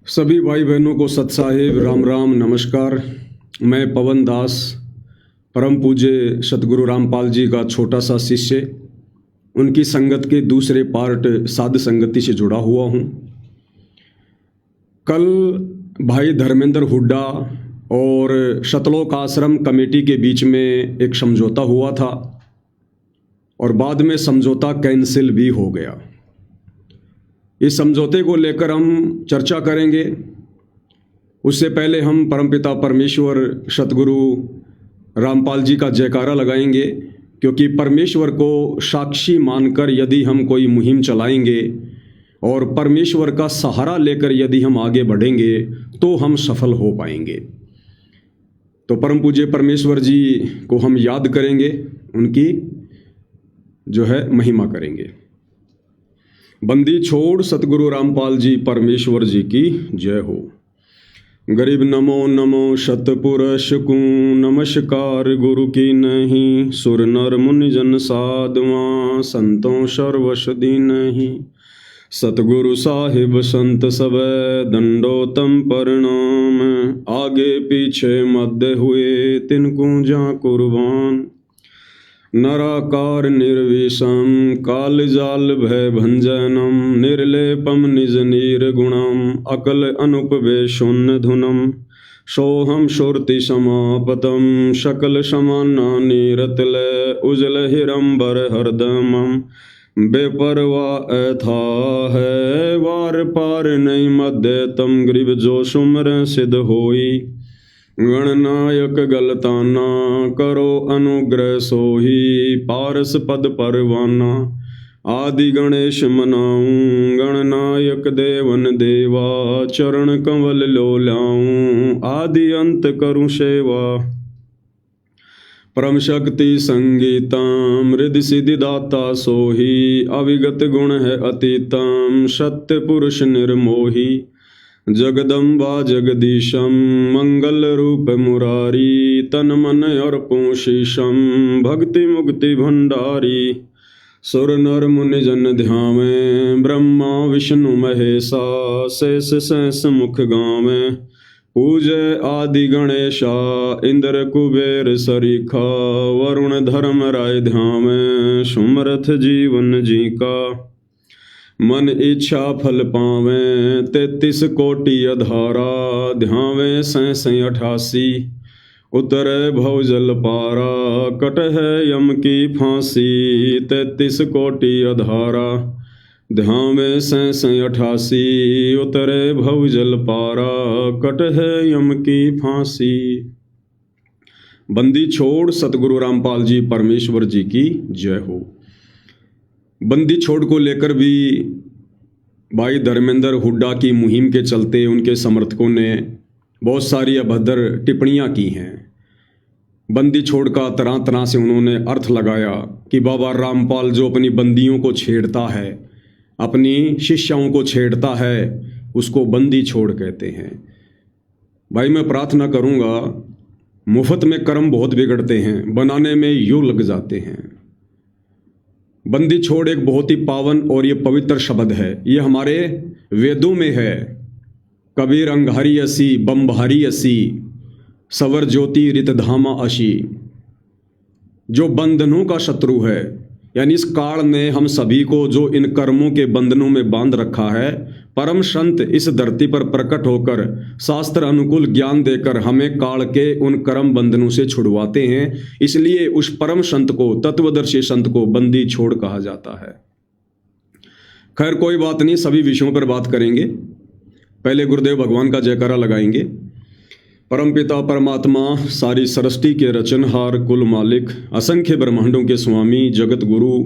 सभी भाई बहनों को सत साहिब राम राम नमस्कार। मैं पवन दास परम पूज्य सतगुरु रामपाल जी का छोटा सा शिष्य उनकी संगत के दूसरे पार्ट साध संगति से जुड़ा हुआ हूँ। कल भाई धर्मेंद्र हुड्डा और शतलोक आश्रम कमेटी के बीच में एक समझौता हुआ था और बाद में समझौता कैंसिल भी हो गया। इस समझौते को लेकर हम चर्चा करेंगे। उससे पहले हम परमपिता परमेश्वर सतगुरु रामपाल जी का जयकारा लगाएंगे, क्योंकि परमेश्वर को साक्षी मानकर यदि हम कोई मुहिम चलाएंगे और परमेश्वर का सहारा लेकर यदि हम आगे बढ़ेंगे तो हम सफल हो पाएंगे। तो परम पूज्य परमेश्वर जी को हम याद करेंगे, उनकी जो है महिमा करेंगे। बंदी छोड़ सतगुरु रामपाल जी परमेश्वर जी की जय हो। गरीब नमो नमो शतपुरुष को नमस्कार गुरु की नहीं, सुर नर मुनि जन साधुआ संतों सर्वसदी नहीं। सतगुरु साहिब संत सब दंडोतम परिणाम, आगे पीछे मध्य हुए तिनको जा कुर्बान। नराकार निर्विषम काल जाल भय भंजनम, निर्लेपम निज निर्गुणम अकल अनुपवे शून्य धुनम। सोहम सुरति समापतम सकल समाना निरतल, उजल हिरंबर हरदमम बेपरवा अथा है। वार पार नहीं मध्य तम ग्रीव जो सुमर सिद्ध होई। गणनायक गलताना करो अनुग्रह सोही, पारस पद परवाना आदि गणेश मनाऊं। गणनायक देवन देवा चरण कंवल लो लाऊं, आदि अंत करूं सेवा। परम शक्ति संगीतम हृदय सिद्धि दाता सोही, अविगत गुण है अतीतम सत्य पुरुष निर्मोही। जगदम्बा जगदीशम मंगल रूप मुरारी, तन मन अर्पो शीशम भक्ति मुक्ति भंडारी। सुर नर मुनि जन ध्यावें ब्रह्मा विष्णु महेशा, शेष शेष मुख गावें। पूजय आदि गणेशा इंद्र कुबेर सरीखा, वरुण धर्म राय ध्यावें सुमरथ जीवन जी का। मन इच्छा फल पावें 33 कोटि अधारा, ध्यावें 88 उतरे भव जल पारा। कट है यम की फांसी 33 कोटि अधारा, ध्यावें 88 उतरे भव जल पारा। कट है यम की फांसी। बंदी छोड़ सतगुरु रामपाल जी परमेश्वर जी की जय हो। बंदी छोड़ को लेकर भी भाई धर्मेंद्र हुड्डा की मुहिम के चलते उनके समर्थकों ने बहुत सारी अभद्र टिप्पणियां की हैं। बंदी छोड़ का तरह तरह से उन्होंने अर्थ लगाया कि बाबा रामपाल जो अपनी बंदियों को छेड़ता है, अपनी शिष्याओं को छेड़ता है, उसको बंदी छोड़ कहते हैं। भाई मैं प्रार्थना करूंगा, मुफ्त में कर्म बहुत बिगड़ते हैं, बनाने में युग लग जाते हैं। बंदी छोड़ एक बहुत ही पावन और ये पवित्र शब्द है, ये हमारे वेदों में है। कबीर अंगहरी असी बम्बहरी असी, सवर ज्योति रित धामा अशी। जो बंधनों का शत्रु है, यानी इस काल ने हम सभी को जो इन कर्मों के बंधनों में बांध रखा है, परम संत इस धरती पर प्रकट होकर शास्त्र अनुकूल ज्ञान देकर हमें काल के उन कर्म बंधनों से छुड़वाते हैं। इसलिए उस परम संत को, तत्वदर्शी संत को बंदी छोड़ कहा जाता है। खैर कोई बात नहीं, सभी विषयों पर बात करेंगे। पहले गुरुदेव भगवान का जयकारा लगाएंगे। परमपिता परमात्मा सारी सृष्टि के रचनहार, कुल मालिक, असंख्य ब्रह्मांडों के स्वामी, जगत गुरु,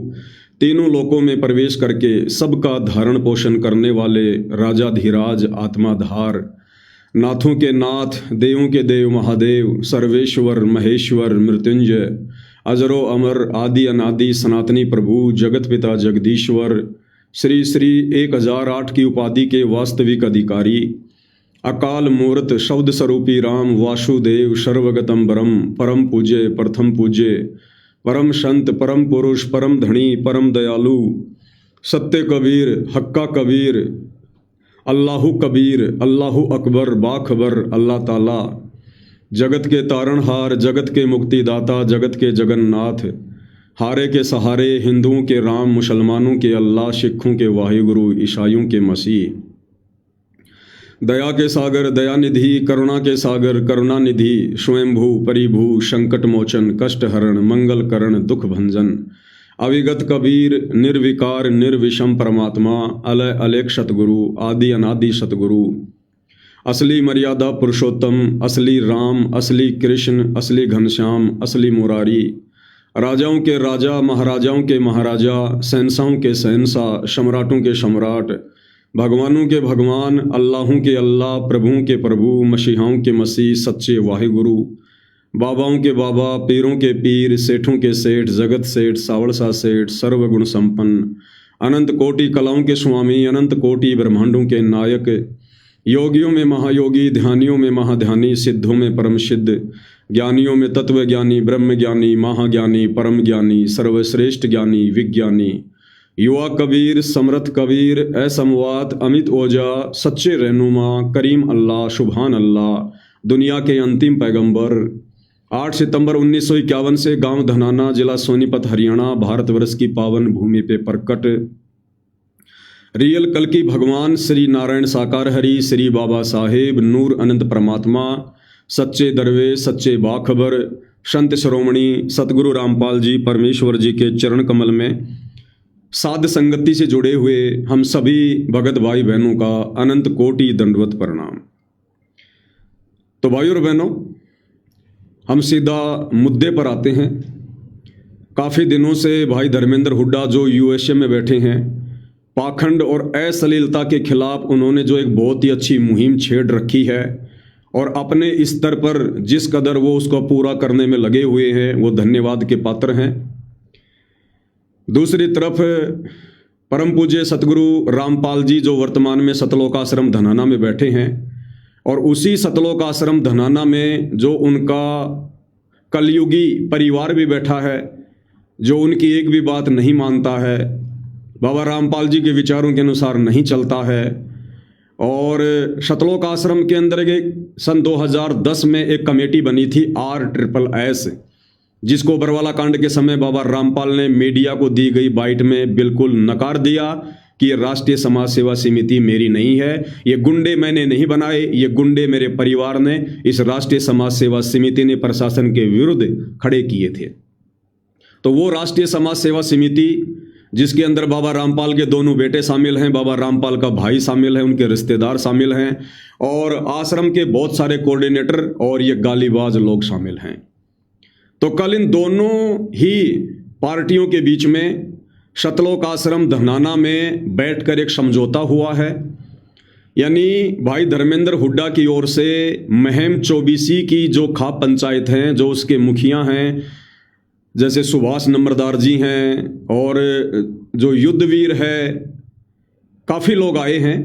तीनों लोकों में प्रवेश करके सबका धारण पोषण करने वाले राजाधिराज, आत्माधार, नाथों के नाथ, देवों के देव महादेव, सर्वेश्वर महेश्वर मृत्युंजय, अजरो अमर, आदि अनादि सनातनी प्रभु, जगत पिता जगदीश्वर, श्री श्री 1008 की उपाधि के वास्तविक अधिकारी, अकाल मूर्त शब्द स्वरूपी राम वासुदेव, सर्वगतम ब्रह्म, परम पूज्य, प्रथम पूज्य, परम संत, परम पुरुष, परम धनी, परम दयालु, सत्य कबीर, हक्का कबीर, अल्लाहु कबीर अल्लाहु अकबर बाखबर अल्लाह ताला, जगत के तारणहार जगत के मुक्तिदाता जगत के जगन्नाथ, हारे के सहारे हिंदुओं के राम मुसलमानों के अल्लाह सिखों के वाहिगुरु ईसाइयों के मसीह, दया के सागर दयानिधि करुणा के सागर करुणानिधि, स्वयंभू परिभू संकट मोचन कष्ट हरण मंगल करण दुख भंजन, अविगत कबीर निर्विकार निर्विषम परमात्मा, अलय अलेख सतगुरु आदि अनादि सतगुरु, असली मर्यादा पुरुषोत्तम असली राम असली कृष्ण असली घनश्याम असली मुरारी, राजाओं के राजा महाराजाओं के महाराजा शहंशाहों के शहंशाह सम्राटों के सम्राट, भगवानों के भगवान अल्लाहों के अल्लाह प्रभुओं के प्रभु मसीहाओं के मसीह सच्चे वाहिगुरु, बाबाओं के बाबा पीरों के पीर सेठों के सेठ जगत सेठ सावड़सा सेठ सर्वगुण संपन्न, अनंत कोटि कलाओं के स्वामी अनंत कोटि ब्रह्मांडों के नायक, योगियों में महायोगी ध्यानियों में महाध्यानी सिद्धों में परम सिद्ध, ज्ञानियों में तत्व ज्ञानी ब्रह्म ज्ञानी महाज्ञानी परम ज्ञानी सर्वश्रेष्ठ ज्ञानी विज्ञानी, युवा कबीर समर्थ कबीर असमवात अमित ओजा सच्चे रहनुमा करीम अल्लाह सुभान अल्लाह, दुनिया के अंतिम पैगंबर। 8 सितंबर 1951 से गांव धनाना जिला सोनीपत हरियाणा भारतवर्ष की पावन भूमि पे प्रकट रियल कल की भगवान श्री नारायण साकार हरि श्री बाबा साहेब नूर अनंत परमात्मा सच्चे दरवेश सच्चे बाखबर संत शिरोमणि सतगुरु रामपाल जी परमेश्वर जी के चरण कमल में साध संगति से जुड़े हुए हम सभी भगत भाई बहनों का अनंत कोटि दंडवत प्रणाम। तो भाइयों और बहनों, हम सीधा मुद्दे पर आते हैं। काफ़ी दिनों से भाई धर्मेंद्र हुड्डा जो यूएसए में बैठे हैं, पाखंड और अश्लीलता के खिलाफ उन्होंने जो एक बहुत ही अच्छी मुहिम छेड़ रखी है और अपने स्तर पर जिस कदर वो उसको पूरा करने में लगे हुए हैं वो धन्यवाद के पात्र हैं। दूसरी तरफ परम पूज्य सतगुरु रामपाल जी जो वर्तमान में सतलोक आश्रम धनाना में बैठे हैं और उसी सतलोक आश्रम धनाना में जो उनका कलयुगी परिवार भी बैठा है जो उनकी एक भी बात नहीं मानता है, बाबा रामपाल जी के विचारों के अनुसार नहीं चलता है। और सतलोक आश्रम के अंदर एक सन 2010 में एक कमेटी बनी थी RSSS, जिसको बरवाला कांड के समय बाबा रामपाल ने मीडिया को दी गई बाइट में बिल्कुल नकार दिया कि ये राष्ट्रीय समाज सेवा समिति मेरी नहीं है, ये गुंडे मैंने नहीं बनाए, ये गुंडे मेरे परिवार ने इस राष्ट्रीय समाज सेवा समिति ने प्रशासन के विरुद्ध खड़े किए थे। तो वो राष्ट्रीय समाज सेवा समिति जिसके अंदर बाबा रामपाल के दोनों बेटे शामिल हैं, बाबा रामपाल का भाई शामिल है, उनके रिश्तेदार शामिल हैं और आश्रम के बहुत सारे कोऑर्डिनेटर और ये गालीबाज लोग शामिल हैं। तो कल इन दोनों ही पार्टियों के बीच में सतलोक आश्रम धनाना में बैठकर एक समझौता हुआ है। यानी भाई धर्मेंद्र हुड्डा की ओर से महम 24 की जो खाप पंचायत हैं, जो उसके मुखिया हैं, जैसे सुभाष नंबरदार जी हैं और जो युद्धवीर है, काफ़ी लोग आए हैं।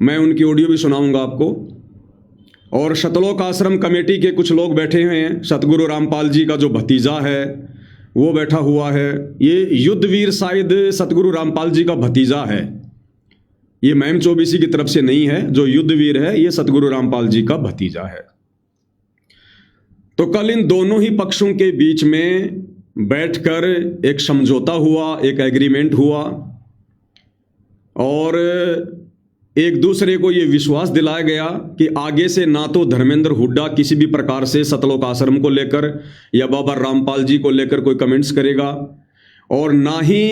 मैं उनकी ऑडियो भी सुनाऊंगा आपको। और सतलोक आश्रम कमेटी के कुछ लोग बैठे हुए हैं। सतगुरु रामपाल जी का जो भतीजा है वो बैठा हुआ है। ये युद्धवीर शायद सतगुरु रामपाल जी का भतीजा है, ये महम 24 की तरफ से नहीं है। जो युद्धवीर है ये सतगुरु रामपाल जी का भतीजा है। तो कल इन दोनों ही पक्षों के बीच में बैठकर एक समझौता हुआ, एक एग्रीमेंट हुआ और एक दूसरे को ये विश्वास दिलाया गया कि आगे से ना तो धर्मेंद्र हुड्डा किसी भी प्रकार से सतलोक आश्रम को लेकर या बाबा रामपाल जी को लेकर कोई कमेंट्स करेगा और ना ही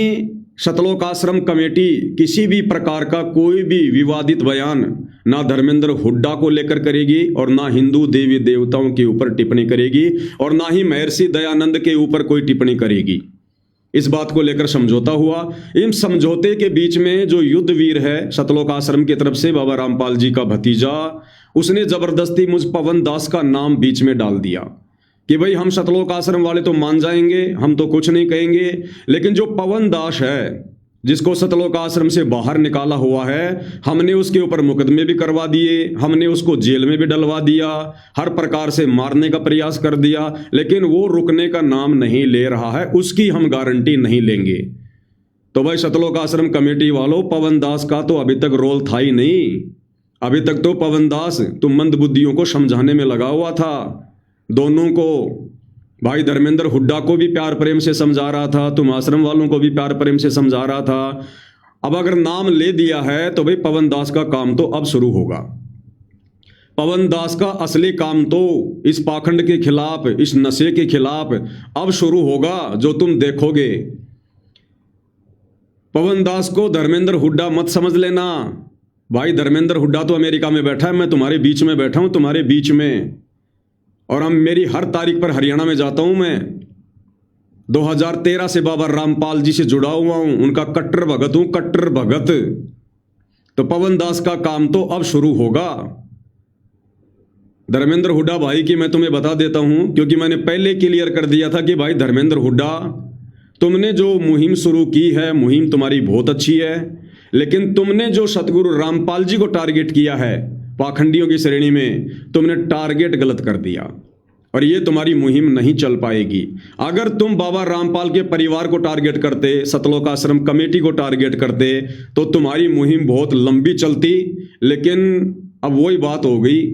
सतलोक आश्रम कमेटी किसी भी प्रकार का कोई भी विवादित बयान ना धर्मेंद्र हुड्डा को लेकर करेगी और ना हिंदू देवी देवताओं के ऊपर टिप्पणी करेगी और ना ही महर्षि दयानंद के ऊपर कोई टिप्पणी करेगी। इस बात को लेकर समझौता हुआ। इन समझौते के बीच में जो युद्धवीर है सतलोक आश्रम की तरफ से बाबा रामपाल जी का भतीजा, उसने जबरदस्ती मुझ पवन दास का नाम बीच में डाल दिया कि भाई हम सतलोक आश्रम वाले तो मान जाएंगे, हम तो कुछ नहीं कहेंगे, लेकिन जो पवन दास है जिसको सतलोक आश्रम से बाहर निकाला हुआ है, हमने उसके ऊपर मुकदमे भी करवा दिए, हमने उसको जेल में भी डलवा दिया, हर प्रकार से मारने का प्रयास कर दिया, लेकिन वो रुकने का नाम नहीं ले रहा है, उसकी हम गारंटी नहीं लेंगे। तो भाई सतलोक आश्रम कमेटी वालों, पवन दास का तो अभी तक रोल था ही नहीं। अभी तक तो पवन दास तुम मंदबुद्धियों को समझाने में लगा हुआ था, दोनों को, भाई धर्मेंद्र हुड्डा को भी प्यार प्रेम से समझा रहा था, तुम आश्रम वालों को भी प्यार प्रेम से समझा रहा था। अब अगर नाम ले दिया है तो भाई पवन दास का काम तो अब शुरू होगा। पवन दास का असली काम तो इस पाखंड के खिलाफ, इस नशे के खिलाफ अब शुरू होगा, जो तुम देखोगे। पवन दास को धर्मेंद्र हुड्डा मत समझ लेना। भाई धर्मेंद्र हुड्डा तो अमेरिका में बैठा है, मैं तुम्हारे बीच में बैठा हूं, तुम्हारे बीच में। और हम, मेरी हर तारीख पर हरियाणा में जाता हूं मैं। 2013 से बाबा रामपाल जी से जुड़ा हुआ हूं, उनका कट्टर भगत हूं, कट्टर भगत। तो पवन दास का काम तो अब शुरू होगा। धर्मेंद्र हुड्डा भाई की मैं तुम्हें बता देता हूं, क्योंकि मैंने पहले क्लियर कर दिया था कि भाई धर्मेंद्र हुड्डा, तुमने जो मुहिम शुरू की है, मुहिम तुम्हारी बहुत अच्छी है, लेकिन तुमने जो सतगुरु रामपाल जी को टारगेट किया है पाखंडियों की श्रेणी में, तुमने टारगेट गलत कर दिया और ये तुम्हारी मुहिम नहीं चल पाएगी। अगर तुम बाबा रामपाल के परिवार को टारगेट करते, सतलोक आश्रम कमेटी को टारगेट करते, तो तुम्हारी मुहिम बहुत लंबी चलती। लेकिन अब वही बात हो गई,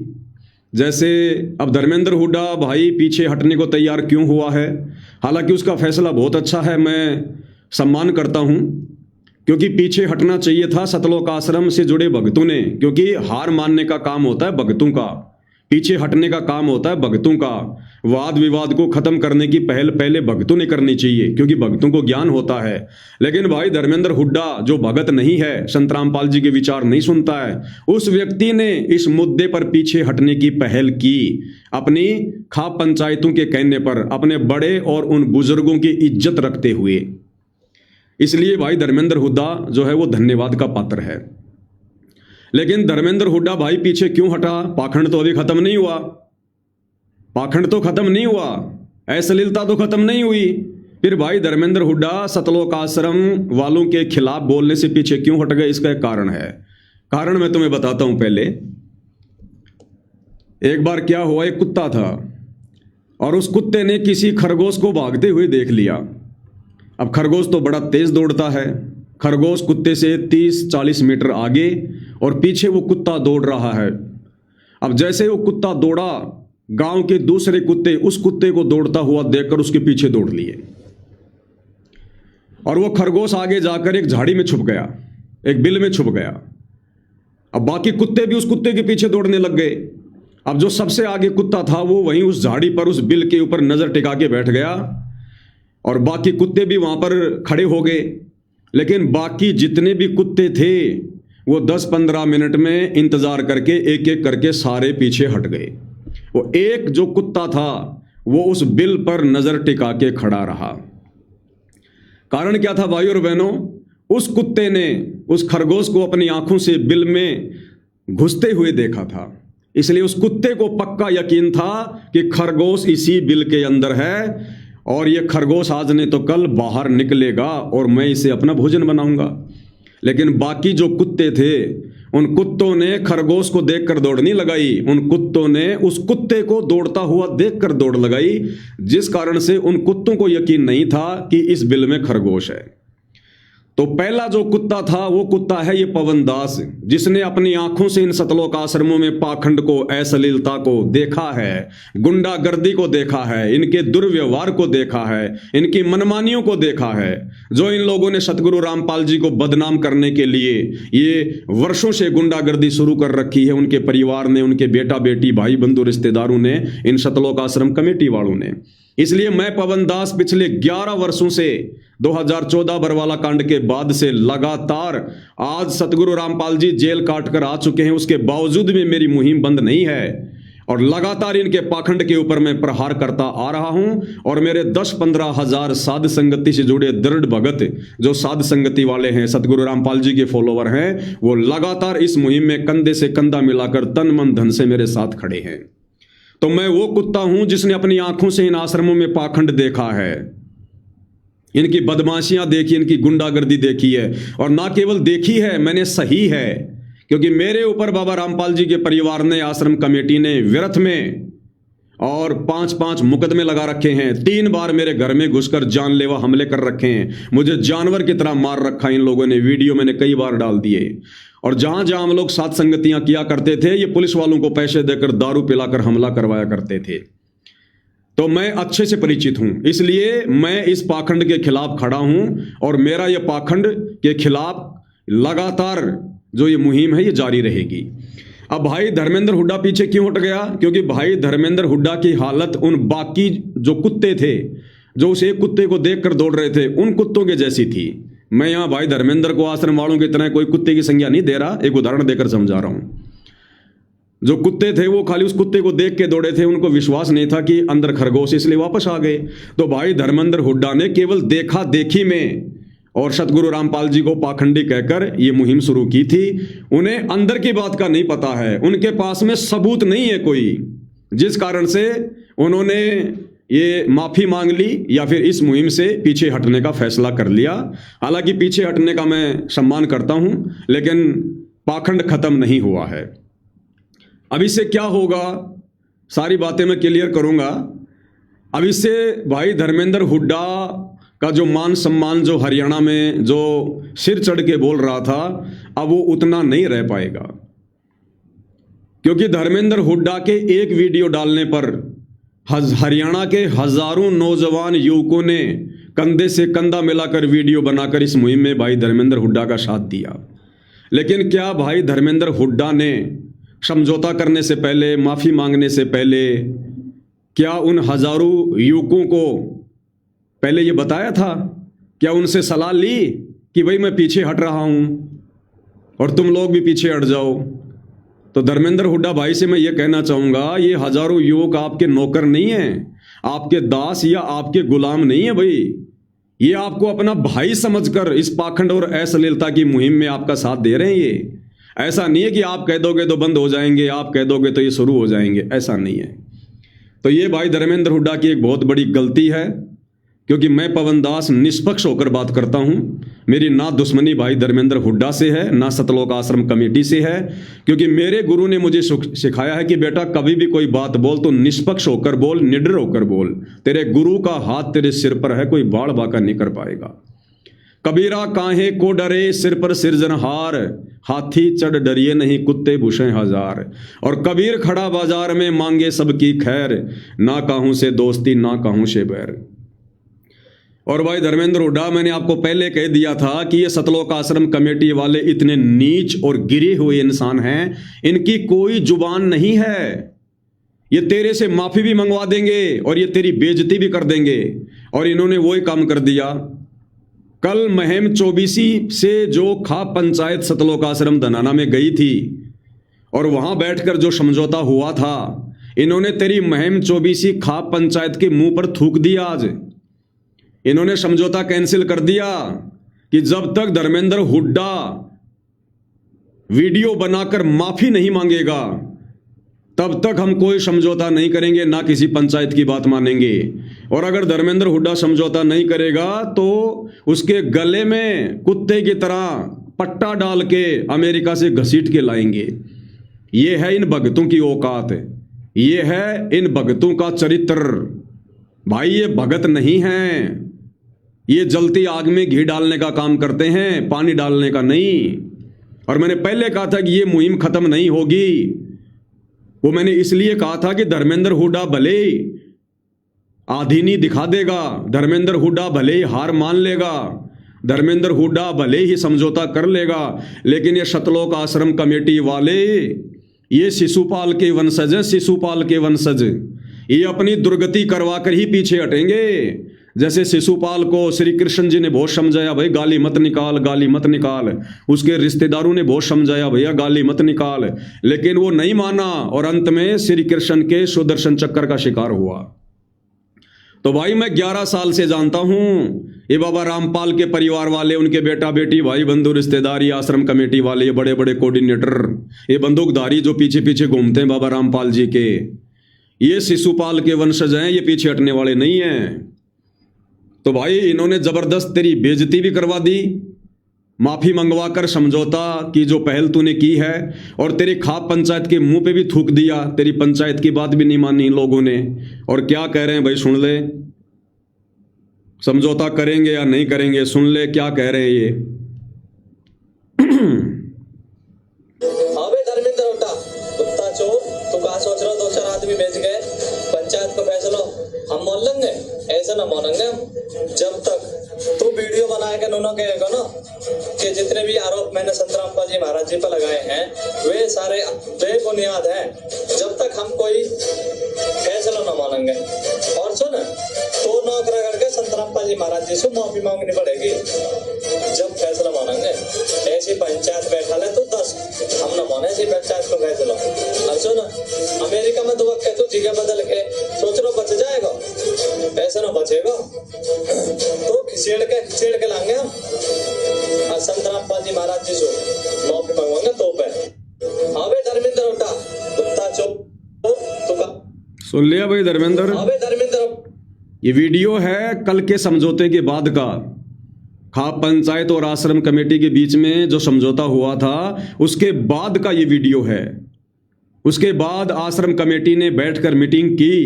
जैसे अब धर्मेंद्र हुड्डा भाई पीछे हटने को तैयार क्यों हुआ है। हालांकि उसका फैसला बहुत अच्छा है, मैं सम्मान करता हूं, क्योंकि पीछे हटना चाहिए था सतलोक आश्रम से जुड़े भक्तों ने, क्योंकि हार मानने का काम होता है भक्तों का, पीछे हटने का काम होता है भक्तों का। वाद विवाद को खत्म करने की पहल पहले भक्तों ने करनी चाहिए, क्योंकि भक्तों को ज्ञान होता है। लेकिन भाई धर्मेंद्र हुड्डा जो भगत नहीं है, संत रामपाल जी के विचार नहीं सुनता है, उस व्यक्ति ने इस मुद्दे पर पीछे हटने की पहल की, अपनी खाप पंचायतों के कहने पर, अपने बड़े और उन बुजुर्गों की इज्जत रखते हुए। इसलिए भाई धर्मेंद्र हुड्डा जो है वो धन्यवाद का पात्र है। लेकिन धर्मेंद्र हुड्डा भाई पीछे क्यों हटा? पाखंड तो अभी खत्म नहीं हुआ, पाखंड तो खत्म नहीं हुआ, अश्लीलता तो खत्म नहीं हुई। फिर भाई धर्मेंद्र हुड्डा सतलोक आश्रम वालों के खिलाफ बोलने से पीछे क्यों हट गए? इसका एक कारण है। कारण मैं तुम्हें बताता हूं। पहले एक बार क्या हुआ, एक कुत्ता था और उस कुत्ते ने किसी खरगोश को भागते हुए देख लिया। अब खरगोश तो बड़ा तेज दौड़ता है, खरगोश कुत्ते से 30-40 मीटर आगे और पीछे वो कुत्ता दौड़ रहा है। अब जैसे वो कुत्ता दौड़ा, गांव के दूसरे कुत्ते उस कुत्ते को दौड़ता हुआ देखकर उसके पीछे दौड़ लिए और वो खरगोश आगे जाकर एक झाड़ी में छुप गया, एक बिल में छुप गया। अब बाकी कुत्ते भी उस कुत्ते के पीछे दौड़ने लग गए। अब जो सबसे आगे कुत्ता था वो वहीं उस झाड़ी पर, उस बिल के ऊपर नजर टिका के बैठ गया और बाकी कुत्ते भी वहां पर खड़े हो गए। लेकिन बाकी जितने भी कुत्ते थे वो 10-15 मिनट में इंतजार करके एक एक करके सारे पीछे हट गए। वो एक जो कुत्ता था वो उस बिल पर नजर टिका के खड़ा रहा। कारण क्या था भाई और बहनों? उस कुत्ते ने उस खरगोश को अपनी आंखों से बिल में घुसते हुए देखा था, इसलिए उस कुत्ते को पक्का यकीन था कि खरगोश इसी बिल के अंदर है और ये खरगोश आज नहीं तो कल बाहर निकलेगा और मैं इसे अपना भोजन बनाऊंगा। लेकिन बाकी जो कुत्ते थे, उन कुत्तों ने खरगोश को देखकर दौड़ नहीं लगाई, उन कुत्तों ने उस कुत्ते को दौड़ता हुआ देखकर दौड़ लगाई, जिस कारण से उन कुत्तों को यकीन नहीं था कि इस बिल में खरगोश है। तो पहला जो कुत्ता था वो कुत्ता है ये पवन दास, जिसने अपनी आंखों से इन सतलोक आश्रमों में पाखंड को, अश्लीलता को देखा है, गुंडागर्दी को देखा है, इनके दुर्व्यवहार को देखा है, इनकी मनमानियों को देखा है, जो इन लोगों ने सतगुरु रामपाल जी को बदनाम करने के लिए ये वर्षों से गुंडागर्दी शुरू कर रखी है। उनके परिवार ने, उनके बेटा बेटी, भाई बंधु, रिश्तेदारों ने, इन सतलोक आश्रम कमेटी वालों ने। इसलिए मैं पवन दास पिछले 11 वर्षों से 2014 बरवाला कांड के बाद से लगातार, आज सतगुरु रामपाल जी जेल काट कर आ चुके हैं, उसके बावजूद भी मेरी मुहिम बंद नहीं है और लगातार इनके पाखंड के ऊपर मैं प्रहार करता आ रहा हूं। और मेरे 10-15 हजार साध संगति से जुड़े दृढ़ भगत, जो साध संगति वाले हैं, सतगुरु रामपाल जी के फॉलोवर हैं, वो लगातार इस मुहिम में कंधे से कंधा मिलाकर तन मन धन से मेरे साथ खड़े हैं। तो मैं वो कुत्ता हूं जिसने अपनी आंखों से इन आश्रमों में पाखंड देखा है, इनकी बदमाशियां देखी, इनकी गुंडागर्दी देखी है। और ना केवल देखी है, मैंने सही है, क्योंकि मेरे ऊपर बाबा रामपाल जी के परिवार ने, आश्रम कमेटी ने व्यर्थ में और 5-5 मुकदमे लगा रखे हैं। 3 बार मेरे घर में घुसकर जानलेवा हमले कर रखे हैं। मुझे जानवर की तरह मार रखा इन लोगों ने। वीडियो मैंने कई बार डाल दिए। और जहां जहां हम लोग साथ संगतियां किया करते थे, ये पुलिस वालों को पैसे देकर दारू पिलाकर हमला करवाया करते थे। तो मैं अच्छे से परिचित हूं, इसलिए मैं इस पाखंड के खिलाफ खड़ा हूं और मेरा ये पाखंड के खिलाफ लगातार जो ये मुहिम है ये जारी रहेगी। अब भाई धर्मेंद्र हुड्डा पीछे क्यों हट गया? क्योंकि भाई धर्मेंद्र हुड्डा की हालत उन बाकी जो कुत्ते थे, जो उस एक कुत्ते को देखकर दौड़ रहे थे, उन कुत्तों के जैसी थी। मैं यहां भाई धर्मेंद्र को आश्रम वालों की तरह कोई कुत्ते की संज्ञा नहीं दे रहा, एक उदाहरण देकर समझा रहा हूं। जो कुत्ते थे वो खाली उस कुत्ते को देख के दौड़े थे, उनको विश्वास नहीं था कि अंदर खरगोश, इसलिए वापस आ गए। तो भाई धर्मेंद्र हुड्डा ने केवल देखा देखी में और सतगुरु रामपाल जी को पाखंडी कहकर ये मुहिम शुरू की थी। उन्हें अंदर की बात का नहीं पता है, उनके पास में सबूत नहीं है कोई, जिस कारण से उन्होंने ये माफी मांग ली या फिर इस मुहिम से पीछे हटने का फैसला कर लिया। हालांकि पीछे हटने का मैं सम्मान करता हूं, लेकिन पाखंड खत्म नहीं हुआ है। अब इससे क्या होगा, सारी बातें मैं क्लियर करूंगा। अब इससे भाई धर्मेंद्र हुड्डा का जो मान सम्मान जो हरियाणा में जो सिर चढ़ के बोल रहा था, अब वो उतना नहीं रह पाएगा। क्योंकि धर्मेंद्र हुड्डा के एक वीडियो डालने पर हरियाणा के हजारों नौजवान युवकों ने कंधे से कंधा मिलाकर वीडियो बनाकर इस मुहिम में भाई धर्मेंद्र हुड्डा का साथ दिया। लेकिन क्या भाई धर्मेंद्र हुड्डा ने समझौता करने से पहले, माफी मांगने से पहले, क्या उन हजारों युवकों को पहले ये बताया था? क्या उनसे सलाह ली कि भाई मैं पीछे हट रहा हूं और तुम लोग भी पीछे हट जाओ? तो धर्मेंद्र हुड्डा भाई से मैं ये कहना चाहूंगा, ये हजारों युवक आपके नौकर नहीं हैं, आपके दास या आपके गुलाम नहीं है भाई। ये आपको अपना भाई समझकर इस पाखंड और अश्लीलता की मुहिम में आपका साथ दे रहे हैं। ये ऐसा नहीं है कि आप कह दोगे तो बंद हो जाएंगे, आप कह दोगे तो ये शुरू हो जाएंगे, ऐसा नहीं है। तो ये भाई धर्मेंद्र हुड्डा की एक बहुत बड़ी गलती है, क्योंकि मैं पवन दास निष्पक्ष होकर बात करता हूं। मेरी ना दुश्मनी भाई धर्मेंद्र हुड्डा से है, ना सतलोक आश्रम कमेटी से है, क्योंकि मेरे गुरु ने मुझे सिखाया है कि बेटा कभी भी कोई बात बोल तो निष्पक्ष होकर बोल, निडर होकर बोल। तेरे गुरु का हाथ तेरे सिर पर है, कोई बाढ़ बाका नहीं कर पाएगा। कबीरा काहे को डरे सिर पर सिरजनहार, हाथी चढ़ डरिए नहीं कुत्ते भूषे हजार। और कबीर खड़ा बाजार में मांगे सबकी खैर, ना काहू से दोस्ती ना काहू से बैर। और भाई धर्मेंद्र हुड्डा, मैंने आपको पहले कह दिया था कि ये सतलोक आश्रम कमेटी वाले इतने नीच और गिरे हुए इंसान हैं, इनकी कोई जुबान नहीं है। ये तेरे से माफी भी मंगवा देंगे और ये तेरी बेइज्जती भी कर देंगे। और इन्होंने वही काम कर दिया। कल महम 24 से जो खाप पंचायत सतलोक आश्रम धनाना में गई थी और वहां बैठकर जो समझौता हुआ था, इन्होंने तेरी महम 24 खाप पंचायत के मुंह पर थूक दिया। आज इन्होंने समझौता कैंसिल कर दिया कि जब तक धर्मेंद्र हुड्डा वीडियो बनाकर माफी नहीं मांगेगा तब तक हम कोई समझौता नहीं करेंगे, ना किसी पंचायत की बात मानेंगे। और अगर धर्मेंद्र हुड्डा समझौता नहीं करेगा तो उसके गले में कुत्ते की तरह पट्टा डाल के अमेरिका से घसीट के लाएंगे। ये है इन भगतों की औकात, ये है इन भगतों का चरित्र। भाई ये भगत नहीं है, ये जलती आग में घी डालने का काम करते हैं, पानी डालने का नहीं। और मैंने पहले कहा था कि ये मुहिम खत्म नहीं होगी। वो मैंने इसलिए कहा था कि धर्मेंद्र हुड्डा भले आधीनी दिखा देगा, धर्मेंद्र हुड्डा भले ही हार मान लेगा, धर्मेंद्र हुड्डा भले ही समझौता कर लेगा, लेकिन ये सतलोक आश्रम कमेटी वाले ये शिशुपाल के वंशज हैं, शिशुपाल के वंशज। ये अपनी दुर्गति करवा कर ही पीछे हटेंगे। जैसे शिशुपाल को श्री कृष्ण जी ने बहुत समझाया, भाई गाली मत निकाल, गाली मत निकाल। उसके रिश्तेदारों ने बहुत समझाया, भैया गाली मत निकाल, लेकिन वो नहीं माना और अंत में श्री कृष्ण के सुदर्शन चक्कर का शिकार हुआ। तो भाई मैं 11 साल से जानता हूं ये बाबा रामपाल के परिवार वाले, उनके बेटा बेटी, भाई बंधु रिश्तेदार, ये आश्रम कमेटी वाले, ये बड़े बड़े कोऑर्डिनेटर, ये बंदूकधारी जो पीछे पीछे घूमते हैं बाबा रामपाल जी के, ये शिशुपाल के वंशज हैं, ये पीछे हटने वाले नहीं हैं। तो भाई इन्होंने जबरदस्त तेरी बेइज्जती भी करवा दी माफ़ी मंगवा कर समझौता की जो पहल तूने की है, और तेरी खाप पंचायत के मुंह पे भी थूक दिया, तेरी पंचायत की बात भी नहीं मानी इन लोगों ने। और क्या कह रहे हैं भाई, सुन ले, समझौता करेंगे या नहीं करेंगे, सुन ले क्या कह रहे हैं ये। अबे धर्मेंद्र उठा, कुत्ता चोर, तू कहा सोच रहा, दो चार आदमी बेच गए, पंचायत को फैसला हम मान लेंगे, ऐसा ना मानेंगे हम। जब तक तू वीडियो बनाएगा नोनो कहेगा ना कि जितने भी आरोप मैंने संतराम जी महाराज जी पर लगाए हैं वे सारे बेबुनियाद हैं, जब तक हम कोई फैसला ना मानेंगे। और सुन, तो नौकरा करके संतराम जी महाराज जी से माफी मांगनी पड़ेगी जब फैसला मानेंगे। ऐसी पंचायत बैठा ले तो 10, हम ना माने ऐसी पंचायत को फैसला। और सुन, अमेरिका में 2 वक्त तो जगह बदल के सोच लो बच जाएगा, ऐसा ना बचेगा तो खिसेड़ के लाएंगे हम। और संतराम जी महाराज जी से माफी मांगेंगे तो पे। अबे धर्मेंद्र उठा, कुत्ता चुप। सुन लिया भाई धर्मेंद्र, अबे धर्मेंद्र, ये वीडियो है कल के समझौते के बाद का। खाप पंचायत और आश्रम कमेटी के बीच में जो समझौता हुआ था उसके बाद का ये वीडियो है। उसके बाद आश्रम कमेटी ने बैठकर मीटिंग की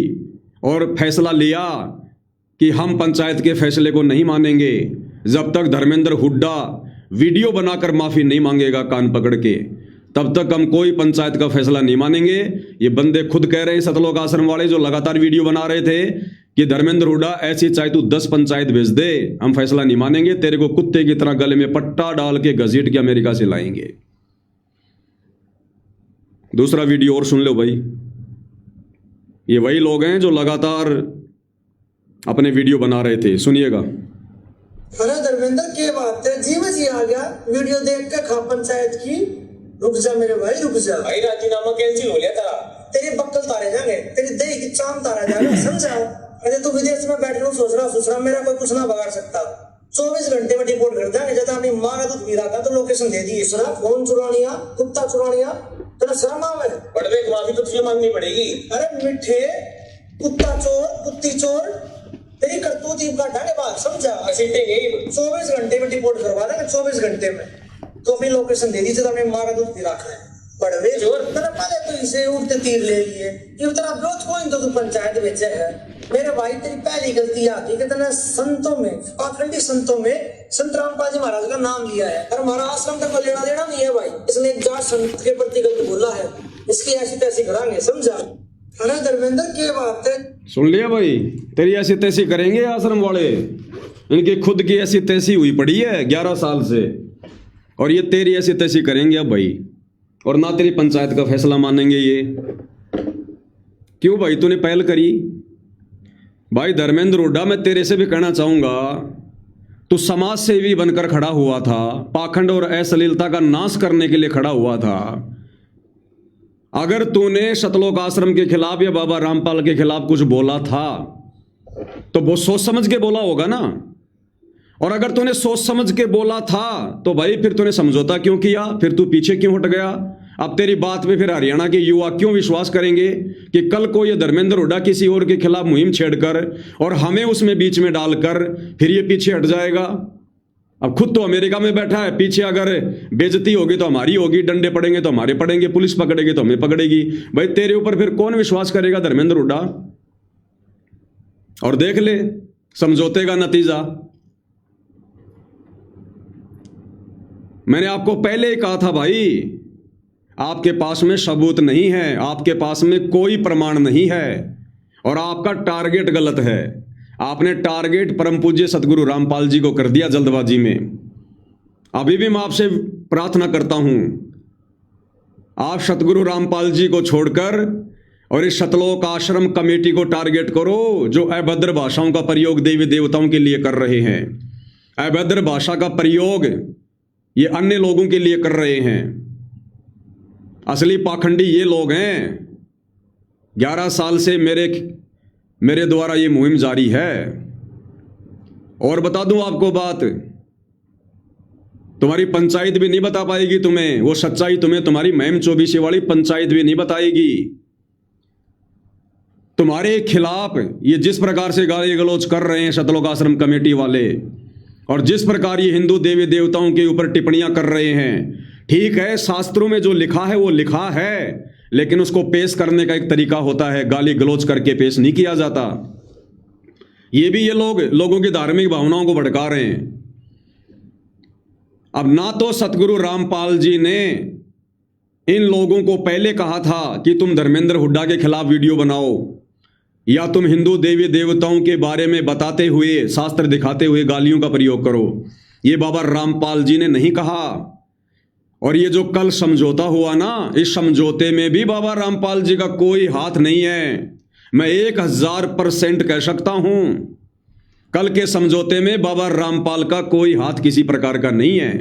और फैसला लिया कि हम पंचायत के फैसले को नहीं मानेंगे जब तक धर्मेंद्र हुड्डा वीडियो बनाकर माफ़ी नहीं मांगेगा कान पकड़ के, तब तक हम कोई पंचायत का फैसला नहीं मानेंगे। ये बंदे खुद कह रहे हैं, सतलोक आश्रम वाले जो लगातार वीडियो बना रहे थे कि धर्मेंद्र हुड्डा ऐसी चाहे तू 10 पंचायत भेज दे, हम फैसला नहीं मानेंगे, तेरे को कुत्ते की तरह गले में पट्टा डाल के घसीट के अमेरिका से लाएंगे। दूसरा वीडियो और सुन लो भाई, ये वही लोग हैं जो लगातार अपने वीडियो बना रहे थे, सुनिएगा। अरे धर्मेंद्र क्या बात है, जी में जी आ गया वीडियो देख के खाप पंचायत की। रुक जा मेरे भाई, रुक जा भाई, राजीनामा कैंसिल हो गया तेरा। तेरे बक्कल तारे जाएंगे, तेरी दही की चाम तारा जाएगा, समझा। अरे तू विदेश में बैठ लो, सोच रहा मेरा कोई कुछ ना बगाड़ सकता। 24 घंटे में रिपोर्ट कर देंगे, जब अपनी माँ का दूध पी रहा था तो लोकेशन दे दी। सरा फोन चुरानिया, कुत्ता चुरानिया, तेरा शर्म आवे? बड़े माफी तो तुझे मांगनी पड़ेगी। अरे मिठे कुत्ता चोर, कुत्ती चोर, तेरी करतूत का ढंग बात समझा। 24 घंटे में रिपोर्ट करवा देंगे, 24 घंटे में। तो अपनी लोकेशन दे दी, जब अपनी माँ का दूध पी रखा है। बड़वे जोर तेरा पहले तो इसे उठते तीर ले लिए कि तेरा विरोध कोई तो तू पंचायत बेचे है। मेरे भाई तेरी पहली गलती आती कि तेने संतों में, पाखंडी संतों में संत रामपाल जी महाराज का नाम लिया है, और हमारा आश्रम तक को लेना देना नहीं है भाई। इसने एक जाट संत के प्रति गलत बोला है, इसकी ऐसी तैसी करांगे, समझा। अरे धर्मेंद्र क्या बात है, सुन लिया भाई, तेरी ऐसी तैसी करेंगे आश्रम वाले। इनकी खुद की ऐसी तैसी हुई पड़ी है 11 साल से, और ये तेरी ऐसी तैसी करेंगे अब भाई, और ना तेरी पंचायत का फैसला मानेंगे ये। क्यों भाई, तूने पहल करी भाई। धर्मेंद्र हुड्डा, मैं तेरे से भी कहना चाहूंगा, तू समाज सेवी बनकर खड़ा हुआ था, पाखंड और अश्लीलता का नाश करने के लिए खड़ा हुआ था। अगर तूने सतलोक आश्रम के खिलाफ या बाबा रामपाल के खिलाफ कुछ बोला था तो वो सोच समझ के बोला होगा ना। और अगर तूने सोच समझ के बोला था तो भाई फिर तूने समझौता क्यों किया, फिर तू पीछे क्यों हट गया। अब तेरी बात पे फिर हरियाणा के युवा क्यों विश्वास करेंगे कि कल को ये धर्मेंद्र हुड्डा किसी और के खिलाफ मुहिम छेड़कर और हमें उसमें बीच में डालकर फिर ये पीछे हट जाएगा। अब खुद तो अमेरिका में बैठा है, पीछे अगर बेइज्जती होगी तो हमारी होगी, डंडे पड़ेंगे तो हमारे पड़ेंगे, पुलिस पकड़ेगी तो हमें पकड़ेगी। भाई तेरे ऊपर फिर कौन विश्वास करेगा धर्मेंद्र हुड्डा। और देख ले समझौते का नतीजा। मैंने आपको पहले ही कहा था भाई, आपके पास में सबूत नहीं है, आपके पास में कोई प्रमाण नहीं है, और आपका टारगेट गलत है। आपने टारगेट परम पूज्य सतगुरु रामपाल जी को कर दिया जल्दबाजी में। अभी भी मैं आपसे प्रार्थना करता हूं, आप सतगुरु रामपाल जी को छोड़कर और इस सतलोक आश्रम कमेटी को टारगेट करो, जो अभद्र भाषाओं का प्रयोग देवी देवताओं के लिए कर रहे हैं। अभद्र भाषा का प्रयोग ये अन्य लोगों के लिए कर रहे हैं। असली पाखंडी ये लोग हैं। 11 साल से मेरे द्वारा ये मुहिम जारी है। और बता दूं आपको बात, तुम्हारी पंचायत भी नहीं बता पाएगी तुम्हें वो सच्चाई, तुम्हें तुम्हारी महम 24 वाली पंचायत भी नहीं बताएगी। तुम्हारे खिलाफ ये जिस प्रकार से गाली गलौज कर रहे हैं सतलोक आश्रम कमेटी वाले, और जिस प्रकार ये हिंदू देवी देवताओं के ऊपर टिप्पणियां कर रहे हैं, ठीक है, शास्त्रों में जो लिखा है वो लिखा है, लेकिन उसको पेश करने का एक तरीका होता है, गाली गलौज करके पेश नहीं किया जाता। ये भी ये लोगों की धार्मिक भावनाओं को भड़का रहे हैं। अब ना तो सतगुरु रामपाल जी ने इन लोगों को पहले कहा था कि तुम धर्मेंद्र हुड्डा के खिलाफ वीडियो बनाओ, या तुम हिंदू देवी देवताओं के बारे में बताते हुए, शास्त्र दिखाते हुए गालियों का प्रयोग करो। ये बाबा रामपाल जी ने नहीं कहा। और ये जो कल समझौता हुआ ना, इस समझौते में भी बाबा रामपाल जी का कोई हाथ नहीं है। मैं 1000% कह सकता हूं, कल के समझौते में बाबा रामपाल का कोई हाथ किसी प्रकार का नहीं है।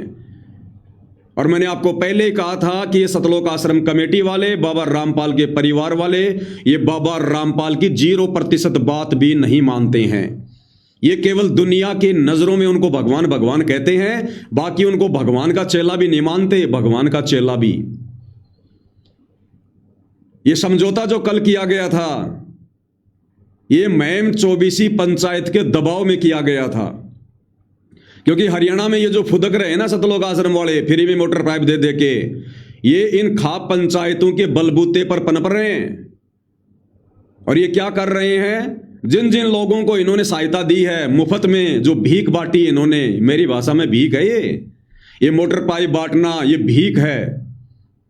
और मैंने आपको पहले ही कहा था कि ये सतलोक आश्रम कमेटी वाले, बाबा रामपाल के परिवार वाले, ये बाबा रामपाल की 0% बात भी नहीं मानते हैं। ये केवल दुनिया की नजरों में उनको भगवान भगवान कहते हैं, बाकी उनको भगवान का चेला भी नहीं मानते, भगवान का चेला भी। ये समझौता जो कल किया गया था, ये मैम चौबीसी पंचायत के दबाव में किया गया था, क्योंकि हरियाणा में ये जो फुदक रहे हैं ना सतलोक आश्रम वाले, फ्री में मोटर पाइप दे दे के, ये इन खाप पंचायतों के बलबूते पर पनप रहे हैं। और ये क्या कर रहे हैं, जिन जिन लोगों को इन्होंने सहायता दी है, मुफ्त में जो भीख बांटी इन्होंने, मेरी भाषा में भीख है ये मोटर पाइप बांटना ये भीख है,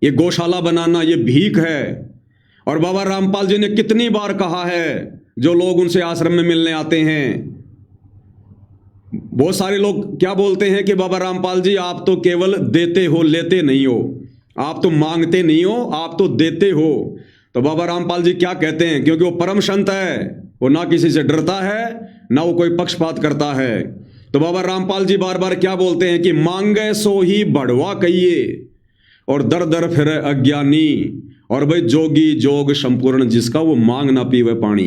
ये गौशाला बनाना ये भीख है। और बाबा रामपाल जी ने कितनी बार कहा है, जो लोग उनसे आश्रम में मिलने आते हैं, बहुत सारे लोग क्या बोलते हैं कि बाबा रामपाल जी आप तो केवल देते हो, लेते नहीं हो, आप तो मांगते नहीं हो, आप तो देते हो। तो बाबा रामपाल जी क्या कहते हैं, क्योंकि वो परम संत है, वो ना किसी से डरता है, ना वो कोई पक्षपात करता है। तो बाबा रामपाल जी बार बार क्या बोलते हैं कि मांगे सो ही बढ़वा कहिए, और दर दर फिर अज्ञानी, और भाई जोगी जोग संपूर्ण जिसका वो मांग ना पीवे पानी।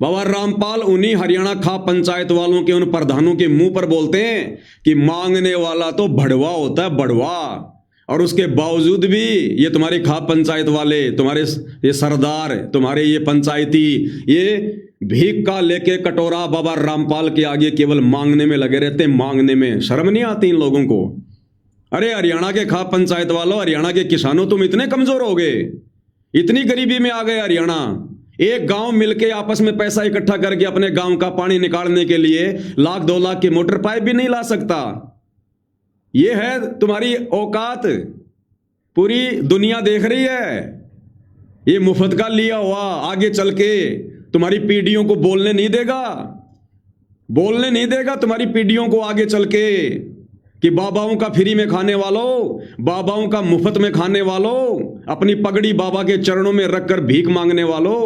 बाबा रामपाल उन्हीं हरियाणा खाप पंचायत वालों के उन प्रधानों के मुंह पर बोलते हैं कि मांगने वाला तो बढ़वा होता है, बढ़वा। और उसके बावजूद भी ये तुम्हारी खाप पंचायत वाले, तुम्हारे ये सरदार, तुम्हारे ये पंचायती, ये भीख का लेके कटोरा बाबा रामपाल के आगे केवल मांगने में लगे रहते हैं, मांगने में। शर्म नहीं आती इन लोगों को? अरे हरियाणा के खाप पंचायत वालों, हरियाणा के किसानों, तुम इतने कमजोर हो गए, इतनी गरीबी में आ गए हरियाणा। एक गांव मिलके आपस में पैसा इकट्ठा करके अपने गांव का पानी निकालने के लिए 1-2 लाख की मोटर पाइप भी नहीं ला सकता। ये है तुम्हारी औकात, पूरी दुनिया देख रही है। ये मुफ्त का लिया हुआ आगे चल के तुम्हारी पीढ़ियों को बोलने नहीं देगा, बोलने नहीं देगा तुम्हारी पीढ़ियों को आगे चल के कि बाबाओं का फ्री में खाने वालों, बाबाओं का मुफ्त में खाने वालों, अपनी पगड़ी बाबा के चरणों में रखकर भीख मांगने वालों,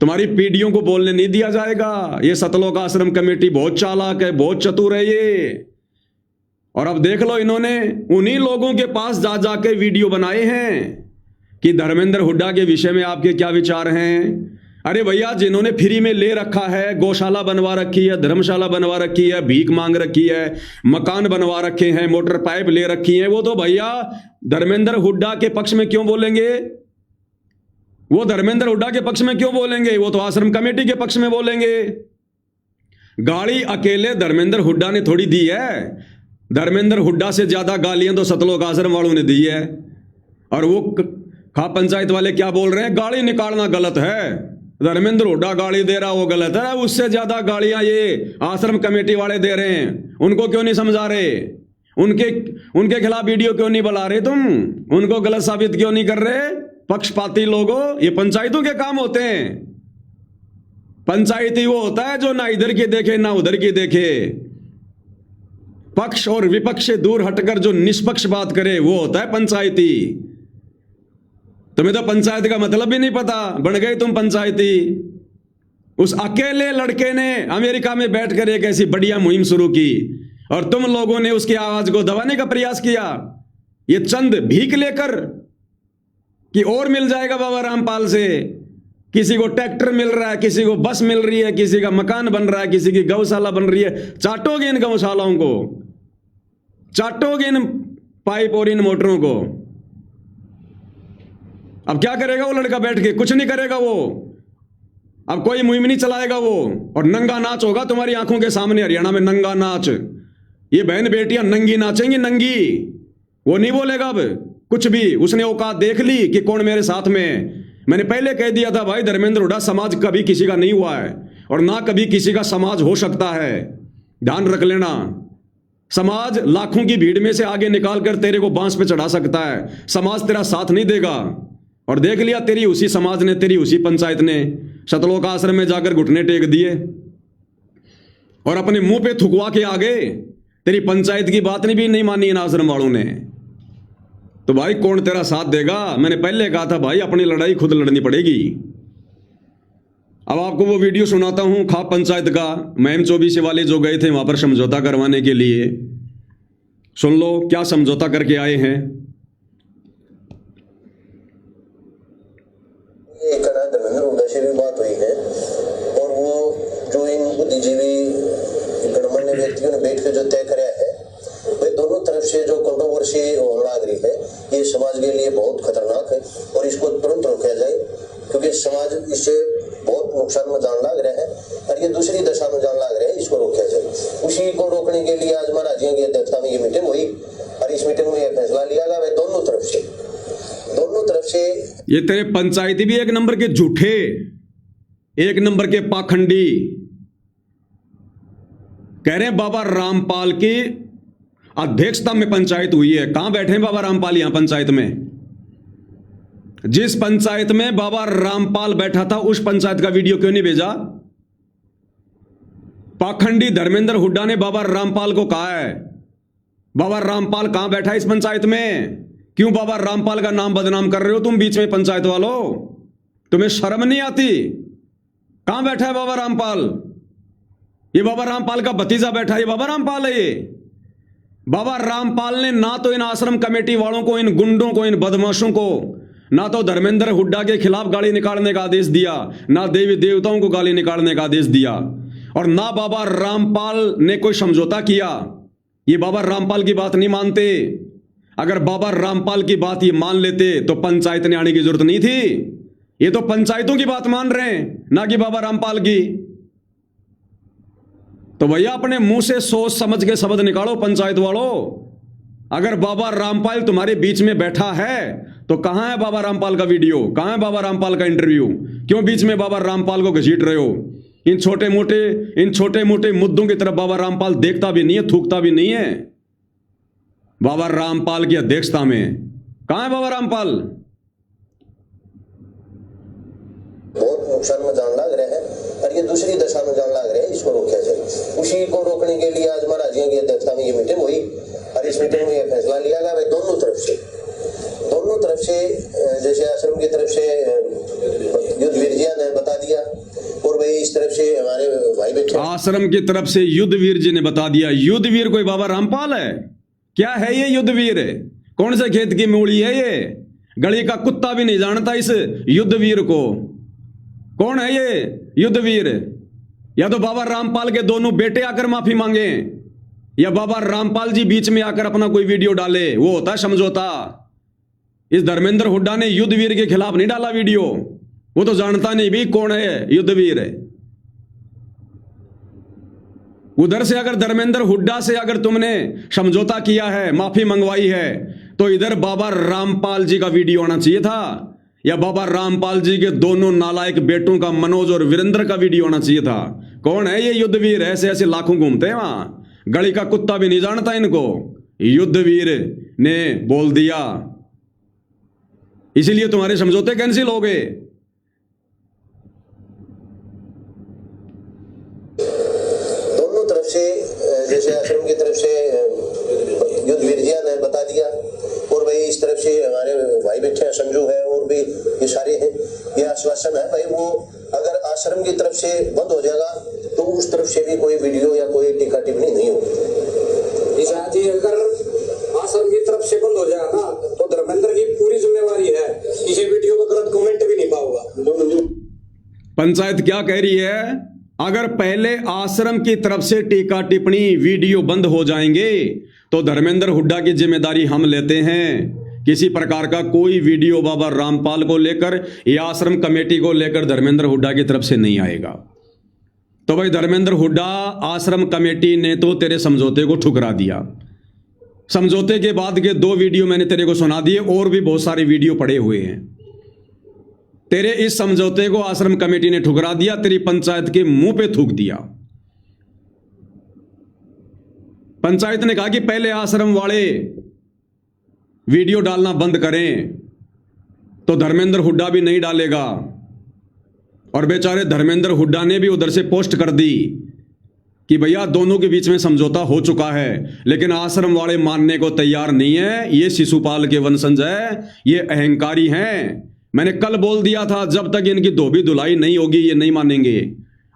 तुम्हारी पीढ़ियों को बोलने नहीं दिया जाएगा। ये सतलोक आश्रम कमेटी बहुत चालाक है, बहुत चतुर है ये। और अब देख लो, इन्होंने उन्हीं लोगों के पास जा जाके वीडियो बनाए हैं कि धर्मेंद्र हुड्डा के विषय में आपके क्या विचार हैं। अरे भैया, जिन्होंने फ्री में ले रखा है, गौशाला बनवा रखी है, धर्मशाला बनवा रखी है, भीख मांग रखी है, मकान बनवा रखे हैं, मोटर पाइप ले रखी है, वो तो भैया धर्मेंद्र हुड्डा के पक्ष में क्यों बोलेंगे? वो धर्मेंद्र हुड्डा के पक्ष में क्यों बोलेंगे? वो तो आश्रम कमेटी के पक्ष में बोलेंगे। गाली अकेले धर्मेंद्र हुड्डा ने थोड़ी दी है, धर्मेंद्र हुड्डा से ज्यादा गालियां तो सतलोक आश्रम वालों ने दी है। और वो खाप पंचायत वाले क्या बोल रहे हैं, गाली निकालना गलत है, धर्मेंद्र हुड्डा गाली दे रहा वो गलत है। उससे ज्यादा गालियां ये आश्रम कमेटी वाले दे रहे हैं। उनको क्यों नहीं समझा रहे? उनके खिलाफ वीडियो क्यों नहीं बना रहे तुम? उनको गलत साबित क्यों नहीं कर रहे? पक्षपाती लोगों, ये पंचायतों के काम होते हैं। पंचायती वो होता है जो ना इधर की देखे ना उधर की देखे, पक्ष और विपक्ष से दूर हटकर जो निष्पक्ष बात करे, वो होता है पंचायती। तुम्हें तो पंचायत का मतलब भी नहीं पता, बन गए तुम पंचायती। उस अकेले लड़के ने अमेरिका में बैठकर एक ऐसी बढ़िया मुहिम शुरू की और तुम लोगों ने उसकी आवाज को दबाने का प्रयास किया। ये चंद भीख लेकर कि और मिल जाएगा बाबा रामपाल से, किसी को ट्रैक्टर मिल रहा है, किसी को बस मिल रही है, किसी का मकान बन रहा है, किसी की गौशाला बन रही है। चाटोगे इन गौशालाओं को, चाटोगे इन पाइप और इन मोटरों को। अब क्या करेगा वो लड़का बैठ के? कुछ नहीं करेगा वो। अब कोई मुहिम नहीं चलाएगा वो, और नंगा नाच होगा तुम्हारी आंखों के सामने। हरियाणा में नंगा नाच, ये बहन बेटियां नंगी नाचेंगी, नंगी। वो नहीं बोलेगा अब कुछ भी, उसने औकात देख ली कि कौन मेरे साथ में है। मैंने पहले कह दिया था भाई, धर्मेंद्र हुड्डा समाज कभी किसी का नहीं हुआ है और ना कभी किसी का समाज हो सकता है, ध्यान रख लेना। समाज लाखों की भीड़ में से आगे निकाल कर तेरे को बांस पे चढ़ा सकता है, समाज तेरा साथ नहीं देगा। और देख लिया, तेरी उसी समाज ने, तेरी उसी पंचायत ने सतलोक आश्रम में जाकर घुटने टेक दिए और अपने मुंह पे थुकवा के आ गए। तेरी पंचायत की बात भी नहीं मानी इन आश्रम वालों ने। तो भाई कौन तेरा साथ देगा? मैंने पहले कहा था भाई, अपनी लड़ाई खुद लड़नी पड़ेगी। अब आपको वो वीडियो सुनाता हूं खाप पंचायत का, महम 24 वाले जो गए थे वहां पर समझौता करवाने के लिए। सुन लो क्या समझौता करके आए हैं। धर्मेंद्र हुड्डा से भी बात हुई है और वो जो इन बुद्धिजीवी गणमान्य व्यक्तियों ने बैठ के जो तय कराया है, वे दोनों तरफ से जो कंट्रोवर्सी होने लग रही है, ये समाज के लिए बहुत खतरनाक है और इसको तुरंत रोका जाए, क्योंकि समाज इससे बहुत नुकसान में जान लग रहा है और ये दूसरी दशा में जान लग रहा है। इसको रोका जाए। उसी को रोकने के लिए आज महाराज जी की अध्यक्षता में ये मीटिंग हुई और इस मीटिंग में यह फैसला लिया गया वे दोनों तरफ से। ये तेरे पंचायती भी एक नंबर के झूठे, एक नंबर के पाखंडी कह रहे हैं बाबा रामपाल की अध्यक्षता में पंचायत हुई है। कहां बैठे हैं बाबा रामपाल? यहां पंचायत में, जिस पंचायत में बाबा रामपाल बैठा था उस पंचायत का वीडियो क्यों नहीं भेजा? पाखंडी धर्मेंद्र हुड्डा ने बाबा रामपाल को कहा है, बाबा रामपाल कहां बैठा है इस पंचायत में? क्यों बाबा रामपाल का नाम बदनाम कर रहे हो तुम बीच में पंचायत वालों? तुम्हें शर्म नहीं आती? कहां बैठा है बाबा रामपाल? ये बाबा रामपाल का भतीजा बैठा है, ये बाबा रामपाल है। ये बाबा रामपाल ने ना तो इन आश्रम कमेटी वालों को, इन गुंडों को, इन बदमाशों को, ना तो धर्मेंद्र हुड्डा के खिलाफ गाली निकालने का आदेश दिया, ना देवी देवताओं को गाली निकालने का आदेश दिया, और ना बाबा रामपाल ने कोई समझौता किया। ये बाबा रामपाल की बात नहीं मानते। अगर बाबा रामपाल की बात ये मान लेते तो पंचायत ने आने की जरूरत नहीं थी। ये तो पंचायतों की बात मान रहे हैं, ना कि बाबा रामपाल की। तो भैया अपने मुंह से सोच समझ के शब्द निकालो पंचायत वालों। अगर बाबा रामपाल तुम्हारे बीच में बैठा है तो कहां है बाबा रामपाल का वीडियो? कहां है बाबा रामपाल का इंटरव्यू? क्यों बीच में बाबा रामपाल को घसीट रहे हो? इन छोटे मोटे मुद्दों की तरफ बाबा रामपाल देखता भी नहीं है, थूकता भी नहीं है। बाबा रामपाल की अध्यक्षता में कहां है बाबा रामपाल? बहुत नुकसान में जान लग रहा है और ये दूसरी दशा में जान लग रहा है। इसको रोका जाए। उसी को रोकने के लिए आज महाराज जी की अध्यक्षता में ये मीटिंग हुई और इस मीटिंग में यह फैसला लिया गया दोनों तरफ से। जैसे आश्रम की तरफ से युद्धवीर जी ने बता दिया और भाई इस तरफ से हमारे भाई बैठे, आश्रम की तरफ से युद्धवीर जी ने बता दिया। युद्धवीर कोई बाबा रामपाल है? क्या है ये युद्धवीर? कौन से खेत की मूली है ये? गली का कुत्ता भी नहीं जानता इस युद्धवीर को। कौन है ये युद्धवीर? या तो बाबा रामपाल के दोनों बेटे आकर माफी मांगे, या बाबा रामपाल जी बीच में आकर अपना कोई वीडियो डाले, वो होता है समझौता। इस धर्मेंद्र हुड्डा ने युद्धवीर के खिलाफ नहीं डाला वीडियो, वो तो जानता नहीं भी कौन है युद्धवीर है। उधर से अगर धर्मेंद्र हुड्डा से अगर तुमने समझौता किया है, माफी मंगवाई है, तो इधर बाबा रामपाल जी का वीडियो आना चाहिए था, या बाबा रामपाल जी के दोनों नालायक बेटों का, मनोज और वीरेंद्र का वीडियो आना चाहिए था। कौन है ये युद्धवीर? ऐसे ऐसे लाखों घूमते हैं वहां, गली का कुत्ता भी नहीं जानता इनको। युद्धवीर ने बोल दिया, इसीलिए तुम्हारे समझौते कैंसिल हो गए। दोनों तरफ से, जैसे आश्रम की तरफ से युद्धवीर जी ने बता दिया और भाई इस तरफ से हमारे भाई बैठे हैं, संजू है और भी ये सारे हैं। ये आश्वासन है भाई, वो अगर आश्रम की तरफ से बंद हो जाएगा तो उस तरफ से भी कोई वीडियो या कोई टीका टिप्पणी नहीं होगी। अगर आश्रम की तरफ से बंद हो जाएगा ना तो धर्मेंद्र की पूरी जिम्मेवारी है, किसी वीडियो पर गलत कमेंट भी नहीं पाऊंगा। पंचायत क्या कह रही है? अगर पहले आश्रम की तरफ से टीका टिप्पणी वीडियो बंद हो जाएंगे तो धर्मेंद्र हुड्डा की जिम्मेदारी हम लेते हैं किसी प्रकार का कोई वीडियो बाबा रामपाल को लेकर या आश्रम कमेटी को लेकर धर्मेंद्र हुड्डा की तरफ से नहीं आएगा। तो भाई धर्मेंद्र हुड्डा, आश्रम कमेटी ने तो तेरे समझौते को ठुकरा दिया। समझौते के बाद के 2 वीडियो मैंने तेरे को सुना दिए, और भी बहुत सारे वीडियो पड़े हुए हैं। तेरे इस समझौते को आश्रम कमेटी ने ठुकरा दिया, तेरी पंचायत के मुंह पे थूक दिया। पंचायत ने कहा कि पहले आश्रम वाले वीडियो डालना बंद करें, तो धर्मेंद्र हुड्डा भी नहीं डालेगा। और बेचारे धर्मेंद्र हुड्डा ने भी उधर से पोस्ट कर दी कि भैया दोनों के बीच में समझौता हो चुका है, लेकिन आश्रम वाले मानने को तैयार नहीं है। ये शिशुपाल के वंशज है, ये अहंकारी हैं। मैंने कल बोल दिया था, जब तक इनकी धोबी धुलाई नहीं होगी ये नहीं मानेंगे।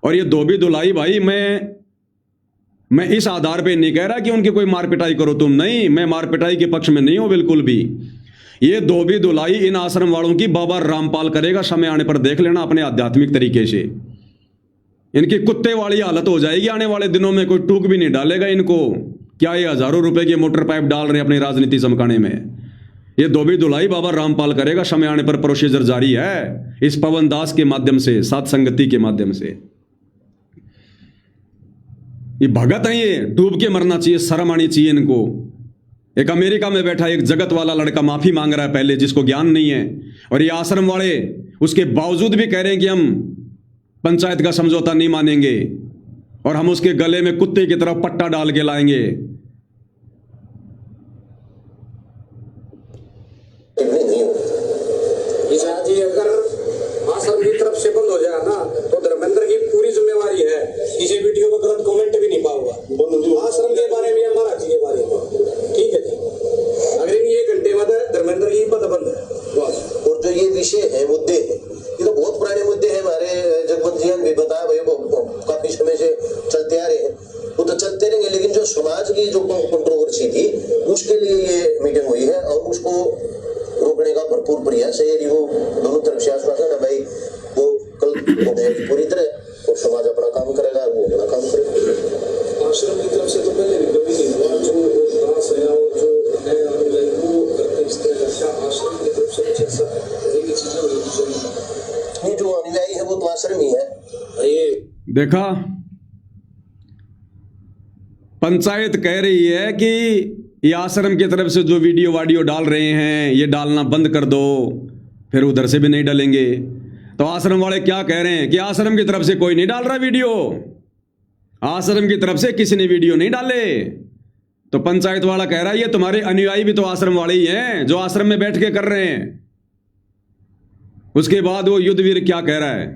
और ये धोबी धुलाई भाई, मैं इस आधार पे नहीं कह रहा कि उनकी कोई मार पिटाई करो तुम, नहीं, मैं मार पिटाई के पक्ष में नहीं हूं बिल्कुल भी। ये धोबी धुलाई इन आश्रम वालों की बाबा रामपाल करेगा, समय आने पर देख लेना अपने आध्यात्मिक तरीके से। इनकी कुत्ते वाली हालत हो जाएगी आने वाले दिनों में, कोई टूक भी नहीं डालेगा इनको। क्या ये हजारों रुपए के मोटर पाइप डाल रहे हैं अपनी राजनीति चमकाने में? ये धोबी धुलाई बाबा रामपाल करेगा, समय आने पर प्रोसीजर जारी है इस पवन दास के माध्यम से, सात संगति के माध्यम से। ये भगत है, ये डूब के मरना चाहिए, शर्म आनी चाहिए इनको। एक अमेरिका में बैठा एक जगत वाला लड़का माफी मांग रहा है पहले, जिसको ज्ञान नहीं है, और ये आश्रम वाले उसके बावजूद भी कह रहे हैं कि हम पंचायत का समझौता नहीं मानेंगे और हम उसके गले में कुत्ते की तरह पट्टा डाल के लाएंगे। जी अगर आश्रम की तरफ से बंद हो जाए ना, तो धर्मेंद्र की पूरी जिम्मेवारी है, किसी वीडियो पर गलत कमेंट भी नहीं पाऊंगा आश्रम के बारे में या महाराज जी के बारे में, ठीक है जी। अगर इन 1 घंटे बाद धर्मेंद्र की पद बंद है। और जो ये विषय है, मुद्दे हैं, ये तो बहुत पुराने मुद्दे हैं। हमारे जगवंत जी ने भी बताया भाई, काफी समय से चलते आ रहे हैं, वो तो चलते रहेंगे। लेकिन जो समाज की जो कंट्रोवर्सी थी, उसके लिए ये मीटिंग हुई है और उसको रोकने का भरपूर प्रयास है। वो दोनों तरफ से आश्वासन है भाई, वो कल हो जाएगी पूरी तरह और समाज अपना काम करेगा, वो अपना काम करेगा। आश्रम की तरफ से तो पहले भी कभी नहीं हुआ, जो दास है और जो है वो करते इस तरह का। आश्रम की तरफ से कुछ ऐसा नहीं, जो अनुयायी है वो तो आश्रम ही है। ये देखा, पंचायत कह रही है कि ये आश्रम की तरफ से जो वीडियो डाल रहे हैं ये डालना बंद कर दो, फिर उधर से भी नहीं डालेंगे। तो आश्रम वाले क्या कह रहे हैं कि आश्रम की तरफ से कोई नहीं डाल रहा वीडियो, आश्रम की तरफ से किसी ने वीडियो नहीं डाले। तो पंचायत वाला कह रहा है ये तुम्हारे अनुयायी भी तो आश्रम वाले ही हैं जो आश्रम में बैठ के कर रहे हैं। उसके बाद वो युद्धवीर क्या कह रहा है,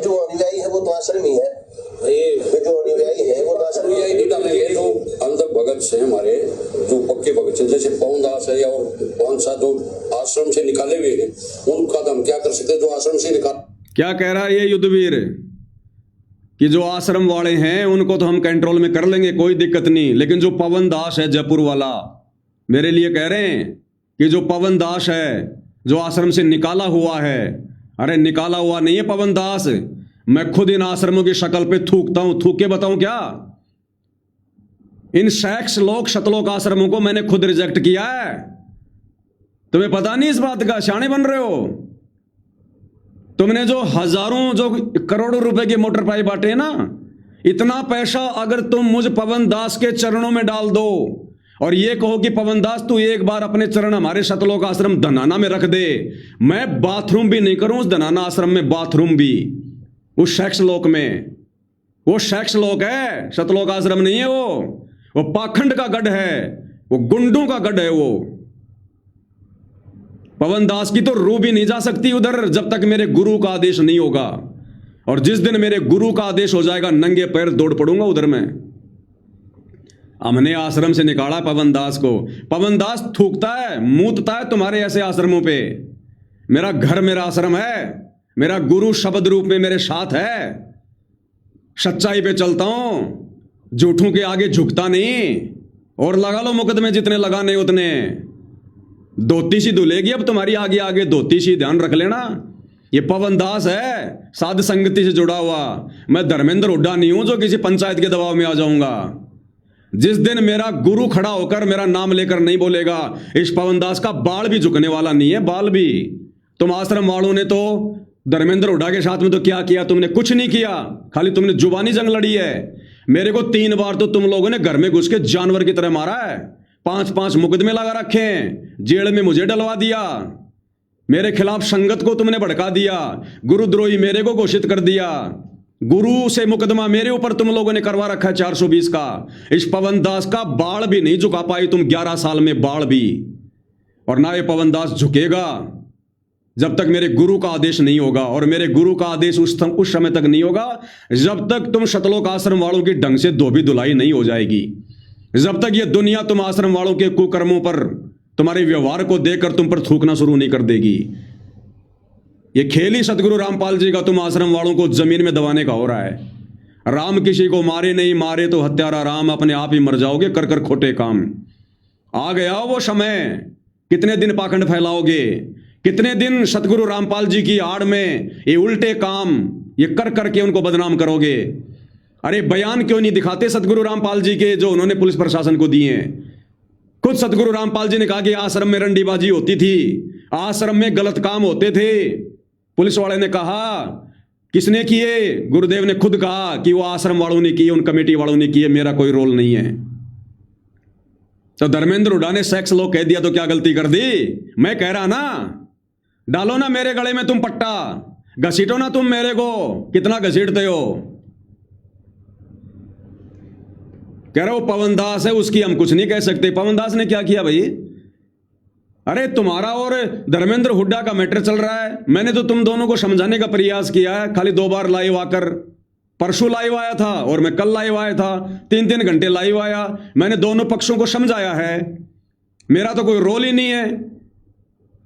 जो अनुयायी है वो तो आश्रम ही है। ये जो अनुयायी है वो तो आश्रम ही है। जो अंदर भगत से हमारे जो पक्के भगत हैं, जैसे पवन दास है और कौन सा जो आश्रम से निकाले हुए हैं, उनका तो हम क्या कर सकते हैं? जो आश्रम से निकाल, क्या कह रहा है ये युद्धवीर कि जो आश्रम वाले हैं उनको तो हम कंट्रोल में कर लेंगे, कोई दिक्कत नहीं, लेकिन जो पवन दास है जयपुर वाला, मेरे लिए कह रहे हैं कि जो पवन दास है जो आश्रम से निकाला हुआ है, अरे निकाला हुआ नहीं है पवन दास, मैं खुद इन आश्रमों की शक्ल पे थूकता हूं, थूक के बताऊं क्या? इन शैक्स लोक शतलोक आश्रमों को मैंने खुद रिजेक्ट किया है। तुम्हें पता नहीं इस बात का? शाणे बन रहे हो तुमने। जो हजारों जो करोड़ों रुपए के मोटर पाइप बांटे हैं ना, इतना पैसा अगर तुम मुझ पवन दास के चरणों में डाल दो और ये कहो कि पवन दास तू एक बार अपने चरण हमारे शतलोक आश्रम धनाना में रख दे, मैं बाथरूम भी नहीं करूं उस धनाना आश्रम में, बाथरूम भी उस शैक्स लोक में। वो शैक्स लोक है, शतलोक आश्रम नहीं है वो पाखंड का गढ़ है, वो गुंडों का गढ़ है। वो पवन दास की तो रूह भी नहीं जा सकती उधर जब तक मेरे गुरु का आदेश नहीं होगा, और जिस दिन मेरे गुरु का आदेश हो जाएगा नंगे पैर दौड़ पड़ूंगा उधर मैं। हमने आश्रम से निकाला पवन दास को, पवन दास थूकता है मूतता है तुम्हारे ऐसे आश्रमों पे। मेरा घर मेरा आश्रम है, मेरा गुरु शब्द रूप में मेरे साथ है, सच्चाई पे चलता हूं, झूठों के आगे झुकता नहीं। और लगा लो मुकदमे जितने लगाने उतने, धोती सी धुलेगी अब तुम्हारी आगे आगे, धोती सी ध्यान रख लेना। ये पवन दास है साध संगति से जुड़ा हुआ। मैं धर्मेंद्र हुड्डा नहीं हूं जो किसी पंचायत के दबाव में आ जाऊंगा। जिस दिन मेरा गुरु खड़ा होकर मेरा नाम लेकर नहीं बोलेगा, इस पवन दास का बाल भी झुकने वाला नहीं है, बाल भी। तुम आश्रम वालों ने तो धर्मेंद्र हुड्डा के साथ में तो क्या किया? तुमने कुछ नहीं किया, खाली तुमने जुबानी जंग लड़ी है। मेरे को 3 बार तो तुम लोगों ने घर में घुस के जानवर की तरह मारा है, 5-5 मुकदमे लगा रखे हैं, जेल में मुझे डलवा दिया, मेरे खिलाफ संगत को तुमने भड़का दिया, गुरुद्रोही मेरे को घोषित कर दिया, गुरु से मुकदमा मेरे ऊपर तुम लोगों ने करवा रखा है 420 का। इस पवन दास का बाल भी नहीं झुका पाई तुम 11 साल में, बाल भी। और ना ये पवन दास झुकेगा जब तक मेरे गुरु का आदेश नहीं होगा, और मेरे गुरु का आदेश उस समय तक नहीं होगा जब तक तुम शतलोक आश्रम वालों की ढंग से धोबी धुलाई नहीं हो जाएगी, जब तक ये दुनिया तुम आश्रम वालों के कुकर्मों पर, तुम्हारे व्यवहार को देखकर तुम पर थूकना शुरू नहीं कर देगी। ये खेल ही सतगुरु रामपाल जी का तुम आश्रम वालों को जमीन में दबाने का हो रहा है। राम किसी को मारे नहीं, मारे तो हत्यारा राम, अपने आप ही मर जाओगे कर कर खोटे काम। आ गया वो समय, कितने दिन पाखंड फैलाओगे, कितने दिन सतगुरु रामपाल जी की आड़ में ये उल्टे काम ये कर करके उनको बदनाम करोगे। अरे बयान क्यों नहीं दिखाते सतगुरु रामपाल जी के जो उन्होंने पुलिस प्रशासन को दिए हैं? खुद सतगुरु रामपाल जी ने कहा कि आश्रम में रंडीबाजी होती थी, आश्रम में गलत काम होते थे। पुलिस वाले ने कहा किसने किए? गुरुदेव ने खुद कहा कि वो आश्रम वालों ने किए, उन कमेटी वालों ने किए, मेरा कोई रोल नहीं है। तो धर्मेंद्र हुड्डा ने सेक्स लॉ कह दिया तो क्या गलती कर दी? मैं कह रहा ना, डालो ना मेरे गले में तुम पट्टा, घसीटो ना तुम मेरे को, कितना घसीटते हो। कह रहे हो पवन दास है, उसकी हम कुछ नहीं कह सकते। पवन दास ने क्या किया भाई? अरे तुम्हारा और धर्मेंद्र हुड्डा का मैटर चल रहा है, मैंने तो तुम दोनों को समझाने का प्रयास किया है, खाली 2 बार लाइव आकर, परसों लाइव आया था और मैं कल लाइव आया था, 3-3 घंटे लाइव आया, मैंने दोनों पक्षों को समझाया है। मेरा तो कोई रोल ही नहीं है।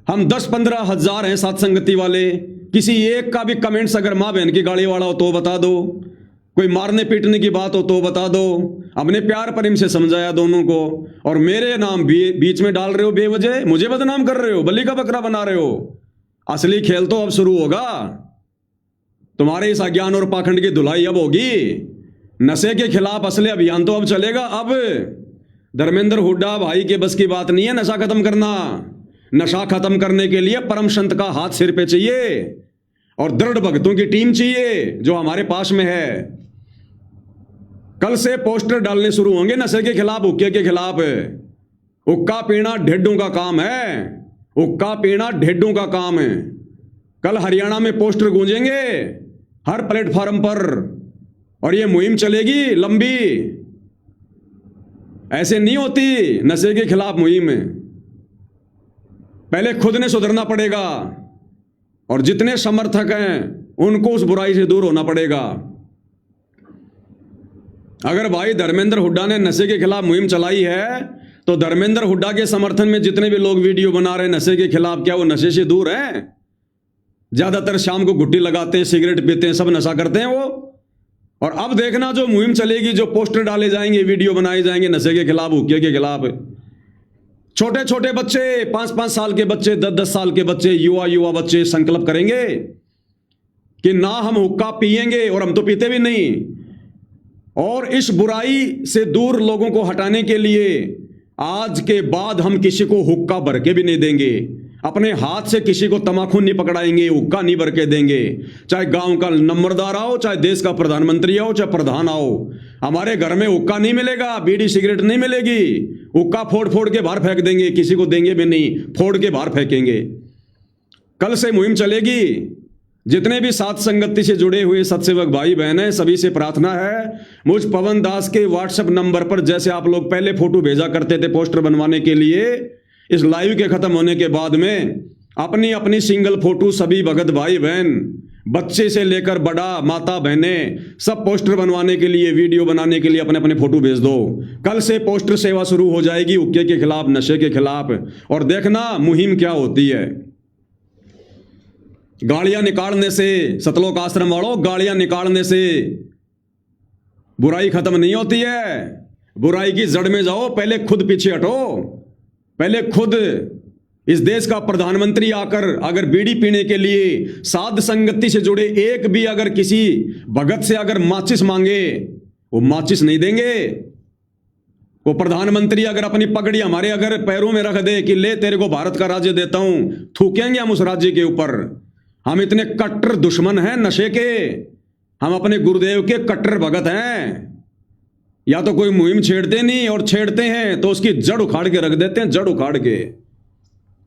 हम 10-15 हजार हैं साथ संगति वाले, किसी एक का भी कमेंट्स अगर माँ बहन की गाड़ी वाला हो तो बता दो, कोई मारने पीटने की बात हो तो बता दो। अपने प्यार प्रेम से समझाया दोनों को, और मेरे नाम बीच में डाल रहे हो बेवजह, मुझे बदनाम कर रहे हो, बलि का बकरा बना रहे हो। असली खेल तो अब शुरू होगा, तुम्हारे इस अज्ञान और पाखंड की धुलाई अब होगी। नशे के खिलाफ असली अभियान तो अब चलेगा। अब धर्मेंद्र हुड्डा भाई के बस की बात नहीं है नशा खत्म करना। नशा खत्म करने के लिए परम संत का हाथ सिर पे चाहिए और दृढ़ भक्तों की टीम चाहिए जो हमारे पास में है। कल से पोस्टर डालने शुरू होंगे नशे के खिलाफ, हुक्के के खिलाफ। हुक्का पीना ढेडों का काम है, हुक्का पीना ढेडों का काम है। कल हरियाणा में पोस्टर गूंजेंगे हर प्लेटफॉर्म पर, और ये मुहिम चलेगी लंबी। ऐसे नहीं होती नशे के खिलाफ मुहिम। पहले खुद ने सुधरना पड़ेगा, और जितने समर्थक हैं उनको उस बुराई से दूर होना पड़ेगा। अगर भाई धर्मेंद्र हुड्डा ने नशे के खिलाफ मुहिम चलाई है, तो धर्मेंद्र हुड्डा के समर्थन में जितने भी लोग वीडियो बना रहे हैं नशे के खिलाफ, क्या वो नशे से दूर हैं? ज्यादातर शाम को गुट्टी लगाते हैं, सिगरेट पीते हैं, सब नशा करते हैं वो। और अब देखना जो मुहिम चलेगी, जो पोस्टर डाले जाएंगे, वीडियो बनाए जाएंगे नशे के खिलाफ, हुक्के के खिलाफ। छोटे छोटे बच्चे, 5-5 साल के बच्चे, 10-10 साल के बच्चे, युवा बच्चे संकल्प करेंगे कि ना हम हुक्का पिएंगे, और हम तो पीते भी नहीं। और इस बुराई से दूर लोगों को हटाने के लिए आज के बाद हम किसी को हुक्का भर के भी नहीं देंगे। अपने हाथ से किसी को तमाकू नहीं पकड़ाएंगे, हुक्का नहीं भर के देंगे। चाहे गांव का नंबरदार आओ, चाहे देश का प्रधानमंत्री आओ, चाहे प्रधान आओ, हमारे घर में हुक्का नहीं मिलेगा, बीड़ी सिगरेट नहीं मिलेगी। हुक्का फोड़ फोड़ के बाहर फेंक देंगे, किसी को देंगे भी नहीं, फोड़ के बाहर फेंकेंगे। कल से मुहिम चलेगी। जितने भी साथ संगति से जुड़े हुए सत्सेवक भाई बहन हैं, सभी से प्रार्थना है, मुझ पवन दास के व्हाट्सएप नंबर पर जैसे आप लोग पहले फोटो भेजा करते थे पोस्टर बनवाने के लिए, इस लाइव के खत्म होने के बाद में अपनी अपनी सिंगल फोटो सभी भगत भाई बहन, बच्चे से लेकर बड़ा, माता बहने, सब पोस्टर बनवाने के लिए, वीडियो बनाने के लिए अपने अपने फोटो भेज दो। कल से पोस्टर सेवा शुरू हो जाएगी हुक्के के खिलाफ, नशे के खिलाफ। और देखना मुहिम क्या होती है। गालियां निकालने से, सतलोक आश्रम वालों, गालियां निकालने से बुराई खत्म नहीं होती है। बुराई की जड़ में जाओ, पहले खुद पीछे हटो, पहले खुद इस देश का प्रधानमंत्री आकर अगर बीड़ी पीने के लिए साध संगति से जुड़े एक भी अगर किसी भगत से अगर माचिस मांगे, वो माचिस नहीं देंगे। वो प्रधानमंत्री अगर अपनी पगड़ी हमारे अगर पैरों में रख दे कि ले तेरे को भारत का राज्य देता हूं, थूकेंगे हम उस राज्य के ऊपर। हम इतने कट्टर दुश्मन हैं नशे के, हम अपने गुरुदेव के कट्टर भगत हैं। या तो कोई मुहिम छेड़ते नहीं, और छेड़ते हैं तो उसकी जड़ उखाड़ के रख देते हैं, जड़ उखाड़ के।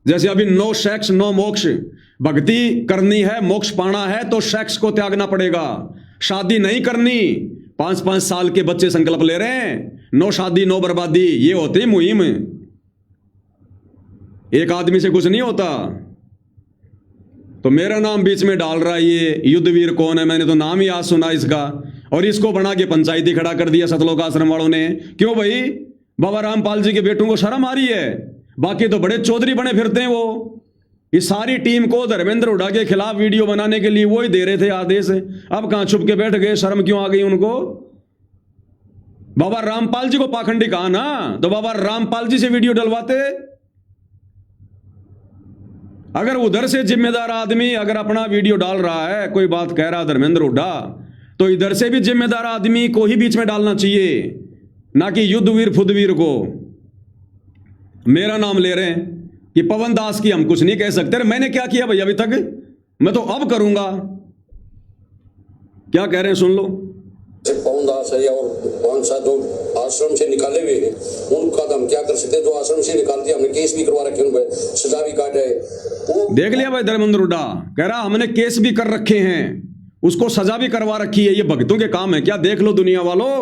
जैसे अभी नो सेक्स नो मोक्ष, भक्ति करनी है, मोक्ष पाना है तो सेक्स को त्यागना पड़ेगा। शादी नहीं करनी, 5-5 साल के बच्चे संकल्प ले रहे हैं, नो शादी नो बर्बादी। ये होती मुहिम, एक आदमी से कुछ नहीं होता। तो मेरा नाम बीच में डाल रहा है ये युद्धवीर कौन है, मैंने तो नाम ही आज सुना इसका, और इसको बना के पंचायती खड़ा कर दिया सतलोक आश्रम वालों ने। क्यों भाई? बाबा रामपाल जी के बेटों को शर्म आ रही है? बाकी तो बड़े चौधरी बने फिरते हैं वो। इस सारी टीम को धर्मेंद्र हुड्डा के खिलाफ वीडियो बनाने के लिए वो ही दे रहे थे आदेश। अब कहां छुप के बैठ गए? शर्म क्यों आ गई उनको? बाबा रामपाल जी को पाखंडी कहा ना, तो बाबा रामपाल जी से वीडियो डलवाते। अगर उधर से जिम्मेदार आदमी अगर अपना वीडियो डाल रहा है, कोई बात कह रहा धर्मेंद्र हुड्डा, तो इधर से भी जिम्मेदार आदमी को ही बीच में डालना चाहिए, ना कि युद्धवीर फुद्धवीर को। मेरा नाम ले रहे हैं कि पवन दास की हम कुछ नहीं कह सकते। मैंने क्या किया भाई अभी तक? मैं तो अब करूंगा। क्या कह रहे हैं सुन लो। पवन दास है और 5-7 जो आश्रम से निकाले हुए हैं, उनका हम क्या कर सकते हैं? जो आश्रम से निकाल दिया, हमने केस भी करवा रखे, उन पर सजा भी काटे। वो देख लिया भाई धर्मेंद्र हुड्डा कह रहा हमने केस भी कर रखे हैं, उसको सजा भी करवा रखी है। ये भक्तों के काम है क्या? देख लो दुनिया वालों,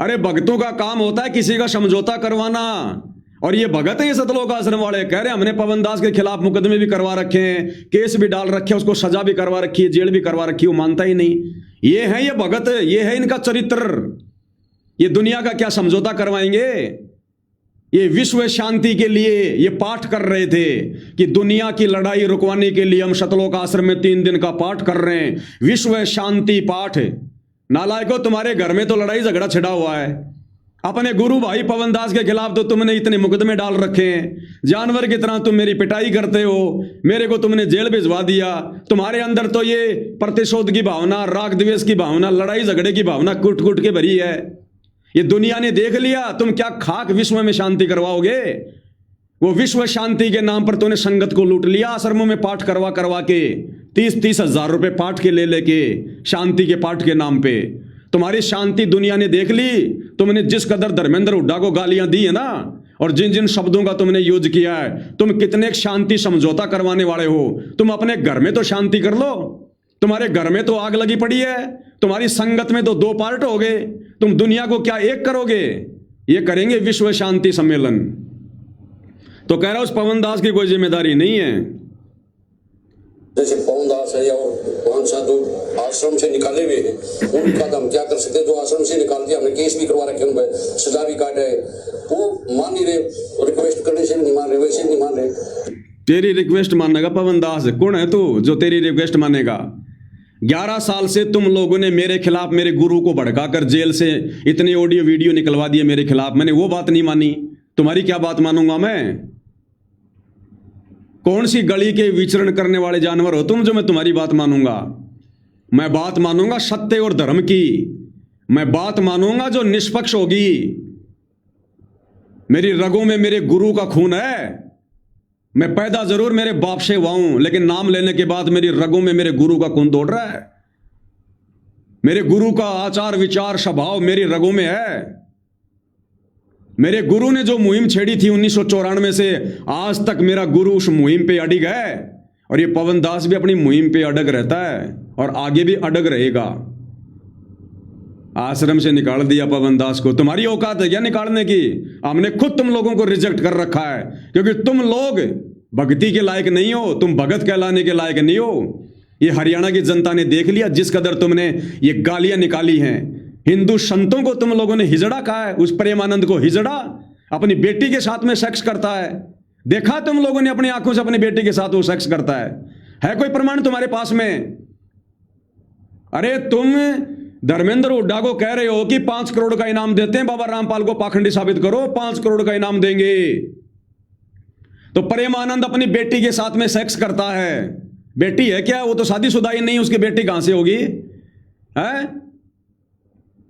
अरे भक्तों का काम होता है किसी का समझौता करवाना। और ये भगत है, ये सतलोक आश्रम वाले कह रहे हैं हमने पवन दास के खिलाफ मुकदमे भी करवा रखे हैं, केस भी डाल रखे हैं, उसको सजा भी करवा रखी है, जेल भी करवा रखी है। वो मानता ही नहीं। ये है ये भगत, ये है इनका चरित्र। ये दुनिया का क्या समझौता करवाएंगे? ये विश्व शांति के लिए ये पाठ कर रहे थे कि दुनिया की लड़ाई रुकवाने के लिए हम सतलोक आश्रम में 3 दिन का पाठ कर रहे हैं, विश्व शांति पाठ। नालायकों, तुम्हारे घर में तो लड़ाई झगड़ा छिड़ा हुआ है। अपने गुरु भाई पवन दास के खिलाफ तो तुमने इतने मुकदमे डाल रखे हैं, जानवर की तरह तुम मेरी पिटाई करते हो, मेरे को तुमने जेल भिजवा दिया। तुम्हारे अंदर तो ये प्रतिशोध की भावना, राग द्वेष की भावना, लड़ाई झगड़े की भावना कुट कुट के भरी है। ये दुनिया ने देख लिया। तुम क्या खाक विश्व में शांति करवाओगे? वो विश्व शांति के नाम पर तुमने संगत को लूट लिया। आश्रमों में पाठ करवा करवा के 30-30 हजार रुपए पाठ के ले लेके, शांति के पाठ के नाम पे तुम्हारी शांति दुनिया ने देख ली। तुमने जिस कदर धर्मेंद्र हुड्डा को गालियां दी है ना, और जिन जिन शब्दों का तुमने यूज किया है, तुम कितने शांति समझौता करवाने वाले हो। तुम अपने घर में तो शांति कर लो, तुम्हारे घर में तो आग लगी पड़ी है, तुम्हारी संगत में तो 2 पार्ट हो गए। तुम दुनिया को क्या एक करोगे? ये करेंगे विश्व शांति सम्मेलन। तो कह रहा उस पवन दास की कोई जिम्मेदारी नहीं है। जैसे पवन दास है और 5-7 जो आश्रम से निकाले हुए हैं, उनका हम क्या कर सकते हैं? जो आश्रम से निकाल दिया, हमने केस भी करवा रखे, उन पर सजा भी काटे। वो मान नहीं रहे, रिक्वेस्ट करने से नहीं मान रहे, वैसे नहीं मान रहे। तेरी रिक्वेस्ट मानेगा पवन दास? कौन है तू जो तेरी रिक्वेस्ट मानेगा? 11 साल से तुम लोगों ने मेरे खिलाफ, मेरे गुरु को भड़काकर जेल से इतने ऑडियो वीडियो निकलवा दिए मेरे खिलाफ। मैंने वो बात नहीं मानी, तुम्हारी क्या बात मानूंगा मैं? कौन सी गली के विचरण करने वाले जानवर हो तुम जो मैं तुम्हारी बात मानूंगा? मैं बात मानूंगा सत्य और धर्म की। मैं बात मानूंगा जो निष्पक्ष होगी। मेरी रगों में मेरे गुरु का खून है। मैं पैदा जरूर मेरे बाप से हुआ हूं, लेकिन नाम लेने के बाद मेरी रगों में मेरे गुरु का खून दौड़ रहा है। मेरे गुरु का आचार विचार स्वभाव मेरी रगों में है। मेरे गुरु ने जो मुहिम छेड़ी थी 1994 से आज तक मेरा गुरु उस मुहिम पे अडिग है। और ये पवन दास भी अपनी मुहिम पे अडग रहता है और आगे भी अडग रहेगा। आश्रम से निकाल दिया पवन दास को, तुम्हारी औकात है क्या निकालने की? हमने खुद तुम लोगों को रिजेक्ट कर रखा है, क्योंकि तुम लोग भक्ति के लायक नहीं हो, तुम भगत कहलाने के लायक नहीं हो। ये हरियाणा की जनता ने देख लिया, जिस कदर तुमने ये गालियां निकाली हैं। हिंदू संतों को तुम लोगों ने हिजड़ा कहा है, उस प्रेमानंद को हिजड़ा, अपनी बेटी के साथ में सेक्स करता है। देखा तुम लोगों ने अपनी आंखों से अपनी बेटी के साथ वो सेक्स करता है कोई प्रमाण तुम्हारे पास में? अरे तुम धर्मेंद्र हुड्डा को कह रहे हो कि 5 करोड़ का इनाम देते हैं, बाबा रामपाल को पाखंडी साबित करो, 5 करोड़ का इनाम देंगे। तो प्रेमानंद अपनी बेटी के साथ में सेक्स करता है, बेटी है क्या? वो तो शादीशुदा ही नहीं, उसकी बेटी कहां से होगी?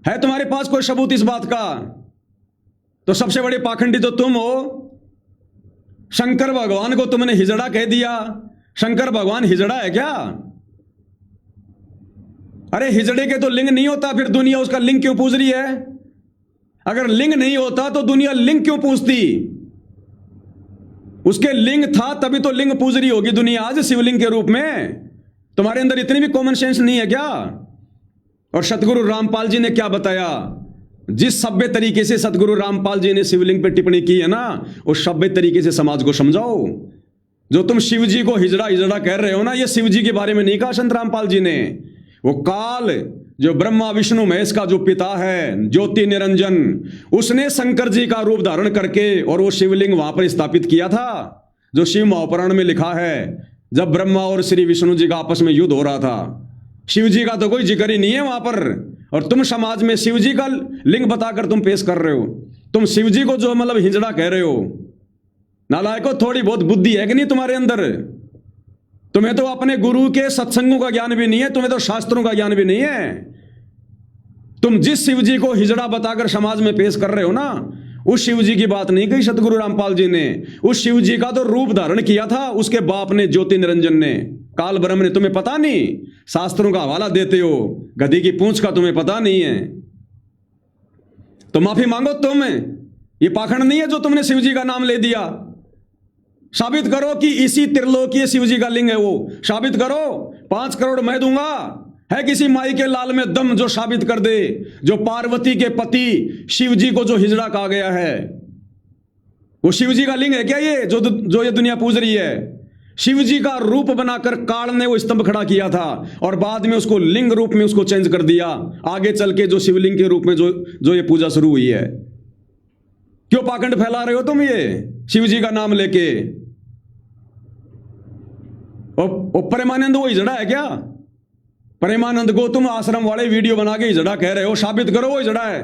है तुम्हारे पास कोई सबूत इस बात का? तो सबसे बड़े पाखंडी तो तुम हो। शंकर भगवान को तुमने हिजड़ा कह दिया। शंकर भगवान हिजड़ा है क्या? अरे हिजड़े के तो लिंग नहीं होता, फिर दुनिया उसका लिंग क्यों पूज रही है? अगर लिंग नहीं होता तो दुनिया लिंग क्यों पूजती? उसके लिंग था तभी तो लिंग पूज रही होगी दुनिया आज शिवलिंग के रूप में। तुम्हारे अंदर इतनी भी कॉमन सेंस नहीं है क्या? और सतगुरु रामपाल जी ने क्या बताया? जिस सभ्य तरीके से सतगुरु रामपाल जी ने शिवलिंग पे टिप्पणी की है ना, उस सभ्य तरीके से समाज को समझाओ। जो तुम शिव जी को हिजड़ा हिजड़ा कह रहे हो ना, ये शिव जी के बारे में नहीं कहा संत रामपाल जी ने। वो काल जो ब्रह्मा विष्णु महेश का जो पिता है, ज्योति निरंजन, उसने शंकर जी का रूप धारण करके और वो शिवलिंग वहां पर स्थापित किया था, जो शिव महापुराण में लिखा है। जब ब्रह्मा और श्री विष्णु जी का आपस में युद्ध हो रहा था, शिव जी का तो कोई जिक्र ही नहीं है वहां पर, और तुम समाज में शिव जी का लिंग बताकर तुम पेश कर रहे हो। तुम शिव जी को जो मतलब हिजड़ा कह रहे हो। नालायको, थोड़ी बहुत बुद्धि है कि नहीं तुम्हारे अंदर? तुम्हें तो अपने गुरु के सत्संगों का ज्ञान भी नहीं है, तुम्हें तो शास्त्रों का ज्ञान भी नहीं है। तुम जिस शिव जी को हिजड़ा बताकर समाज में पेश कर रहे हो ना, उस शिव जी की बात नहीं कही सतगुरु रामपाल जी ने। उस शिव जी का तो रूप धारण किया था उसके बाप ने, ज्योति निरंजन ने, काल ब्रह्म ने। तुम्हें पता नहीं? शास्त्रों का हवाला देते हो, गधी की पूंछ का तुम्हें पता नहीं है। तो माफी मांगो तुम। ये पाखंड नहीं है जो तुमने शिव जी का नाम ले दिया। साबित करो कि इसी त्रिलोकीय शिव जी का लिंग है वो। साबित करो। 5 करोड़ मैं दूंगा। है किसी माई के लाल में दम जो साबित कर दे, जो पार्वती के पति शिव जी को जो हिजड़ा कहा गया है, वो शिव जी का लिंग है क्या ये जो ये दुनिया पूज रही है? शिव जी का रूप बनाकर काल ने वो स्तंभ खड़ा किया था और बाद में उसको लिंग रूप में उसको चेंज कर दिया। आगे चल के जो शिवलिंग के रूप में जो ये पूजा शुरू हुई है। क्यों पाखंड फैला रहे हो तुम ये शिव जी का नाम लेके? प्रेमानंद वो हिजड़ा है क्या? प्रेमानंद को तुम आश्रम वाले वीडियो बना के हिजड़ा कह रहे हो। साबित करो वो हिजड़ा है।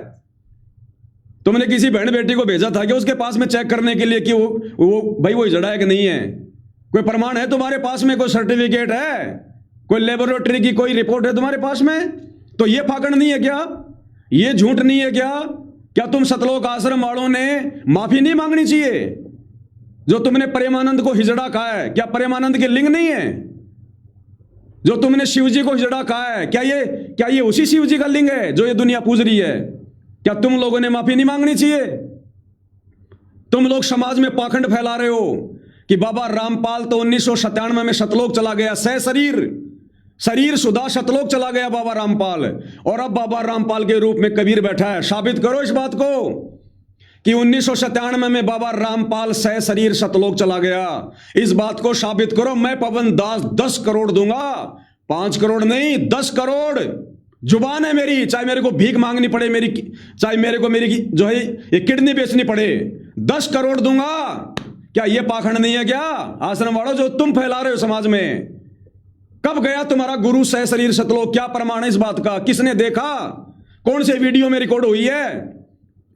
तुमने किसी बहन बेटी को भेजा था कि उसके पास में चेक करने के लिए कि वो भाई वो हिजड़ा है कि नहीं है? कोई प्रमाण है तुम्हारे पास में? कोई सर्टिफिकेट है? कोई लेबोरेटरी की कोई रिपोर्ट है तुम्हारे पास में? तो ये पाखंड नहीं है क्या? ये झूठ नहीं है क्या? क्या तुम सतलोक आश्रम वालों ने माफी नहीं मांगनी चाहिए जो तुमने प्रेमानंद को हिजड़ा कहा है? क्या प्रेमानंद के लिंग नहीं है? जो तुमने शिव जी को हिजड़ा कहा है, क्या ये उसी शिव जी का लिंग है जो ये दुनिया पूज रही है? क्या तुम लोगों ने माफी नहीं मांगनी चाहिए? तुम लोग समाज में पाखंड फैला रहे हो कि बाबा रामपाल तो 1997 में सतलोक चला गया, शरीर सुधा सतलोक चला गया बाबा रामपाल, और अब बाबा रामपाल के रूप में कबीर बैठा है। साबित करो इस बात को कि 1997 में बाबा रामपाल शरीर सतलोक चला गया। इस बात को साबित करो। मैं पवन दास 10 करोड़ दूंगा, 5 करोड़ नहीं, 10 करोड़। जुबान है मेरी, चाहे मेरे को भीख मांगनी पड़े मेरी, चाहे मेरे को मेरी जो है ये किडनी बेचनी पड़े, 10 करोड़ दूंगा। क्या ये पाखंड नहीं है क्या आश्रम वालों जो तुम फैला रहे हो समाज में? कब गया तुम्हारा गुरु शरीर सतलोक? क्या प्रमाण है इस बात का? किसने देखा? कौन से वीडियो में रिकॉर्ड हुई है?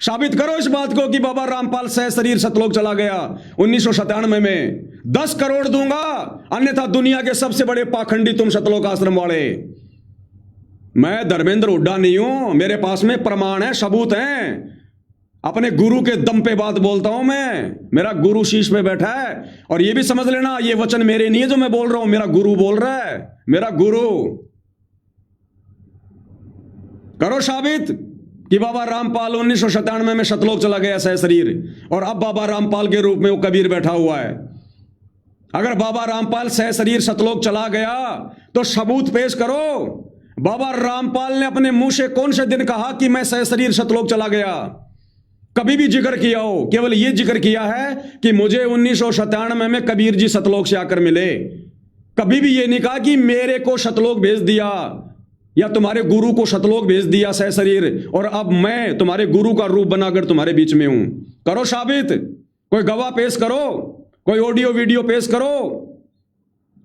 साबित करो इस बात को कि बाबा रामपाल शरीर सतलोक चला गया 1997 में। 10 करोड़ दूंगा, अन्यथा दुनिया के सबसे बड़े पाखंडी तुम सतलोक आश्रम वाले। मैं धर्मेंद्र हुड्डा नहीं हूं, मेरे पास में प्रमाण है, सबूत हैं। अपने गुरु के दम पे बात बोलता हूं मैं। मेरा गुरु शीश पे बैठा है, और ये भी समझ लेना ये वचन मेरे नहीं है जो मैं बोल रहा हूं, मेरा गुरु बोल रहा है। मेरा गुरु। करो साबित कि बाबा रामपाल 1997 में सतलोक चला गया शरीर, और अब बाबा रामपाल के रूप में वो कबीर बैठा हुआ है। अगर बाबा रामपाल शरीर सतलोक चला गया तो सबूत पेश करो। बाबा रामपाल ने अपने मुंह से कौन से दिन कहा कि मैं शरीर सतलोक चला गया? कभी भी जिक्र किया हो? केवल ये जिक्र किया है कि मुझे 1997 में कबीर जी सतलोक से आकर मिले। कभी भी ये नहीं कहा कि मेरे को सतलोक भेज दिया या तुम्हारे गुरु को सतलोक भेज दिया शरीर, और अब मैं तुम्हारे गुरु का रूप बनाकर तुम्हारे बीच में हूं। करो साबित। कोई गवाह पेश करो, कोई ऑडियो वीडियो पेश करो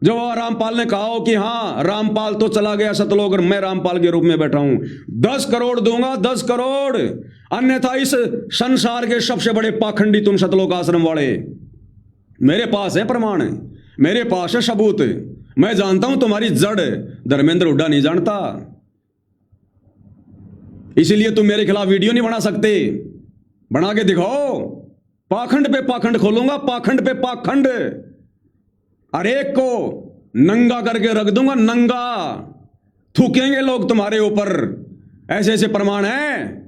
जो रामपाल ने कहा हो कि हां रामपाल तो चला गया सतलोक और मैं रामपाल के रूप में बैठा हूं। 10 करोड़ दूंगा, 10 करोड़। अन्यथा इस संसार के सबसे बड़े पाखंडी तुम सतलोक आश्रम वाले। मेरे पास है प्रमाण, मेरे पास है सबूत। मैं जानता हूं तुम्हारी जड़, धर्मेंद्र हुड्डा नहीं जानता। इसीलिए तुम मेरे खिलाफ वीडियो नहीं बना सकते। बना के दिखाओ, पाखंड पे पाखंड खोलूंगा, पाखंड पे पाखंड। हर एक को नंगा करके रख दूंगा, नंगा। थूकेंगे लोग तुम्हारे ऊपर, ऐसे ऐसे प्रमाण हैं।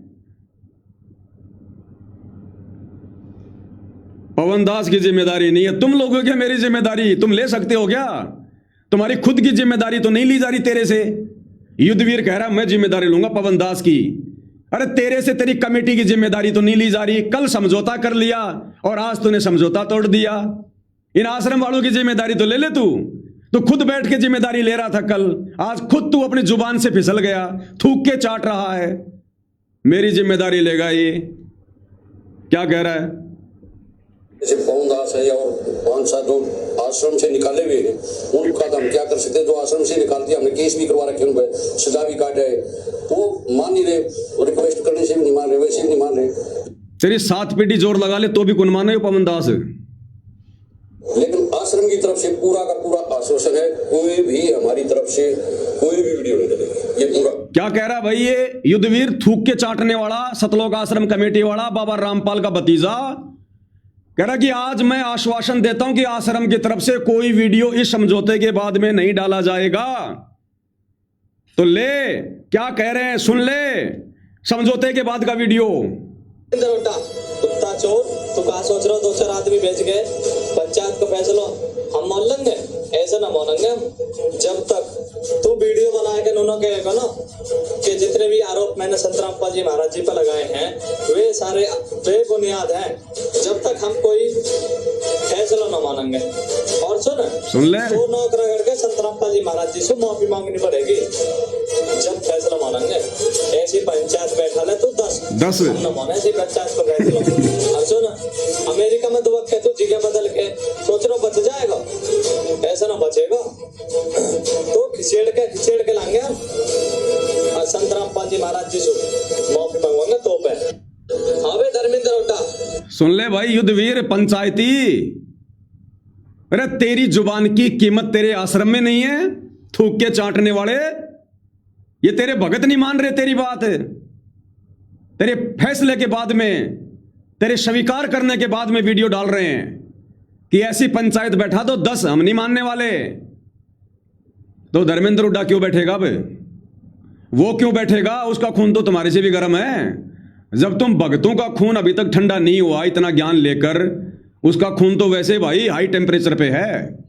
पवन दास की जिम्मेदारी नहीं है, तुम लोगों की मेरी जिम्मेदारी तुम ले सकते हो क्या? तुम्हारी खुद की जिम्मेदारी तो नहीं ली जा रही तेरे से। युद्धवीर कह रहा मैं जिम्मेदारी लूंगा पवन दास की। अरे तेरे से तेरी कमेटी की जिम्मेदारी तो नहीं ली जा रही। कल समझौता कर लिया और आज तूने समझौता तोड़ दिया। इन आश्रम वालों की जिम्मेदारी तो ले ले तू खुद बैठ के जिम्मेदारी ले रहा था कल, आज खुद तू अपनी जुबान से फिसल गया, थूक के चाट रहा है। मेरी जिम्मेदारी लेगा ये? क्या कह रहा है? जैसे पवन दास है और 5-7 जो आश्रम से निकाले हुए हैं, उनका तो हम क्या कर सकते हैं? जो आश्रम से निकाल दिया, हमने केस भी करवा रखे, उन पर सजा भी काटे, वो मान नहीं रहे, रिक्वेस्ट करने से भी नहीं मान रहे, वैसे भी नहीं मान रहे। तेरी 7 पीढ़ी जोर लगा ले तो भी कौन माने पवन दास? लेकिन आश्रम की तरफ से पूरा का पूरा आश्वासन है, कोई भी हमारी तरफ से कोई भी वीडियो नहीं डलेगी। ये पूरा क्या कह रहा भाई ये युद्धवीर, थूक के चाटने वाला, सतलोक आश्रम कमेटी वाला, बाबा रामपाल का भतीजा? कह रहा कि आज मैं आश्वासन देता हूं कि आश्रम की तरफ से कोई वीडियो इस समझौते के बाद में नहीं डाला जाएगा। तो ले, क्या कह रहे हैं सुन ले, समझौते के बाद का वीडियो। कुत्ता चोर, तू कहा सोच रहा हो 2-4 आदमी बेच गए, पंचायत का फैसला हम मान लेंगे? ऐसा ना मानेंगे हम। जब तक तू वीडियो बनाएगा उन्होंने कहेगा ना कि जितने भी आरोप मैंने संतराम जी महाराज जी पर लगाए हैं वे सारे बेबुनियाद हैं, जब तक हम कोई फैसला ना मानेंगे। और सुन ले, तो नौक रगड़ के संतराम जी महाराज जी से माफी मांगनी पड़ेगी जब फैसला मानेंगे। ऐसी पंचायत बैठा ले तू 10 न माने ऐसी पंचायत को फैसला। और सुन, अमेरिका में 2 वक्त तू जगह बदल के सोच रहा बच जाएगा, ऐसा ना बचेगा। तो खिचेड़ के लाएंगे हम और संतराम जी महाराज जी से माफी मांगेंगे तो पे। अबे धर्मेंद्र हुड्डा, सुन ले भाई युद्धवीर पंचायती, अरे तेरी जुबान की कीमत तेरे आश्रम में नहीं है। थूक के चाटने वाले, ये तेरे भगत नहीं मान रहे तेरी बात। तेरे फैसले के बाद में, तेरे स्वीकार करने के बाद में वीडियो डाल रहे हैं कि ऐसी पंचायत बैठा दो 10, हम नहीं मानने वाले। तो धर्मेंद्र हुड्डा क्यों बैठेगा? अब वो क्यों बैठेगा? उसका खून तो तुम्हारे से भी गर्म है। जब तुम भगतों का खून अभी तक ठंडा नहीं हुआ इतना ज्ञान लेकर, उसका खून तो वैसे भाई हाई टेम्परेचर पे है।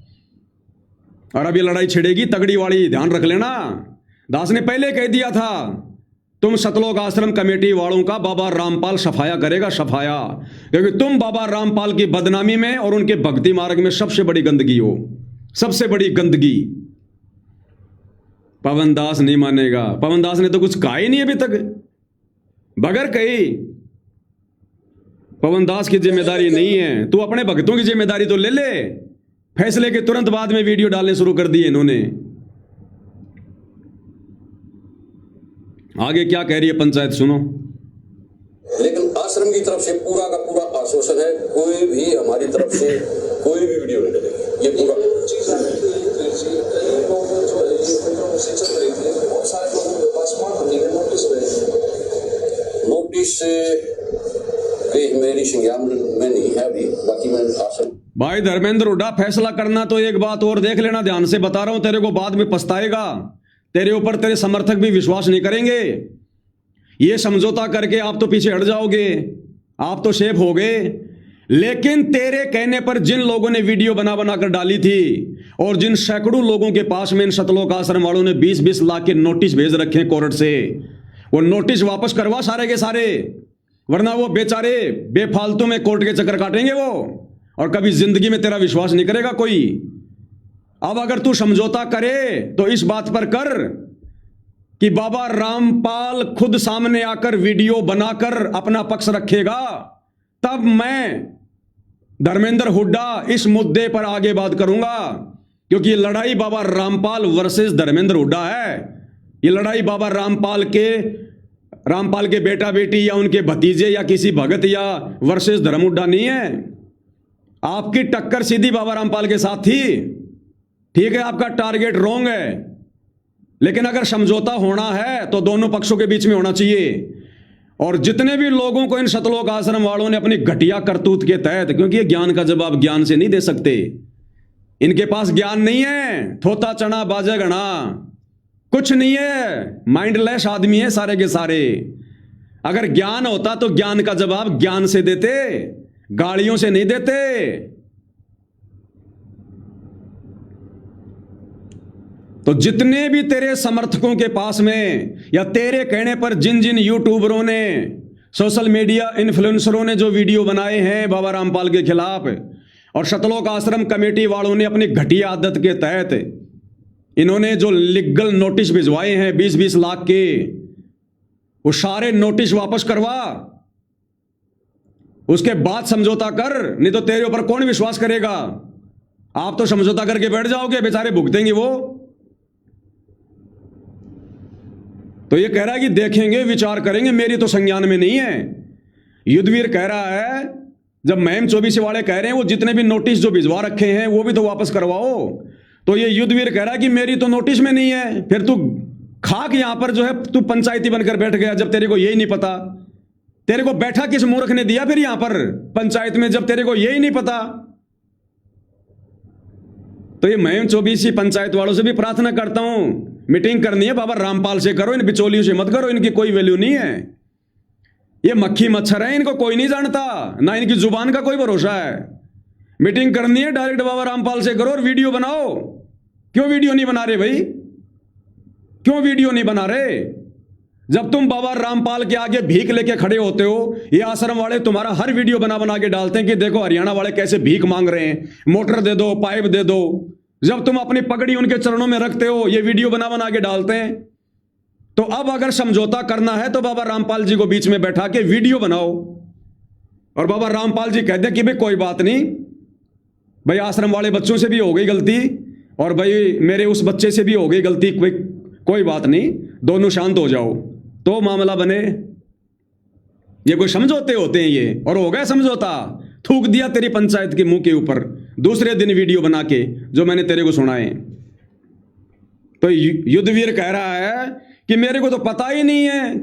और अब ये लड़ाई छिड़ेगी तगड़ी वाली, ध्यान रख लेना। दास ने पहले कह दिया था तुम सतलोक आश्रम कमेटी वालों का बाबा रामपाल सफाया करेगा, सफाया। क्योंकि तुम बाबा रामपाल की बदनामी में और उनके भक्ति मार्ग में सबसे बड़ी गंदगी हो, सबसे बड़ी गंदगी। पवन दास नहीं मानेगा। पवन दास ने तो कुछ कहा ही नहीं अभी तक, बगैर कही। पवन दास की जिम्मेदारी नहीं है, तू अपने भक्तों की जिम्मेदारी तो ले ले। फैसले के तुरंत बाद में वीडियो डालने शुरू कर दिए इन्होंने। आगे क्या कह रही है पंचायत सुनो। लेकिन आश्रम की तरफ से पूरा का पूरा आश्वासन है, कोई भी हमारी तरफ से कोई भी वीडियो नहीं डलेगी। ये पूरा नोटिस मेरी संज्ञान में नहीं है अभी, बाकी मैं आश्रम। भाई धर्मेंद्र हुड्डा, फैसला करना तो एक बात और देख लेना, ध्यान से बता रहा हूं, तेरे को बाद में पछताएगा। तेरे ऊपर तेरे समर्थक भी विश्वास नहीं करेंगे। ये समझौता करके आप तो पीछे हट जाओगे, आप तो सेफ हो गए। लेकिन तेरे कहने पर जिन लोगों ने वीडियो बना बना कर डाली थी और जिन सैकड़ों लोगों के पास में इन सतलोक आश्रम वालों ने 20-20 लाख के नोटिस भेज रखे हैं कोर्ट से, वो नोटिस वापस करवा सारे के सारे, वरना वो बेचारे बेफालतू में कोर्ट के चक्कर काटेंगे वो, और कभी जिंदगी में तेरा विश्वास नहीं करेगा कोई। अब अगर तू समझौता करे तो इस बात पर कर कि बाबा रामपाल खुद सामने आकर वीडियो बनाकर अपना पक्ष रखेगा, तब मैं धर्मेंद्र हुड्डा इस मुद्दे पर आगे बात करूंगा। क्योंकि ये लड़ाई बाबा रामपाल वर्सेस धर्मेंद्र हुड्डा है। ये लड़ाई बाबा रामपाल के बेटा बेटी या उनके भतीजे या किसी भगत या वर्सेस धर्म हुड्डा नहीं है। आपकी टक्कर सीधी बाबा रामपाल के साथ थी। ठीक है, आपका टारगेट रॉन्ग है, लेकिन अगर समझौता होना है तो दोनों पक्षों के बीच में होना चाहिए। और जितने भी लोगों को इन सतलोक आश्रम वालों ने अपनी घटिया करतूत के तहत, क्योंकि ये ज्ञान का जवाब ज्ञान से नहीं दे सकते, इनके पास ज्ञान नहीं है, थोता चना बाजे गणा कुछ नहीं है, माइंडलेस आदमी है सारे के सारे। अगर ज्ञान होता तो ज्ञान का जवाब ज्ञान से देते, गालियों से नहीं देते। तो जितने भी तेरे समर्थकों के पास में या तेरे कहने पर जिन जिन यूट्यूबरों ने, सोशल मीडिया इन्फ्लुएंसरों ने जो वीडियो बनाए हैं बाबा रामपाल के खिलाफ, और सतलोक आश्रम कमेटी वालों ने अपनी घटिया आदत के तहत इन्होंने जो लीगल नोटिस भिजवाए हैं 20-20 लाख के, वो सारे नोटिस वापस करवा, उसके बाद समझौता कर, नहीं तो तेरे ऊपर कौन विश्वास करेगा। आप तो समझौता करके बैठ जाओगे, बेचारे भुगतेंगे वो। तो ये कह रहा है कि देखेंगे विचार करेंगे, मेरी तो संज्ञान में नहीं है। युद्धवीर कह रहा है, जब महम 24 वाले कह रहे हैं वो जितने भी नोटिस जो भिजवा रखे हैं वो भी तो वापस करवाओ, तो ये युद्धवीर कह रहा है कि मेरी तो नोटिस में नहीं है। फिर तू खाक यहां पर जो है तू पंचायती बनकर बैठ गया, जब तेरे को यही नहीं पता। तेरे को बैठा किस मूर्ख ने दिया फिर यहां पर पंचायत में, जब तेरे को यही नहीं पता। तो ये महम 24 पंचायत वालों से भी प्रार्थना करता हूं, मीटिंग करनी है बाबा रामपाल से करो, इन बिचौलियों से मत करो, इनकी कोई वैल्यू नहीं है। ये मक्खी मच्छर है, इनको कोई नहीं जानता, ना इनकी जुबान का कोई भरोसा है। मीटिंग करनी है डायरेक्ट बाबा रामपाल से करो और वीडियो बनाओ। क्यों वीडियो नहीं बना रहे भाई, क्यों वीडियो नहीं बना रहे? जब तुम बाबा रामपाल के आगे भीख लेके खड़े होते हो, ये आश्रम वाले तुम्हारा हर वीडियो बना बना के डालते हैं कि देखो हरियाणा वाले कैसे भीख मांग रहे हैं, मोटर दे दो, पाइप दे दो। जब तुम अपनी पगड़ी उनके चरणों में रखते हो, ये वीडियो बना बना के डालते हैं। तो अब अगर समझौता करना है तो बाबा रामपाल जी को बीच में बैठा के वीडियो बनाओ, और बाबा रामपाल जी कहते हैं कि भाई कोई बात नहीं भाई, आश्रम वाले बच्चों से भी हो गई गलती, और भाई मेरे उस बच्चे से भी हो गई गलती, कोई बात नहीं, दोनों शांत हो जाओ, तो मामला बने। ये कोई समझौते होते हैं ये? और हो गया समझौता, थूक दिया तेरी पंचायत के मुंह के ऊपर दूसरे दिन वीडियो बना के, जो मैंने तेरे को सुनाए। तो युद्धवीर कह रहा है कि मेरे को तो पता ही नहीं है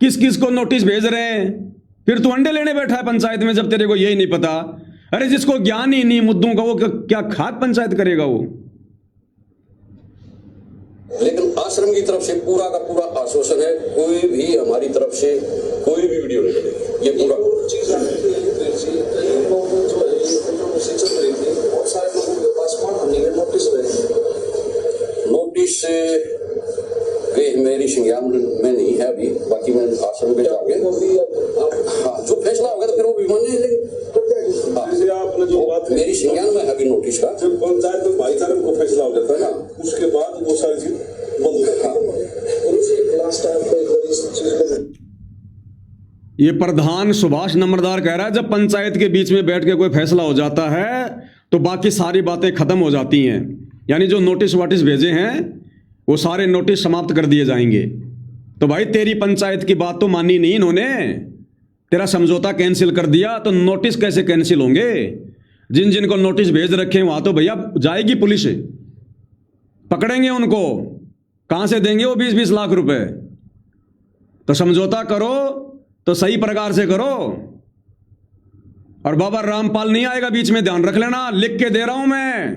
किस किस को नोटिस भेज रहे हैं, फिर तू अंडे लेने बैठा है पंचायत में जब तेरे को यही नहीं पता। अरे जिसको ज्ञान ही नहीं मुद्दों का, वो क्या खाक पंचायत करेगा वो? लेकिन आश्रम की तरफ से पूरा का पूरा आश्वासन है, कोई भी हमारी तरफ से कोई भी वीडियो नहीं बनेगी। ये पूरा नोटिस वे मेरी संज्ञान में नहीं है अभी, बाकी मैं आश्रम पे जाके हाँ जो फैसला होगा तो फिर वो भी मान्य है। आपने जो बात मेरी संज्ञान में है अभी नोटिस का, जब पंचायत में भाईचारे को फैसला हो जाता है ना, उसके बाद वो सारी चीज बंद करता है। ये प्रधान सुभाष नंबरदार कह रहा है जब पंचायत के बीच में बैठ के कोई फैसला हो जाता है तो बाकी सारी बातें खत्म हो जाती हैं, यानी जो नोटिस वाटिस भेजे हैं वो सारे नोटिस समाप्त कर दिए जाएंगे। तो भाई तेरी पंचायत की बात तो मानी नहीं इन्होंने, तेरा समझौता कैंसिल कर दिया, तो नोटिस कैसे कैंसिल होंगे? जिन जिन को नोटिस भेज रखे हैं वहां तो भैया जाएगी पुलिस, पकड़ेंगे उनको, कहां से देंगे वो 20-20 लाख रुपए? तो समझौता करो तो सही प्रकार से करो। और बाबा रामपाल नहीं आएगा बीच में, ध्यान रख लेना, लिख के दे रहा हूं मैं,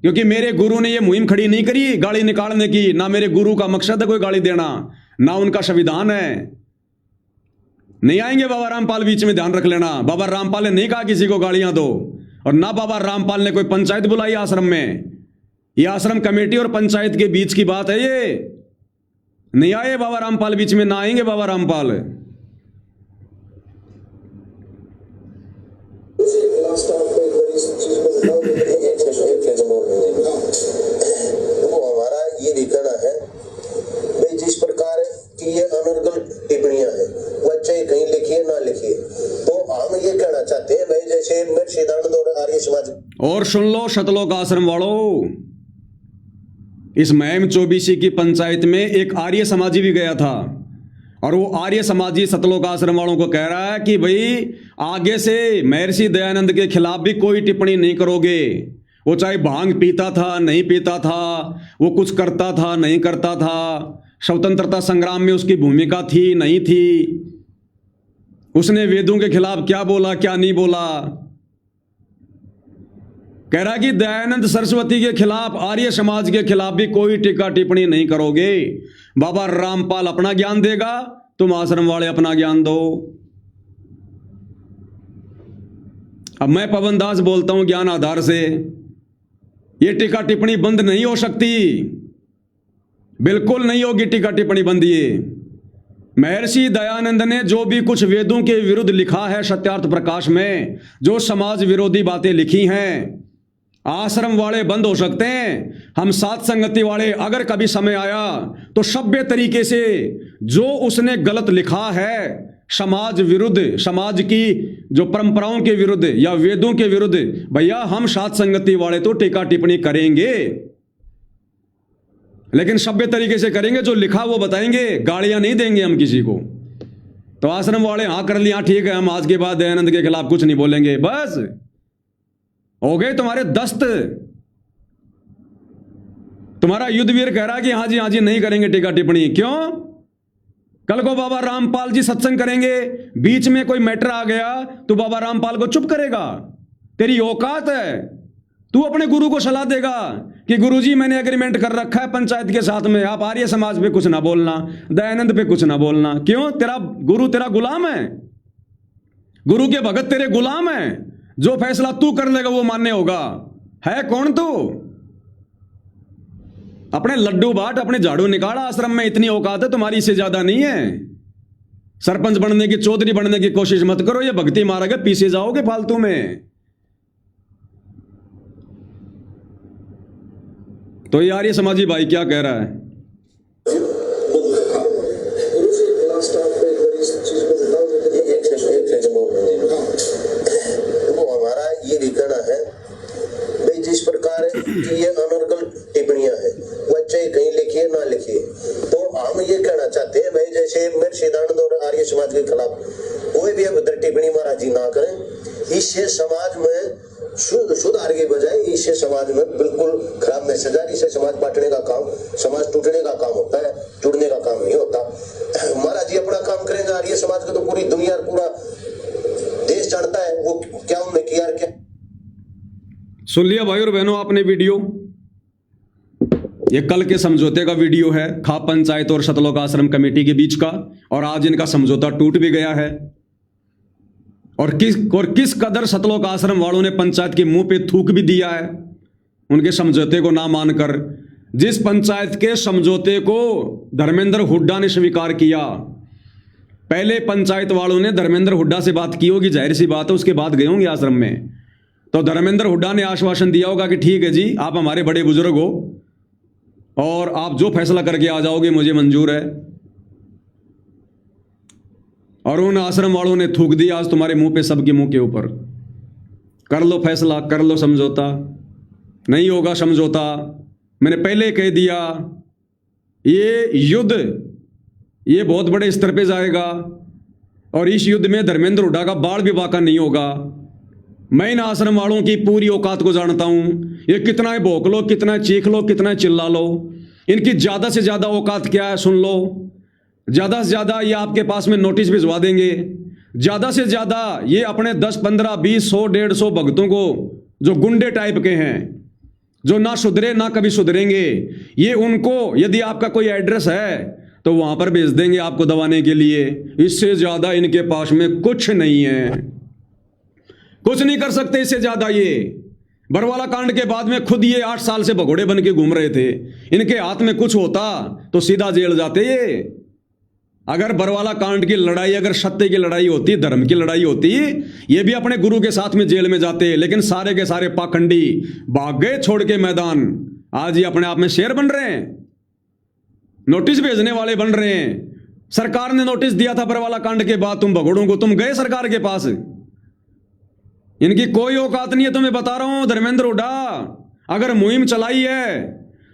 क्योंकि मेरे गुरु ने ये मुहिम खड़ी नहीं करी गाली निकालने की, ना मेरे गुरु का मकसद है कोई गाली देना, ना उनका संविधान है। नहीं आएंगे बाबा रामपाल बीच में, ध्यान रख लेना। बाबा रामपाल ने नहीं कहा किसी को गालियां दो, और ना बाबा रामपाल ने कोई पंचायत बुलाई आश्रम में। ये आश्रम कमेटी और पंचायत के बीच की बात है, ये नहीं आए बाबा रामपाल बीच में, ना आएंगे बाबा रामपाल। हमारा ये भी कहना है भाई, जिस प्रकार की ये अनर्गल टिप्पणियां हैं, वह चाहे कहीं लिखिए ना लिखिए, तो हम ये कहना चाहते हैं भाई, जैसे मेरे सिद्धांत और आर्य समाज। और सुन लो सतलोक आश्रम वालों, इस महम 24 की पंचायत में एक आर्य समाजी भी गया था, और वो आर्य समाजी सतलोक आश्रम वालों को कह रहा है कि भाई आगे से महर्षि दयानंद के खिलाफ भी कोई टिप्पणी नहीं करोगे। वो चाहे भांग पीता था नहीं पीता था, वो कुछ करता था नहीं करता था, स्वतंत्रता संग्राम में उसकी भूमिका थी नहीं थी, उसने वेदों के खिलाफ क्या बोला क्या नहीं बोला। कह रहा कि दयानंद सरस्वती के खिलाफ, आर्य समाज के खिलाफ भी कोई टीका टिप्पणी नहीं करोगे। बाबा रामपाल अपना ज्ञान देगा, तुम आश्रम वाले अपना ज्ञान दो। अब मैं पवन दास बोलता हूं ज्ञान आधार से, ये टीका टिप्पणी बंद नहीं हो सकती, बिल्कुल नहीं होगी टीका टिप्पणी बंद। ये महर्षि दयानंद ने जो भी कुछ वेदों के विरुद्ध लिखा है सत्यार्थ प्रकाश में, जो समाज विरोधी बातें लिखी हैं, आश्रम वाले बंद हो सकते हैं। हम सात संगति वाले अगर कभी समय आया तो सभ्य तरीके से जो उसने गलत लिखा है समाज विरुद्ध, समाज की जो परंपराओं के विरुद्ध या वेदों के विरुद्ध, भैया हम सात संगति वाले तो टीका टिप्पणी करेंगे, लेकिन सभ्य तरीके से करेंगे। जो लिखा वो बताएंगे, गालियां नहीं देंगे हम किसी को। तो आश्रम वाले हाँ कर लिया, ठीक है, हम आज के बाद दयानंद के खिलाफ कुछ नहीं बोलेंगे, बस हो गए तुम्हारे दस्त। तुम्हारा युद्धवीर कह रहा कि हाँ जी नहीं करेंगे टीका टिप्पणी। क्यों? कल को बाबा रामपाल जी सत्संग करेंगे, बीच में कोई मैटर आ गया तो बाबा रामपाल को चुप करेगा? तेरी औकात है? तू अपने गुरु को सलाह देगा कि गुरुजी मैंने एग्रीमेंट कर रखा है पंचायत के साथ में, आप आर्य समाज पे कुछ ना बोलना, दयानंद पे कुछ ना बोलना। क्यों? तेरा गुरु तेरा गुलाम है, गुरु के भगत तेरे गुलाम है, जो फैसला तू कर लेगा वो मान्य होगा। है कौन तू? अपने लड्डू बाट, अपने झाड़ू निकाला, आश्रम में इतनी औकात है तुम्हारी, इससे ज्यादा नहीं है। सरपंच बनने की, चौधरी बनने की कोशिश मत करो, ये भक्ति मारोगे पीछे जाओगे फालतू में। तो यार ये समाजी भाई क्या कह रहा है? हमारा ये भी कहना है भाई, जिस प्रकार की ये अनर्गल टिप्पणियां हैं, वह चाहे कहीं लिखिए ना लिखिए, तो हम ये कहना चाहते हैं भाई, जैसे महर्षि दयानंद और आर्य समाज के खिलाफ कोई भी अभद्र टिप्पणी महाराज जी ना करें। इससे समाज में सुधार के बजाय इससे समाज में बिल्कुल खराब मैसेज आ, इससे समाज बांटने का काम, समाज टूटने का काम होता है, जुड़ने का काम नहीं होता। महाराज जी अपना काम करेंगे, आर्य समाज को तो पूरी दुनिया पूरा देश जानता है वो क्या उन्होंने किया। क्या सुन लिया भाई और बहनों आपने वीडियो? ये कल के समझौते का वीडियो है, खाप पंचायत और सतलोक आश्रम कमेटी के बीच का, और आज इनका समझौता टूट भी गया है। और किस कदर सतलोक आश्रम वालों ने पंचायत के मुंह पे थूक भी दिया है उनके समझौते को ना मानकर। जिस पंचायत के समझौते को धर्मेंद्र हुड्डा ने स्वीकार किया, पहले पंचायत वालों ने धर्मेंद्र हुड्डा से बात की होगी, जाहिर सी बात है, उसके बाद गए होंगे आश्रम में, तो धर्मेंद्र हुड्डा ने आश्वासन दिया होगा कि ठीक है जी, आप हमारे बड़े बुजुर्ग हो और आप जो फैसला करके आ जाओगे मुझे मंजूर है। और उन आश्रम वालों ने थूक दिया आज तुम्हारे मुंह पे, सबके मुंह के ऊपर, कर लो फैसला, कर लो समझौता। नहीं होगा समझौता, मैंने पहले कह दिया, ये युद्ध ये बहुत बड़े स्तर पे जाएगा और इस युद्ध में धर्मेंद्र हुड्डा का बाल भी बाका नहीं होगा। मैं इन आश्रम वालों की पूरी औकात को जानता हूं, ये कितना भौंक लो, कितना चीख लो, कितना चिल्ला लो, इनकी ज्यादा से ज्यादा औकात क्या है सुन लो। ज्यादा से ज्यादा ये आपके पास में नोटिस भिजवा देंगे, ज्यादा से ज्यादा ये अपने 10, 15, 20, 100, 150 भक्तों को, जो गुंडे टाइप के हैं, जो ना सुधरे ना कभी सुधरेंगे, ये उनको यदि आपका कोई एड्रेस है तो वहां पर भेज देंगे आपको दबाने के लिए। इससे ज्यादा इनके पास में कुछ नहीं है, कुछ नहीं कर सकते इससे ज्यादा। ये बरवाला कांड के बाद में खुद ये 8 साल से भगोड़े बन के घूम रहे थे, इनके हाथ में कुछ होता तो सीधा जेल जाते ये। अगर बरवाला कांड की लड़ाई, अगर सत्य की लड़ाई होती, धर्म की लड़ाई होती, ये भी अपने गुरु के साथ में जेल में जाते, लेकिन सारे के सारे पाखंडी भाग गए छोड़ के मैदान। आज ये अपने आप में शेर बन रहे हैं, नोटिस भेजने वाले बन रहे हैं। सरकार ने नोटिस दिया था बरवाला कांड के बाद, तुम भगोड़ों को, तुम गए सरकार के पास, इनकी कोई औकात नहीं है। तुम्हें बता रहा हूं धर्मेंद्र हुड्डा, अगर मुहिम चलाई है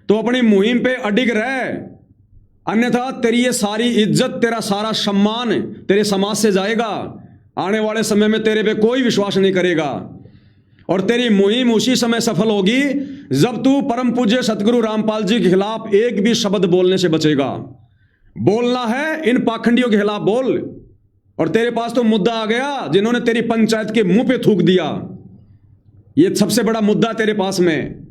तो अपनी मुहिम पे अडिग रहे। अन्यथा तेरी ये सारी इज्जत, तेरा सारा सम्मान तेरे समाज से जाएगा। आने वाले समय में तेरे पे कोई विश्वास नहीं करेगा और तेरी मुहिम उसी समय सफल होगी जब तू परम पूज्य सतगुरु रामपाल जी के खिलाफ एक भी शब्द बोलने से बचेगा। बोलना है इन पाखंडियों के खिलाफ बोल। और तेरे पास तो मुद्दा आ गया जिन्होंने तेरी पंचायत के मुंह पे थूक दिया, ये सबसे बड़ा मुद्दा तेरे पास में।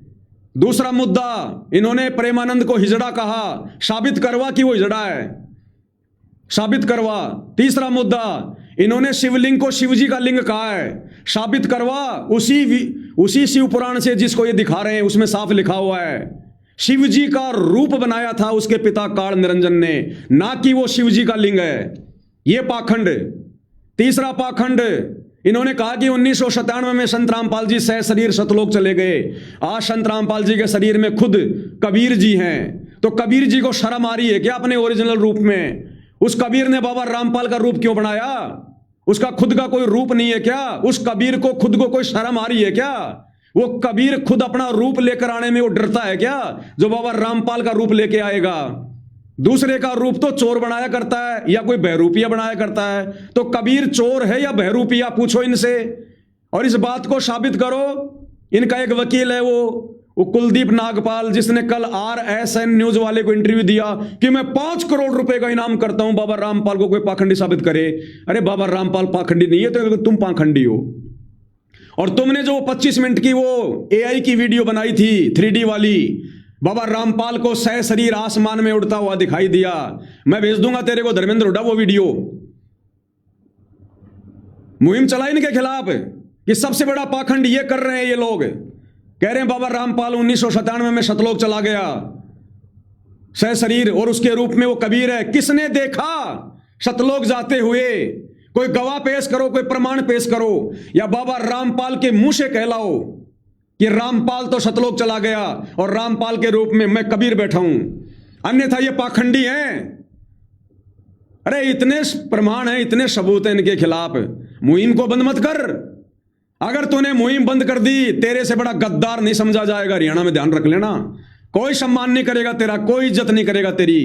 दूसरा मुद्दा, इन्होंने प्रेमानंद को हिजड़ा कहा, साबित करवा कि वो हिजड़ा है, साबित करवा। तीसरा मुद्दा, इन्होंने शिवलिंग को शिवजी का लिंग कहा है, साबित करवा। उसी शिव पुराण से जिसको ये दिखा रहे हैं उसमें साफ लिखा हुआ है शिवजी का रूप बनाया था उसके पिता काल निरंजन ने, ना कि वो शिवजी का लिंग है। ये पाखंड। तीसरा पाखंड, इन्होंने कहा कि 1997 में संत रामपाल जी सह शरीर सतलोक चले गए। आज संत रामपाल जी के शरीर में खुद कबीर जी हैं, तो कबीर जी को शर्म आ रही है क्या अपने ओरिजिनल रूप में? उस कबीर ने बाबा रामपाल का रूप क्यों बनाया? उसका खुद का कोई रूप नहीं है क्या? उस कबीर को खुद को कोई शर्म आ रही है क्या? वो कबीर खुद अपना रूप लेकर आने में वो डरता है क्या जो बाबा रामपाल का रूप लेके आएगा? दूसरे का रूप तो चोर बनाया करता है या कोई बहरूपिया बनाया करता है, तो कबीर चोर है या बहरूपिया? पूछो इनसे और इस बात को साबित करो। इनका एक वकील है वो कुलदीप नागपाल, जिसने कल RSN न्यूज वाले को इंटरव्यू दिया कि मैं 5 करोड़ रुपए का इनाम करता हूं बाबा रामपाल को कोई पाखंडी साबित करे। अरे बाबा रामपाल पाखंडी नहीं है तो तुम पाखंडी हो। और तुमने जो 25 मिनट की वो AI की वीडियो बनाई थी 3D वाली, बाबा रामपाल को सह शरीर आसमान में उड़ता हुआ दिखाई दिया। मैं भेज दूंगा तेरे को धर्मेंद्र हुड्डा वो वीडियो। मुहिम चलाई इनके खिलाफ कि सबसे बड़ा पाखंड ये कर रहे हैं। ये लोग कह रहे हैं बाबा रामपाल 1997 में सतलोक चला गया सह शरीर और उसके रूप में वो कबीर है। किसने देखा सतलोक जाते हुए? कोई गवाह पेश करो, कोई प्रमाण पेश करो, या बाबा रामपाल के मुंह से कहलाओ कि रामपाल तो सतलोक चला गया और रामपाल के रूप में मैं कबीर बैठा हूं। अन्यथा ये पाखंडी हैं। अरे इतने प्रमाण हैं, इतने सबूत हैं इनके खिलाफ। मुहिम को बंद मत कर। अगर तूने मुहिम बंद कर दी, तेरे से बड़ा गद्दार नहीं समझा जाएगा हरियाणा में, ध्यान रख लेना। कोई सम्मान नहीं करेगा तेरा, कोई इज्जत नहीं करेगा तेरी।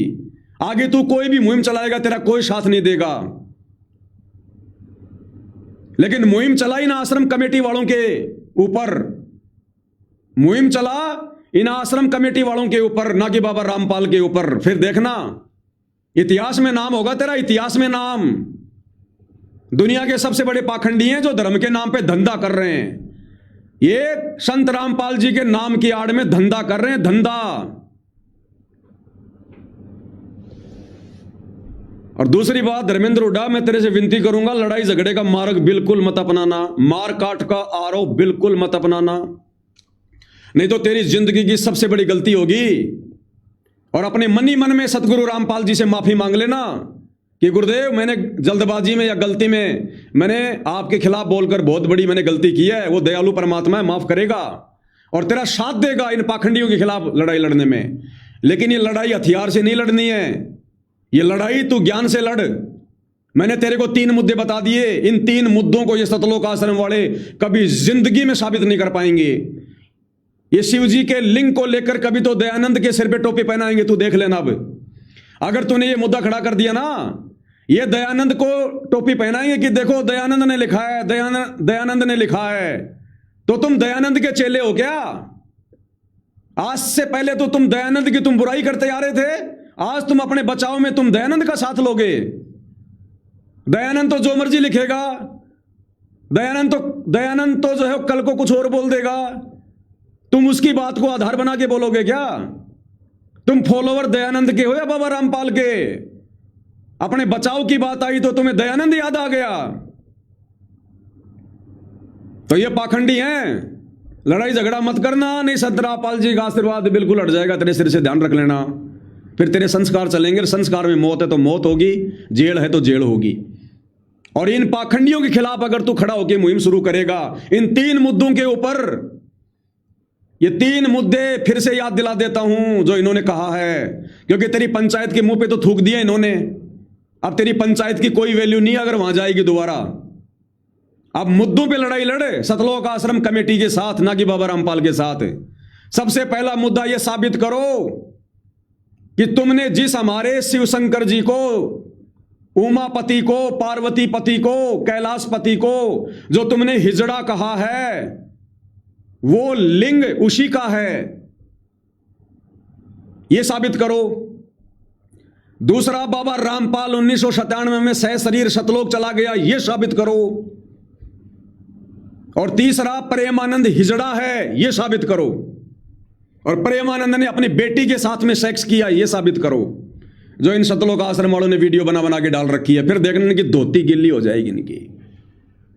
आगे तू कोई भी मुहिम चलाएगा तेरा कोई साथ नहीं देगा। लेकिन मुहिम चलाई ना आश्रम कमेटी वालों के ऊपर, मुहिम चला इन आश्रम कमेटी वालों के ऊपर, ना कि बाबा रामपाल के ऊपर। फिर देखना इतिहास में नाम होगा तेरा, इतिहास में नाम। दुनिया के सबसे बड़े पाखंडी हैं जो धर्म के नाम पे धंधा कर रहे हैं। ये संत रामपाल जी के नाम की आड़ में धंधा कर रहे हैं, धंधा। और दूसरी बात धर्मेंद्र हुड्डा, मैं तेरे से विनती करूंगा, लड़ाई झगड़े का मार्ग बिल्कुल मत अपनाना, मार काट का आरोप बिल्कुल मत अपनाना, नहीं तो तेरी जिंदगी की सबसे बड़ी गलती होगी। और अपने मन ही मन में सतगुरु रामपाल जी से माफी मांग लेना कि गुरुदेव मैंने जल्दबाजी में या गलती में मैंने आपके खिलाफ बोलकर बहुत बड़ी मैंने गलती की है। वो दयालु परमात्मा है, माफ करेगा और तेरा साथ देगा इन पाखंडियों के खिलाफ लड़ाई लड़ने में। लेकिन ये लड़ाई हथियार से नहीं लड़नी है, ये लड़ाई तू ज्ञान से लड़। मैंने तेरे को 3 मुद्दे बता दिए। इन 3 मुद्दों को ये सतलोक आश्रम वाले कभी जिंदगी में साबित नहीं कर पाएंगे। ये शिव जी के लिंग को लेकर कभी तो दयानंद के सिर पे टोपी पहनाएंगे, तू देख लेना। अब अगर तूने ये मुद्दा खड़ा कर दिया ना, ये दयानंद को टोपी पहनाएंगे कि देखो दयानंद ने लिखा है, दयानंद ने लिखा है। तो तुम दयानंद के चेले हो क्या? आज से पहले तो तुम दयानंद की तुम बुराई करते आ रहे थे, आज तुम अपने बचाव में तुम दयानंद का साथ लोगे। दयानंद तो जो मर्जी लिखेगा, दयानंद तो जो है कल को कुछ और बोल देगा, तुम उसकी बात को आधार बना के बोलोगे क्या? तुम फॉलोवर दयानंद के हो या बाबा रामपाल के? अपने बचाव की बात आई तो तुम्हें दयानंद याद आ गया। तो ये पाखंडी हैं। लड़ाई झगड़ा मत करना, नहीं संत रामपाल जी का आशीर्वाद बिल्कुल हट जाएगा तेरे सिर से, ध्यान रख लेना। फिर तेरे संस्कार चलेंगे, संस्कार में मौत है तो मौत होगी, जेल है तो जेल होगी। और इन पाखंडियों के खिलाफ अगर तू खड़ा होकर मुहिम शुरू करेगा इन 3 मुद्दों के ऊपर, ये 3 मुद्दे फिर से याद दिला देता हूं जो इन्होंने कहा है, क्योंकि तेरी पंचायत के मुंह पे तो थूक दिया इन्होंने। अब तेरी पंचायत की कोई वैल्यू नहीं अगर वहां जाएगी दोबारा। अब मुद्दों पे लड़ाई लड़े सतलोक आश्रम कमेटी के साथ, ना कि बाबा रामपाल के साथ। सबसे पहला मुद्दा यह साबित करो कि तुमने जिस हमारे शिव शंकर जी को, उमापति को, पार्वती पति को, कैलाश पति को जो तुमने हिजड़ा कहा है, वो लिंग उसी का है, यह साबित करो। दूसरा, बाबा रामपाल 1997 में सशरीर सतलोक चला गया, यह साबित करो। और तीसरा, प्रेमानंद हिजड़ा है, यह साबित करो। और प्रेमानंद ने अपनी बेटी के साथ में सेक्स किया, यह साबित करो। जो इन सतलोक आश्रम वालों ने वीडियो बना बना के डाल रखी है, फिर देखने इनकी धोती गिल्ली हो जाएगी, इनकी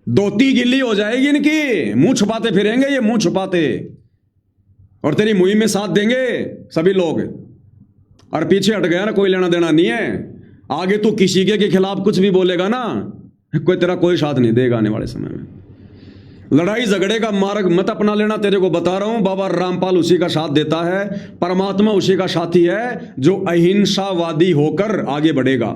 धोती गिल्ली हो जाएगी, इनकी मुंह छुपाते फिरेंगे ये, मुंह छुपाते। और तेरी मुहिम में साथ देंगे सभी लोग, और पीछे हट गया ना, कोई लेना देना नहीं है। आगे तू किसी के खिलाफ कुछ भी बोलेगा ना, कोई तेरा कोई साथ नहीं देगा आने वाले समय में। लड़ाई झगड़े का मार्ग मत अपना लेना, तेरे को बता रहा हूं। बाबा रामपाल उसी का साथ देता है, परमात्मा उसी का साथी है जो अहिंसावादी होकर आगे बढ़ेगा।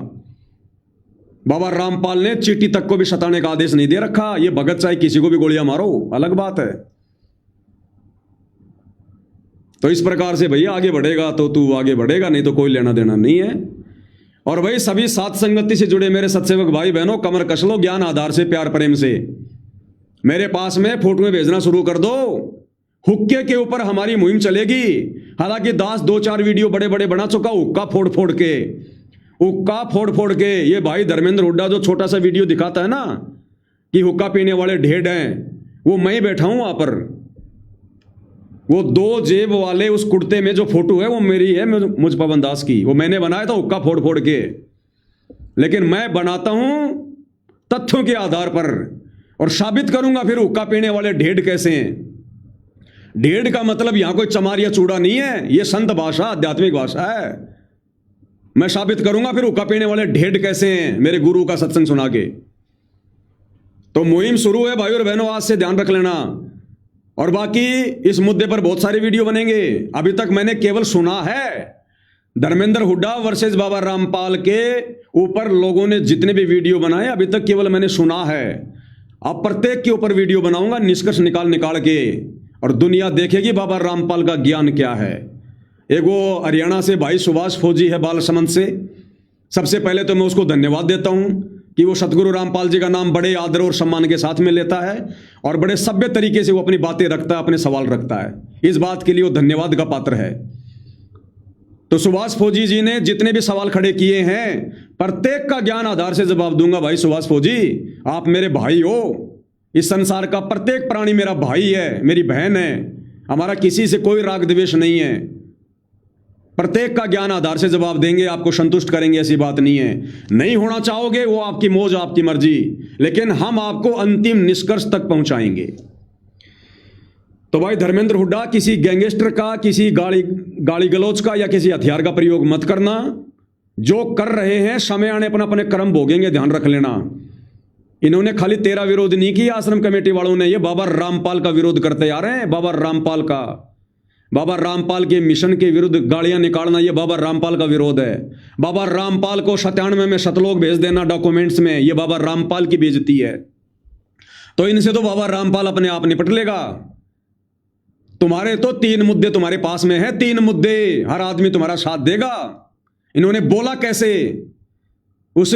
बाबा रामपाल ने चींटी तक को भी सताने का आदेश नहीं दे रखा। ये भगत चाहे किसी को भी गोलियां मारो, अलग बात है। तो इस प्रकार से भैया आगे बढ़ेगा तो तू आगे बढ़ेगा, नहीं तो कोई लेना देना नहीं है। और भाई सभी सात संगति से जुड़े मेरे सत्सेवक भाई बहनों, कमर कस लो ज्ञान आधार से, प्यार प्रेम से। मेरे पास में फोटो भेजना शुरू कर दो। हुक्के के ऊपर हमारी मुहिम चलेगी। हालांकि दास 2-4 वीडियो बड़े बड़े बना चुका, हुक्का फोड़ फोड़ के, हुक्का फोड़ फोड़ के। ये भाई धर्मेंद्र हुड्डा जो छोटा सा वीडियो दिखाता है ना कि हुक्का पीने वाले ढेड हैं, वो मैं ही बैठा हूं वहां पर। वो 2 जेब वाले उस कुर्ते में जो फोटो है वो मेरी है, मुझ पवन दास की। वो मैंने बनाया था हुक्का फोड़ फोड़ के। लेकिन मैं बनाता हूं तथ्यों के आधार पर, और साबित करूंगा फिर हुक्का पीने वाले ढेड कैसे हैं। ढेड का मतलब यहां कोई चमार या चूड़ा नहीं है, यह संत भाषा, आध्यात्मिक भाषा है। मैं साबित करूंगा फिर हुक्का पीने वाले ढेड कैसे हैं, मेरे गुरु का सत्संग सुना के। तो मुहिम शुरू है भाई और बहनों, आज से ध्यान रख लेना। और बाकी इस मुद्दे पर बहुत सारे वीडियो बनेंगे। अभी तक मैंने केवल सुना है धर्मेंद्र हुड्डा वर्सेस बाबा रामपाल के ऊपर लोगों ने जितने भी वीडियो बनाए, अभी तक केवल मैंने सुना है। अब प्रत्येक के ऊपर वीडियो बनाऊंगा, निष्कर्ष निकाल निकाल के, और दुनिया देखेगी बाबा रामपाल का ज्ञान क्या है। एक वो हरियाणा से भाई सुभाष फौजी है बालसमंद से। सबसे पहले तो मैं उसको धन्यवाद देता हूं कि वो सतगुरु रामपाल जी का नाम बड़े आदर और सम्मान के साथ में लेता है, और बड़े सभ्य तरीके से वो अपनी बातें रखता है, अपने सवाल रखता है। इस बात के लिए वो धन्यवाद का पात्र है। तो सुभाष फौजी जी ने जितने भी सवाल खड़े किए हैं, प्रत्येक का ज्ञान आधार से जवाब दूंगा। भाई सुभाष फौजी, आप मेरे भाई हो। इस संसार का प्रत्येक प्राणी मेरा भाई है, मेरी बहन है। हमारा किसी से कोई राग द्वेष नहीं है। प्रत्येक का ज्ञान आधार से जवाब देंगे, आपको संतुष्ट करेंगे, ऐसी बात नहीं है। नहीं होना चाहोगे वो आपकी मौज, आपकी मर्जी, लेकिन हम आपको अंतिम निष्कर्ष तक पहुंचाएंगे। तो भाई धर्मेंद्र हुड्डा, किसी गैंगस्टर का, किसी गाली गलौज का या किसी हथियार का प्रयोग मत करना। जो कर रहे हैं समय आने अपना अपने कर्म भोगेंगे, ध्यान रख लेना। इन्होंने खाली तेरा विरोध नहीं किया आश्रम कमेटी वालों ने, ये बाबा रामपाल का विरोध करते आ रहे हैं। बाबा रामपाल का, बाबा रामपाल के मिशन के विरुद्ध गालियां निकालना, ये बाबा रामपाल का विरोध है। बाबा रामपाल को 97 में सतलोक भेज देना डॉक्यूमेंट्स में, ये बाबा रामपाल की बेइज्जती है। तो इनसे तो बाबा रामपाल अपने आप निपट लेगा। तुम्हारे तो 3 मुद्दे तुम्हारे पास में है, 3 मुद्दे, हर आदमी तुम्हारा साथ देगा। इन्होंने बोला कैसे? उस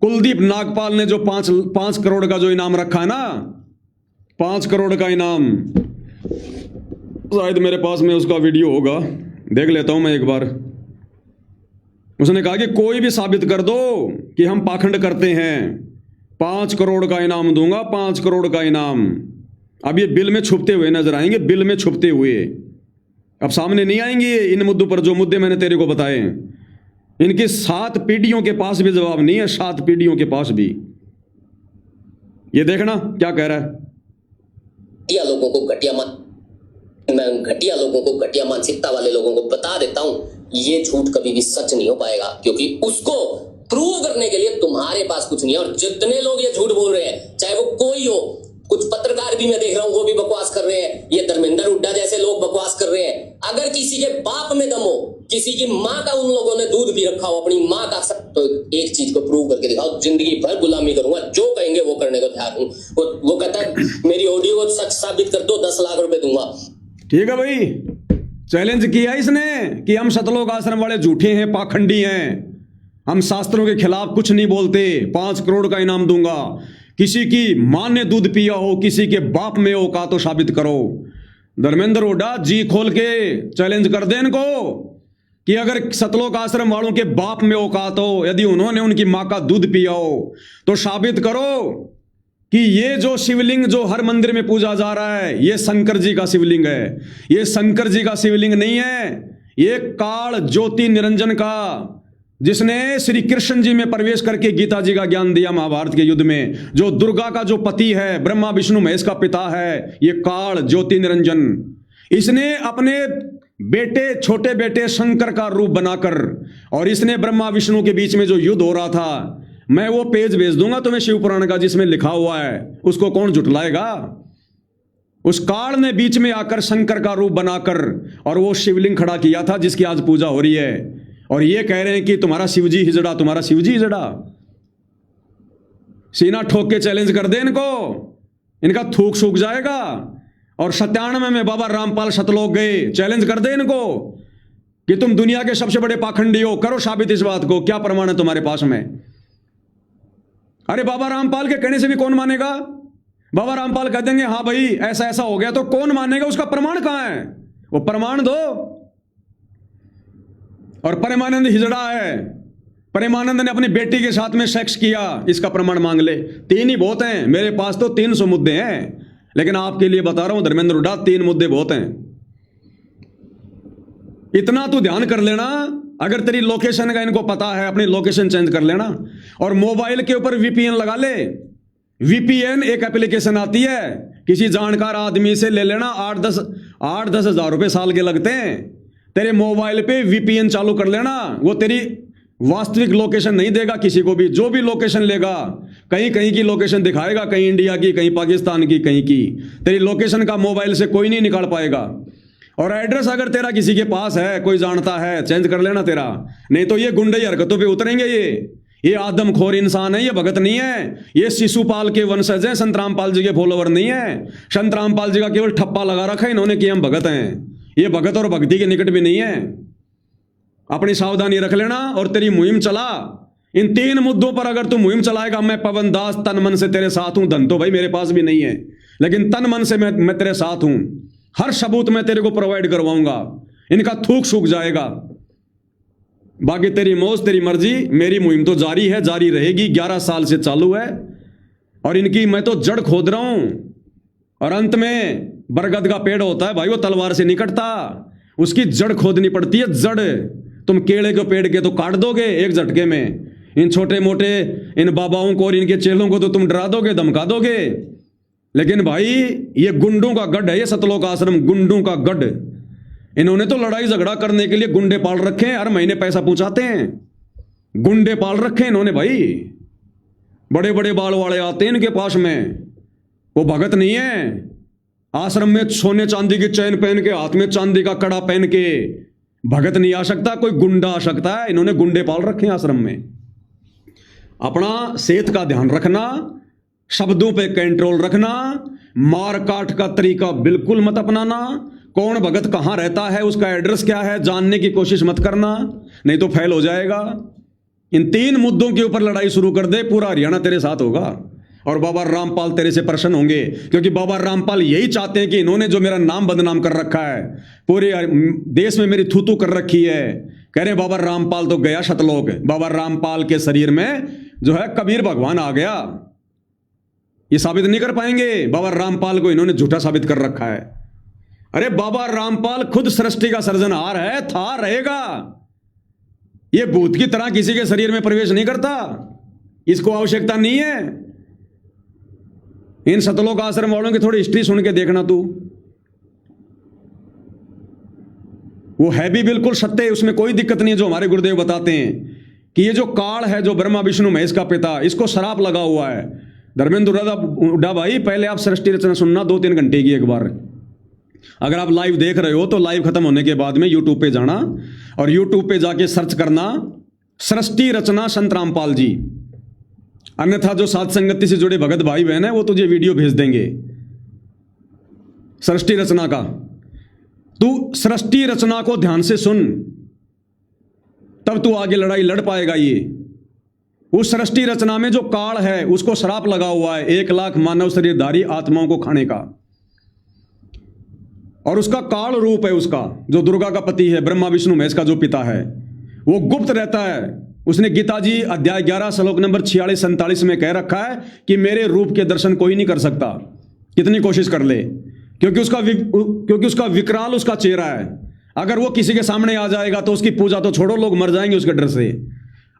कुलदीप नागपाल ने जो 5 करोड़ का जो इनाम रखा है ना, 5 करोड़ का इनाम, शायद मेरे पास में उसका वीडियो होगा, देख लेता हूं मैं एक बार। उसने कहा कि कोई भी साबित कर दो कि हम पाखंड करते हैं, 5 करोड़ का इनाम दूंगा, 5 करोड़ का इनाम। अब ये बिल में छुपते हुए नजर आएंगे, बिल में छुपते हुए। अब सामने नहीं आएंगे इन मुद्दों पर, जो मुद्दे मैंने तेरे को बताए। इनकी 7 पीढ़ियों के पास भी जवाब नहीं है, 7 पीढ़ियों के पास भी। ये देखना क्या कह रहा है। घटिया लोगों को मैं घटिया लोगों को, घटिया मानसिकता वाले लोगों को बता देता हूं, ये झूठ कभी भी सच नहीं हो पाएगा, क्योंकि उसको प्रूव करने के लिए तुम्हारे पास कुछ नहीं है। और जितने लोग ये झूठ बोल रहे हैं, चाहे वो कोई हो, कुछ पत्रकार भी मैं देख रहा हूं वो भी बकवास कर रहे हैं, ये धर्मेंद्र हुड्डा जैसे लोग बकवास कर रहे हैं। अगर किसी के बाप में दम हो, किसी की माँ का उन लोगों ने दूध पी रखा हो, अपनी माँ का, तो एक चीज को प्रूव करके दिखाओ, जिंदगी भर गुलामी करूंगा, जो कहेंगे वो करने को तैयार हूं। वो कहता है मेरी ऑडियो को सच साबित कर दो, 10 लाख रुपए दूंगा। ठीक है भाई, चैलेंज किया इसने कि हम सतलोक आश्रम वाले झूठे हैं, पाखंडी हैं, हम शास्त्रों के खिलाफ कुछ नहीं बोलते, 5 करोड़ का इनाम दूंगा, किसी की मां ने दूध पिया हो, किसी के बाप में हो का तो साबित करो। धर्मेंद्र हुड्डा जी खोल के चैलेंज कर दे इनको कि अगर सतलोक आश्रम वालों के बाप में औकात हो, यदि उन्होंने उनकी मां का दूध पिया हो, तो साबित करो कि ये जो शिवलिंग जो हर मंदिर में पूजा जा रहा है, ये शंकर जी का शिवलिंग है। ये शंकर जी का शिवलिंग नहीं है, ये काल ज्योति निरंजन का, जिसने श्री कृष्ण जी में प्रवेश करके गीता जी का ज्ञान दिया महाभारत के युद्ध में, जो दुर्गा का जो पति है, ब्रह्मा विष्णु महेश का पिता है, ये काल ज्योति निरंजन। इसने अपने बेटे, छोटे बेटे शंकर का रूप बनाकर, और इसने ब्रह्मा विष्णु के बीच में जो युद्ध हो रहा था, मैं वो पेज भेज दूंगा तुम्हें शिव पुराण का जिसमें लिखा हुआ है, उसको कौन झुटलाएगा। उस काल ने बीच में आकर शंकर का रूप बनाकर और वो शिवलिंग खड़ा किया था जिसकी आज पूजा हो रही है, और ये कह रहे हैं कि तुम्हारा शिवजी हिजड़ा, तुम्हारा शिवजी हिजड़ा। सीना ठोक के चैलेंज कर दे इनको, इनका थूक सूख जाएगा। और 97 में बाबा रामपाल सतलोक गए, चैलेंज कर दे इनको कि तुम दुनिया के सबसे बड़े पाखंडी हो, करो साबित इस बात को, क्या प्रमाण है तुम्हारे पास में। अरे बाबा रामपाल के कहने से भी कौन मानेगा। बाबा रामपाल कह देंगे हाँ भाई ऐसा ऐसा हो गया, तो कौन मानेगा, उसका प्रमाण कहां है, वो प्रमाण दो। और प्रेमानंद हिजड़ा है, प्रेमानंद ने अपनी बेटी के साथ में सेक्स किया, इसका प्रमाण मांग ले। 3 ही बहुत हैं, मेरे पास तो 300 मुद्दे हैं, लेकिन आपके लिए बता रहा हूं धर्मेंद्र हुड्डा, 3 मुद्दे बहुत हैं। इतना तो ध्यान कर लेना, अगर तेरी लोकेशन का इनको पता है, अपनी लोकेशन चेंज कर लेना, और मोबाइल के ऊपर वीपीएन लगा ले। वीपीएन एक एप्लीकेशन आती है, किसी जानकार आदमी से ले लेना, 8-10 हजार रुपए साल के लगते हैं। तेरे मोबाइल पे वीपीएन चालू कर लेना, वो तेरी वास्तविक लोकेशन नहीं देगा किसी को भी। जो भी लोकेशन लेगा, कहीं कहीं की लोकेशन दिखाएगा, कहीं इंडिया की, कहीं पाकिस्तान की, कहीं की। तेरी लोकेशन का मोबाइल से कोई नहीं निकाल पाएगा। और एड्रेस अगर तेरा किसी के पास है, कोई जानता है, चेंज कर लेना तेरा, नहीं तो ये गुंडे हरकतों पे उतरेंगे। ये आदमखोर इंसान है, ये भगत नहीं है, ये शिशुपाल के वंशज हैं, संत रामपाल जी के फॉलोवर नहीं है। संत रामपाल जी का केवल ठप्पा लगा रखा है इन्होंने कि हम भगत हैं। ये भगत और भक्ति के निकट भी नहीं है। अपनी सावधानी रख लेना और तेरी मुहिम चला। इन 3 मुद्दों पर अगर तू मुहिम चलाएगा, मैं पवन दास तन मन से तेरे साथ हूं। धन तो भाई मेरे पास भी नहीं है, लेकिन तन मन से मैं तेरे साथ हूं। हर सबूत मैं तेरे को प्रोवाइड करवाऊंगा, इनका थूक सूख जाएगा। बाकी तेरी मौज, तेरी मर्जी, मेरी मुहिम तो जारी है, जारी रहेगी। 11 साल से चालू है, और इनकी मैं तो जड़ खोद रहा हूं। और अंत में बरगद का पेड़ होता है भाई, वो तलवार से नहीं कटता, उसकी जड़ खोदनी पड़ती है। जड़ तुम केले के पेड़ के तो काट दोगे एक झटके में। इन छोटे मोटे इन बाबाओं को और इनके चेलों को तो तुम डरा दोगे, धमका दोगे, लेकिन भाई ये गुंडों का गढ़ है, ये सतलोक आश्रम गुंडों का गढ़। इन्होंने तो लड़ाई झगड़ा करने के लिए गुंडे पाल रखे हैं, हर महीने पैसा पहुंचाते हैं। गुंडे पाल रखे हैं इन्होंने भाई, बड़े बड़े बाल वाले आते हैं इनके पास में। वो भगत नहीं है। आश्रम में सोने चांदी की चैन पहन के, हाथ में चांदी का कड़ा पहन के भगत नहीं आ सकता, कोई गुंडा आ सकता है। इन्होंने गुंडे पाल रखे हैं आश्रम में। अपना सेहत का ध्यान रखना, शब्दों पे कंट्रोल रखना, मार काट का तरीका बिल्कुल मत अपनाना। कौन भगत कहां रहता है, उसका एड्रेस क्या है, जानने की कोशिश मत करना, नहीं तो फेल हो जाएगा। इन 3 मुद्दों के ऊपर लड़ाई शुरू कर दे, पूरा हरियाणा तेरे साथ होगा। और बाबा रामपाल तेरे से प्रसन्न होंगे, क्योंकि बाबा रामपाल यही चाहते हैं कि इन्होंने जो मेरा नाम बदनाम कर रखा है, पूरे देश में मेरी थूतू कर रखी है। कह रहे बाबा रामपाल तो गया सतलोक, बाबा रामपाल के शरीर में जो है कबीर भगवान आ गया। ये साबित नहीं कर पाएंगे, बाबा रामपाल को इन्होंने झूठा साबित कर रखा है। अरे बाबा रामपाल खुद सृष्टि का सर्जनहार है, था, रहेगा। ये भूत की तरह किसी के शरीर में प्रवेश नहीं करता, इसको आवश्यकता नहीं है। इन सतलोक आश्रम वालों की थोड़ी हिस्ट्री सुन के देखना तू, वो है भी बिल्कुल सत्य, उसमें कोई दिक्कत नहीं है। जो हमारे गुरुदेव बताते हैं कि ये जो काल है, जो ब्रह्मा विष्णु महेश का पिता, इसको श्राप लगा हुआ है। धर्मेंद्र हुड्डा भाई, पहले आप सृष्टि रचना सुनना 2-3 घंटे की एक बार। अगर आप लाइव देख रहे हो तो लाइव खत्म होने के बाद में यूट्यूब पे जाना और यूट्यूब पे जाके सर्च करना सृष्टि रचना संत रामपाल जी। अन्यथा जो साध संगति से जुड़े भगत भाई बहन है वो तुझे वीडियो भेज देंगे सृष्टि रचना का। तू सृष्टि रचना को ध्यान से सुन, तब तू आगे लड़ाई लड़ पाएगा। ये उस सृष्टि रचना में जो काल है उसको श्राप लगा हुआ है 1 लाख मानव शरीरधारी आत्माओं को खाने का, और उसका काल रूप है उसका, जो दुर्गा का पति है, ब्रह्मा विष्णु महेश का जो पिता है, वो गुप्त रहता है। उसने गीता जी अध्याय 11 श्लोक नंबर 46-47 में कह रखा है कि मेरे रूप के दर्शन कोई नहीं कर सकता, कितनी कोशिश कर ले, क्योंकि उसका विकराल उसका चेहरा है। अगर वो किसी के सामने आ जाएगा तो उसकी पूजा तो छोड़ो, लोग मर जाएंगे उसके डर से।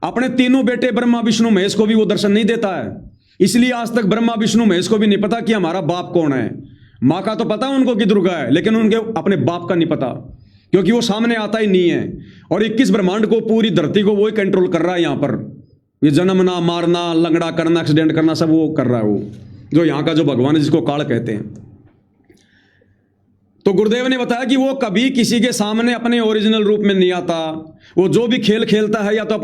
अपने तीनों बेटे ब्रह्मा विष्णु महेश को भी वो दर्शन नहीं देता है, इसलिए आज तक ब्रह्मा विष्णु महेश को भी नहीं पता कि हमारा बाप कौन है। माँ का तो पता उनको कि दुर्गा है, लेकिन उनके अपने बाप का नहीं पता, क्योंकि वो सामने आता ही नहीं है। और 21 ब्रह्मांड को, पूरी धरती को वो ही कंट्रोल कर रहा है। यहाँ पर ये जन्मना, मारना, लंगड़ा करना, एक्सीडेंट करना, सब वो कर रहा है, वो जो यहाँ का जो भगवान है जिसको काल कहते हैं। तो गुरुदेव ने बताया कि वो कभी किसी के सामने अपने ओरिजिनल रूप में नहीं आता। वो जो भी खेल खेलता है या तो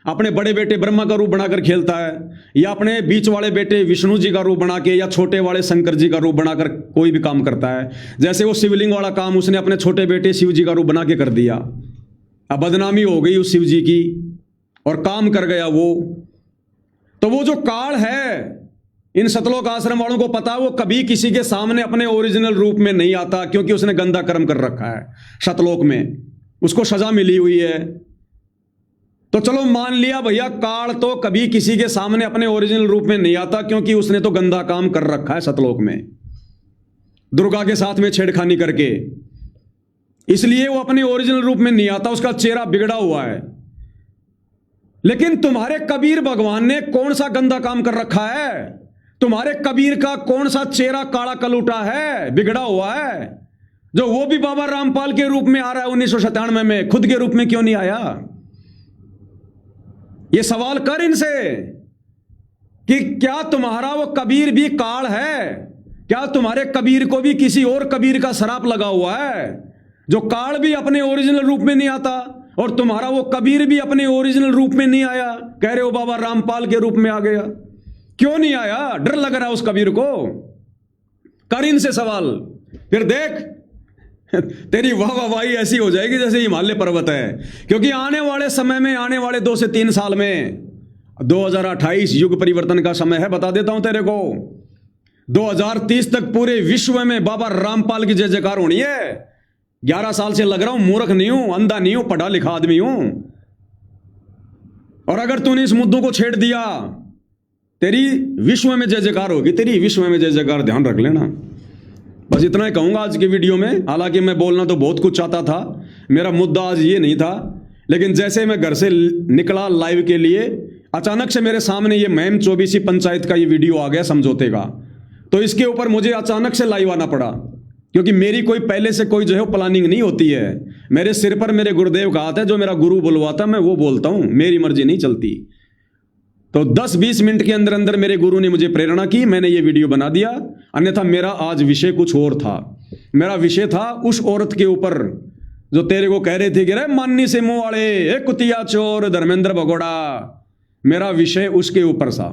अपने बड़े बेटे ब्रह्मा का रूप बनाकर खेलता है, या अपने बीच वाले बेटे विष्णु जी का रूप बना के, या छोटे वाले शंकर जी का रूप बनाकर कोई भी काम करता है। जैसे वो शिवलिंग वाला काम उसने अपने छोटे बेटे शिव जी का रूप बना के कर दिया। अब बदनामी हो गई उस शिव जी की और काम कर गया वो। तो वो जो काल है, इन सतलोक आश्रम वालों को पता, वो कभी किसी के सामने अपने ओरिजिनल रूप में नहीं आता, क्योंकि उसने गंदा कर्म कर रखा है सतलोक में, उसको सजा मिली हुई है। तो चलो मान लिया भैया, काल तो कभी किसी के सामने अपने ओरिजिनल रूप में नहीं आता, क्योंकि उसने तो गंदा काम कर रखा है सतलोक में, दुर्गा के साथ में छेड़खानी करके, इसलिए वो अपने ओरिजिनल रूप में नहीं आता, उसका चेहरा बिगड़ा हुआ है। लेकिन तुम्हारे कबीर भगवान ने कौन सा गंदा काम कर रखा है? तुम्हारे कबीर का कौन सा चेहरा काला कलूटा है, बिगड़ा हुआ है, जो वो भी बाबा रामपाल के रूप में आ रहा है 1997 में, खुद के रूप में क्यों नहीं आया? ये सवाल कर इनसे कि क्या तुम्हारा वो कबीर भी काल है? क्या तुम्हारे कबीर को भी किसी और कबीर का शराप लगा हुआ है, जो काल भी अपने ओरिजिनल रूप में नहीं आता, और तुम्हारा वो कबीर भी अपने ओरिजिनल रूप में नहीं आया? कह रहे हो बाबा रामपाल के रूप में आ गया, क्यों नहीं आया? डर लग रहा है उस कबीर को? कर इनसे सवाल, फिर देख तेरी वाहवाही ऐसी हो जाएगी जैसे हिमालय पर्वत है। क्योंकि आने वाले समय में, आने वाले 2 से 3 साल में, 2028 युग परिवर्तन का समय है, बता देता हूं तेरे को। 2030 तक पूरे विश्व में बाबा रामपाल की जय जयकार होनी है। 11 साल से लग रहा हूं, मूर्ख नहीं हूं, अंधा नहीं हूं, पढ़ा लिखा आदमी हूं। और अगर तूने इस मुद्दों को छेड़ दिया, तेरी विश्व में जय जयकार होगी, तेरी विश्व में जय जयकार, ध्यान रख लेना। बस इतना ही कहूंगा आज की वीडियो में। हालांकि मैं बोलना तो बहुत कुछ चाहता था, मेरा मुद्दा आज ये नहीं था, लेकिन जैसे मैं घर से निकला लाइव के लिए, अचानक से मेरे सामने ये महम 24 पंचायत का ये वीडियो आ गया समझौते का। तो इसके ऊपर मुझे अचानक से लाइव आना पड़ा, क्योंकि मेरी कोई पहले से कोई जो है प्लानिंग नहीं होती है। मेरे सिर पर मेरे गुरुदेव का हाथ है, जो मेरा गुरु बुलवाता मैं वो बोलता हूं, मेरी मर्जी नहीं चलती। तो 10-20 मिनट के अंदर अंदर मेरे गुरु ने मुझे प्रेरणा की, मैंने ये वीडियो बना दिया। अन्यथा मेरा आज विषय कुछ और था। मेरा विषय था उस औरत के ऊपर जो तेरे को कह रहे थे कि रे मान्नी से मुंह वाले, ए कुतिया चोर, धर्मेंद्र भगोड़ा। मेरा विषय उसके ऊपर था।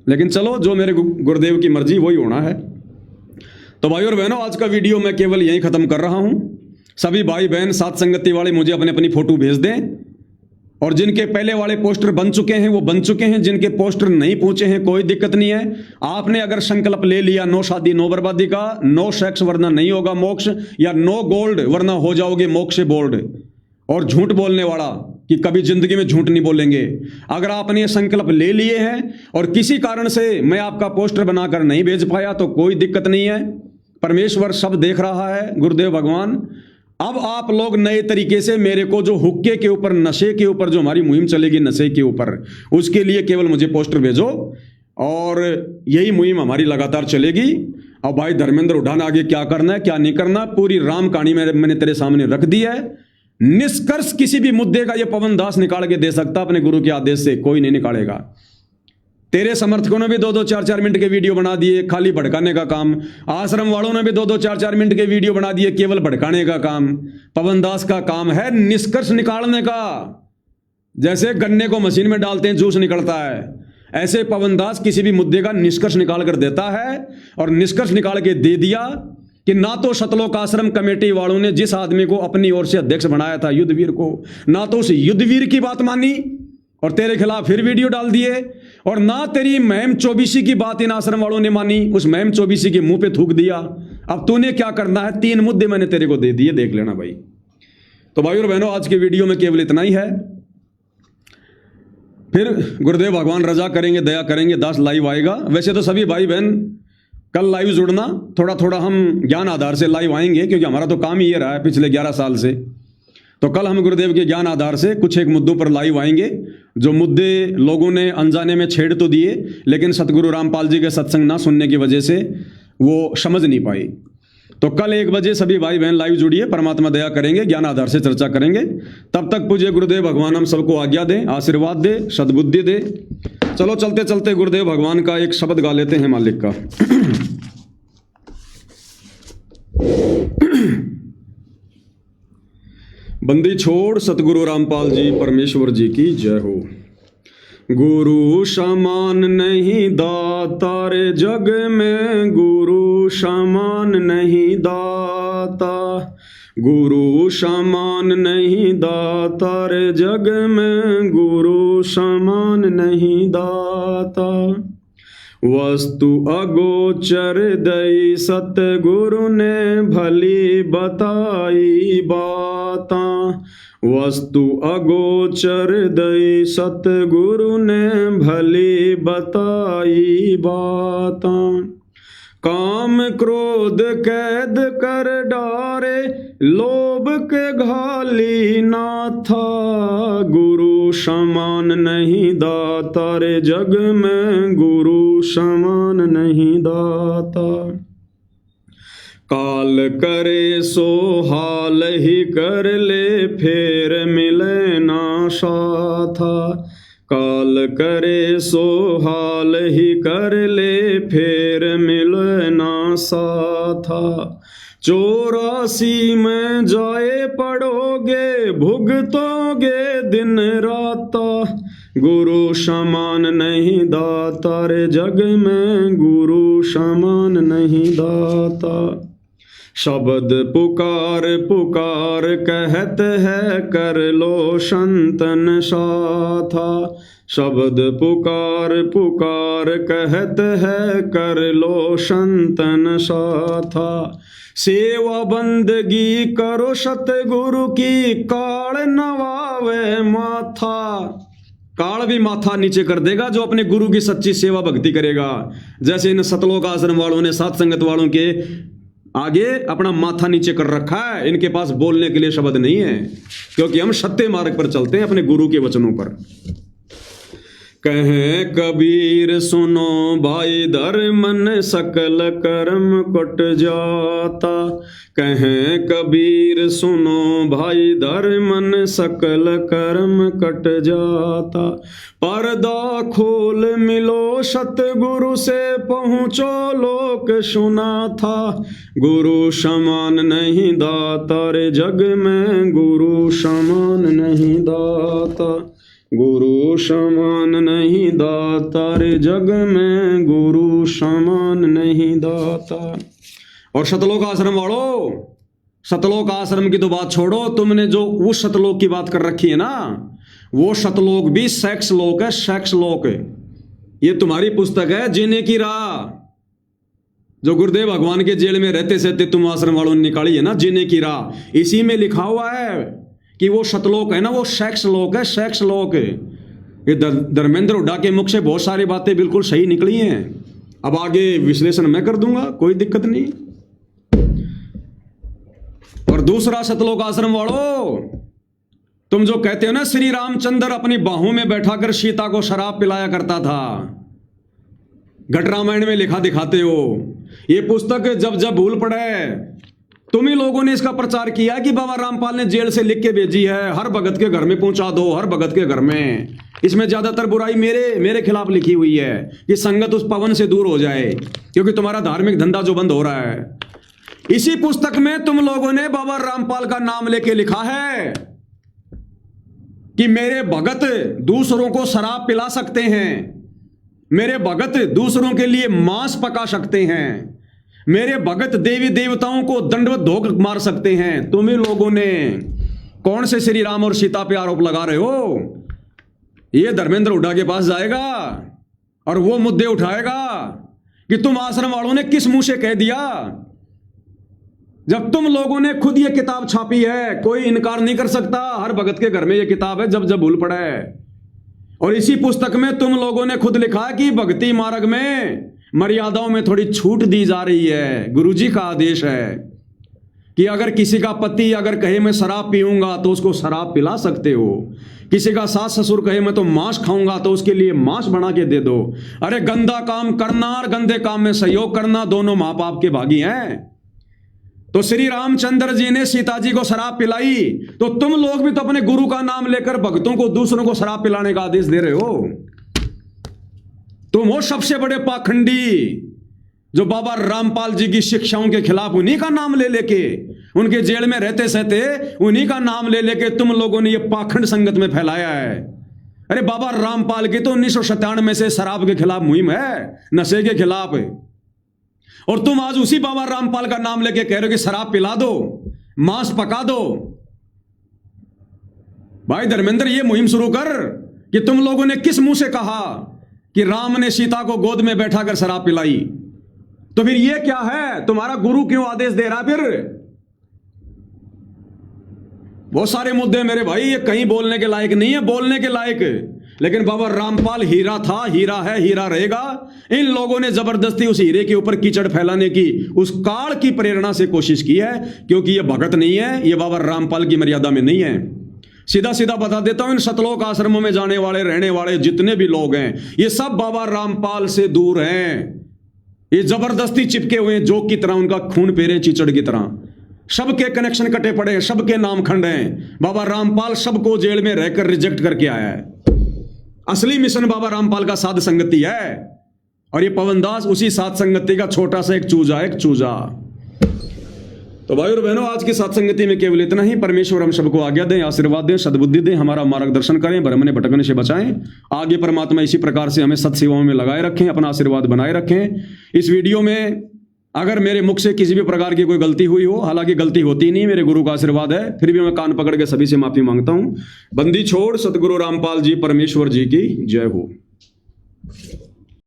लेकिन चलो, जो मेरे गुरुदेव की मर्जी वही होना है। तो भाई और बहनों, आज का वीडियो मैं केवल यहीं खत्म कर रहा हूं। सभी भाई बहन साथ संगति वाले मुझे अपनी अपनी फोटो भेज दें, और जिनके पहले वाले पोस्टर बन चुके हैं वो बन चुके हैं, जिनके पोस्टर नहीं पहुंचे हैं कोई दिक्कत नहीं है। आपने अगर संकल्प ले लिया नो शादी नो बर्बादी का, नो सेक्स वरना नहीं होगा मोक्ष, या नो गोल्ड वरना हो जाओगे मोक्ष से बोल्ड, और झूठ बोलने वाला कि कभी जिंदगी में झूठ नहीं बोलेंगे, अगर आपने ये संकल्प ले लिए हैं और किसी कारण से मैं आपका पोस्टर बनाकर नहीं भेज पाया तो कोई दिक्कत नहीं है। परमेश्वर सब देख रहा है, गुरुदेव भगवान। अब आप लोग नए तरीके से मेरे को जो हुक्के के ऊपर, नशे के ऊपर जो हमारी मुहिम चलेगी नशे के ऊपर, उसके लिए केवल मुझे पोस्टर भेजो, और यही मुहिम हमारी लगातार चलेगी। अब भाई धर्मेंद्र उठान, आगे क्या करना है क्या नहीं करना, पूरी राम कहानी मैंने तेरे सामने रख दी है। निष्कर्ष किसी भी मुद्दे का ये पवन दास निकाल के दे सकता, अपने गुरु के आदेश से कोई नहीं निकालेगा। तेरे समर्थकों ने भी 2-2, 4-4 मिनट के वीडियो बना दिए, खाली भड़काने का काम। आश्रम वालों ने भी 2-2, 4-4 मिनट के वीडियो बना दिए, केवल भड़काने का काम। पवन दास का काम है निष्कर्ष निकालने का। जैसे गन्ने को मशीन में डालते हैं जूस निकलता है, ऐसे पवन दास किसी भी मुद्दे का निष्कर्ष निकाल कर देता है। और निष्कर्ष निकाल के दे दिया कि ना तो सतलोक आश्रम कमेटी वालों ने जिस आदमी को अपनी ओर से अध्यक्ष बनाया था युद्धवीर को, ना तो उस युद्धवीर की बात मानी और तेरे खिलाफ फिर वीडियो डाल दिए, और ना तेरी महम चौबीसी की बात इन आश्रम वालों ने मानी, उस महम चौबीसी के मुंह पे थूक दिया। अब तूने क्या करना है, 3 मुद्दे मैंने तेरे को दे दिए, देख लेना भाई। तो भाई और बहनों, आज के वीडियो में केवल इतना ही है। फिर गुरुदेव भगवान रजा करेंगे, दया करेंगे, 10 लाइव आएगा। वैसे तो सभी भाई बहन कल लाइव जुड़ना, थोड़ा थोड़ा हम ज्ञान आधार से लाइव आएंगे, क्योंकि हमारा तो काम ही ये रहा है पिछले 11 साल से। तो कल हम गुरुदेव के ज्ञान आधार से कुछ एक मुद्दों पर लाइव आएंगे, जो मुद्दे लोगों ने अनजाने में छेड़ तो दिए, लेकिन सतगुरु रामपाल जी के सत्संग ना सुनने की वजह से वो समझ नहीं पाई। तो कल 1 बजे सभी भाई बहन लाइव जुड़िए, परमात्मा दया करेंगे, ज्ञान आधार से चर्चा करेंगे। तब तक पूज्य गुरुदेव भगवान हम सबको आज्ञा दे, आशीर्वाद दे, सद्बुद्धि दे। चलो चलते चलते गुरुदेव भगवान का एक शब्द गा लेते हैं मालिक का। बंदी छोड़ सतगुरु रामपाल जी परमेश्वर जी की जय हो। गुरु समान नहीं दाता रे जग में, गुरु समान नहीं दाता, गुरु समान नहीं दाता रे जग में, गुरु समान नहीं दाता। वस्तु अगोचर दई सतगुरु ने भली बताई बाता, वस्तु अगोचर दई सतगुरु ने भली बताई बाता। काम क्रोध कैद कर डारे, लोभ के घाली ना था, गुरु समान नहीं दाता रे जग में, गुरु समान नहीं दाता। काल करे सो हाल ही कर ले, फेर मिले ना साथा, काल करे सो हाल ही कर ले, फेर मिले ना साथा। 84 में जाए पड़ोगे, भुगतोगे दिन राता, गुरु समान नहीं दाता रे जग में, गुरु समान नहीं दाता। शब्द पुकार पुकार कहत है, कर लो संतन साथा, शब्द पुकार पुकार कहत है, कर लो संतन साथा। सेवा बंदगी करो सतगुरु की, काल नवावे माथा, काल भी माथा नीचे कर देगा जो अपने गुरु की सच्ची सेवा भक्ति करेगा। जैसे इन सतलोक आश्रम वालों ने सात संगत वालों के आगे अपना माथा नीचे कर रखा है, इनके पास बोलने के लिए शब्द नहीं है, क्योंकि हम सत्य मार्ग पर चलते हैं अपने गुरु के वचनों पर। कहे कबीर सुनो भाई धर्मन, सकल कर्म कट जाता, कहे कबीर सुनो भाई धर्मन, सकल कर्म कट जाता। पर्दा खोल मिलो सतगुरु से, पहुँचो लोक सुना था, गुरु समान नहीं दाता रे जग में, गुरु समान नहीं दाता, गुरु समान नहीं दाता रे जग में, गुरु समान नहीं दाता। और सतलोक आश्रम वालों, सतलोक आश्रम की तो बात छोड़ो, तुमने जो उस सतलोक की बात कर रखी है ना, वो सतलोक भी सेक्स लोक है, सेक्स लोक है। ये तुम्हारी पुस्तक है जीने की राह, जो गुरुदेव भगवान के जेल में रहते सहते तुम आश्रम वालों ने निकाली है ना, जीने की राह। इसी में लिखा हुआ है कि वो सतलोक है ना, वो सेक्स लोक है, सेक्स लोक है। ये धर्मेंद्र हुड्डा के मुख से बहुत सारी बातें बिल्कुल सही निकली हैं। अब आगे विश्लेषण मैं कर दूंगा, कोई दिक्कत नहीं। और दूसरा सतलोक आश्रम वालों, तुम जो कहते हो ना श्री रामचंद्र अपनी बाहों में बैठाकर सीता को शराब पिलाया करता था, घट रामायण में लिखा दिखाते हो। ये पुस्तक जब जब भूल पड़े, तुम ही लोगों ने इसका प्रचार किया कि बाबा रामपाल ने जेल से लिख के भेजी है, हर भगत के घर में पहुंचा दो, हर भगत के घर में। इसमें ज्यादातर बुराई मेरे खिलाफ लिखी हुई है कि संगत उस पवन से दूर हो जाए, क्योंकि तुम्हारा धार्मिक धंधा जो बंद हो रहा है। इसी पुस्तक में तुम लोगों ने बाबा रामपाल का नाम लेके लिखा है कि मेरे भगत दूसरों को शराब पिला सकते हैं, मेरे भगत दूसरों के लिए मांस पका सकते हैं, मेरे भगत देवी देवताओं को दंडवत धोख मार सकते हैं। तुम ही लोगों ने कौन से श्री राम और सीता पे आरोप लगा रहे हो? ये धर्मेंद्र हुड्डा के पास जाएगा और वो मुद्दे उठाएगा कि तुम आश्रम वालों ने किस मुंह से कह दिया, जब तुम लोगों ने खुद ये किताब छापी है। कोई इनकार नहीं कर सकता, हर भगत के घर में ये किताब है, जब जब भूल पड़ा है। और इसी पुस्तक में तुम लोगों ने खुद लिखा कि भक्ति मार्ग में मर्यादाओं में थोड़ी छूट दी जा रही है। गुरुजी का आदेश है कि अगर किसी का पति अगर कहे मैं शराब पीऊंगा तो उसको शराब पिला सकते हो। किसी का सास ससुर कहे मैं तो मांस खाऊंगा तो उसके लिए मांस बना के दे दो। अरे गंदा काम करना और गंदे काम में सहयोग करना दोनों मां बाप के भागी हैं। तो श्री रामचंद्र जी ने सीता जी को शराब पिलाई, तो तुम लोग भी तो अपने गुरु का नाम लेकर भक्तों को दूसरों को शराब पिलाने का आदेश दे रहे हो। तुम हो सबसे बड़े पाखंडी, जो बाबा रामपाल जी की शिक्षाओं के खिलाफ उन्हीं का नाम ले लेके, उनके जेल में रहते सहते उन्हीं का नाम ले लेके तुम लोगों ने ये पाखंड संगत में फैलाया है। अरे बाबा रामपाल की तो 1997 से शराब के खिलाफ मुहिम है, नशे के खिलाफ है। और तुम आज उसी बाबा रामपाल का नाम लेके कह रहे हो कि शराब पिला दो, मांस पका दो। भाई धर्मेंद्र, ये मुहिम शुरू कर कि तुम लोगों ने किस मुंह से कहा कि राम ने सीता को गोद में बैठाकर शराब पिलाई। तो फिर ये क्या है? तुम्हारा गुरु क्यों आदेश दे रहा? फिर बहुत सारे मुद्दे मेरे भाई, ये कहीं बोलने के लायक नहीं है, बोलने के लायक। लेकिन बाबा रामपाल हीरा था, हीरा है, हीरा रहेगा। इन लोगों ने जबरदस्ती उस हीरे के ऊपर कीचड़ फैलाने की, उस काल की प्रेरणा से कोशिश की है, क्योंकि ये भगत नहीं है, ये बाबा रामपाल की मर्यादा में नहीं है। सीधा सीधा बता देता हूं, इन सतलोक आश्रमों में जाने वाले रहने वाले जितने भी लोग हैं, ये सब बाबा रामपाल से दूर हैं। ये जबरदस्ती चिपके हुए हैं, जोक की तरह, उनका खून पेरे चीचड़ की तरह। सबके कनेक्शन कटे पड़े हैं, सबके नाम खंड हैं। बाबा रामपाल सबको जेल में रहकर रिजेक्ट करके आया है। असली मिशन बाबा रामपाल का साध संगति है, और ये पवनदास उसी साध संगति का छोटा सा एक चूजा। तो भाई और बहनों, आज की साध संगति में केवल इतना ही। परमेश्वर हम सबको आज्ञा दें, आशीर्वाद दें, सद्बुद्धि दें, हमारा मार्गदर्शन करें, भ्रमने भटकने से बचाएं। आगे परमात्मा इसी प्रकार से हमें सत सेवाओं में लगाए रखें, अपना आशीर्वाद बनाए रखें। इस वीडियो में अगर मेरे मुख से किसी भी प्रकार की कोई गलती हुई हो, हालांकि गलती होती नहीं, मेरे गुरु का आशीर्वाद है, फिर भी मैं कान पकड़ के सभी से माफी मांगता हूं। बंदी छोड़ सतगुरु रामपाल जी परमेश्वर जी की जय हो।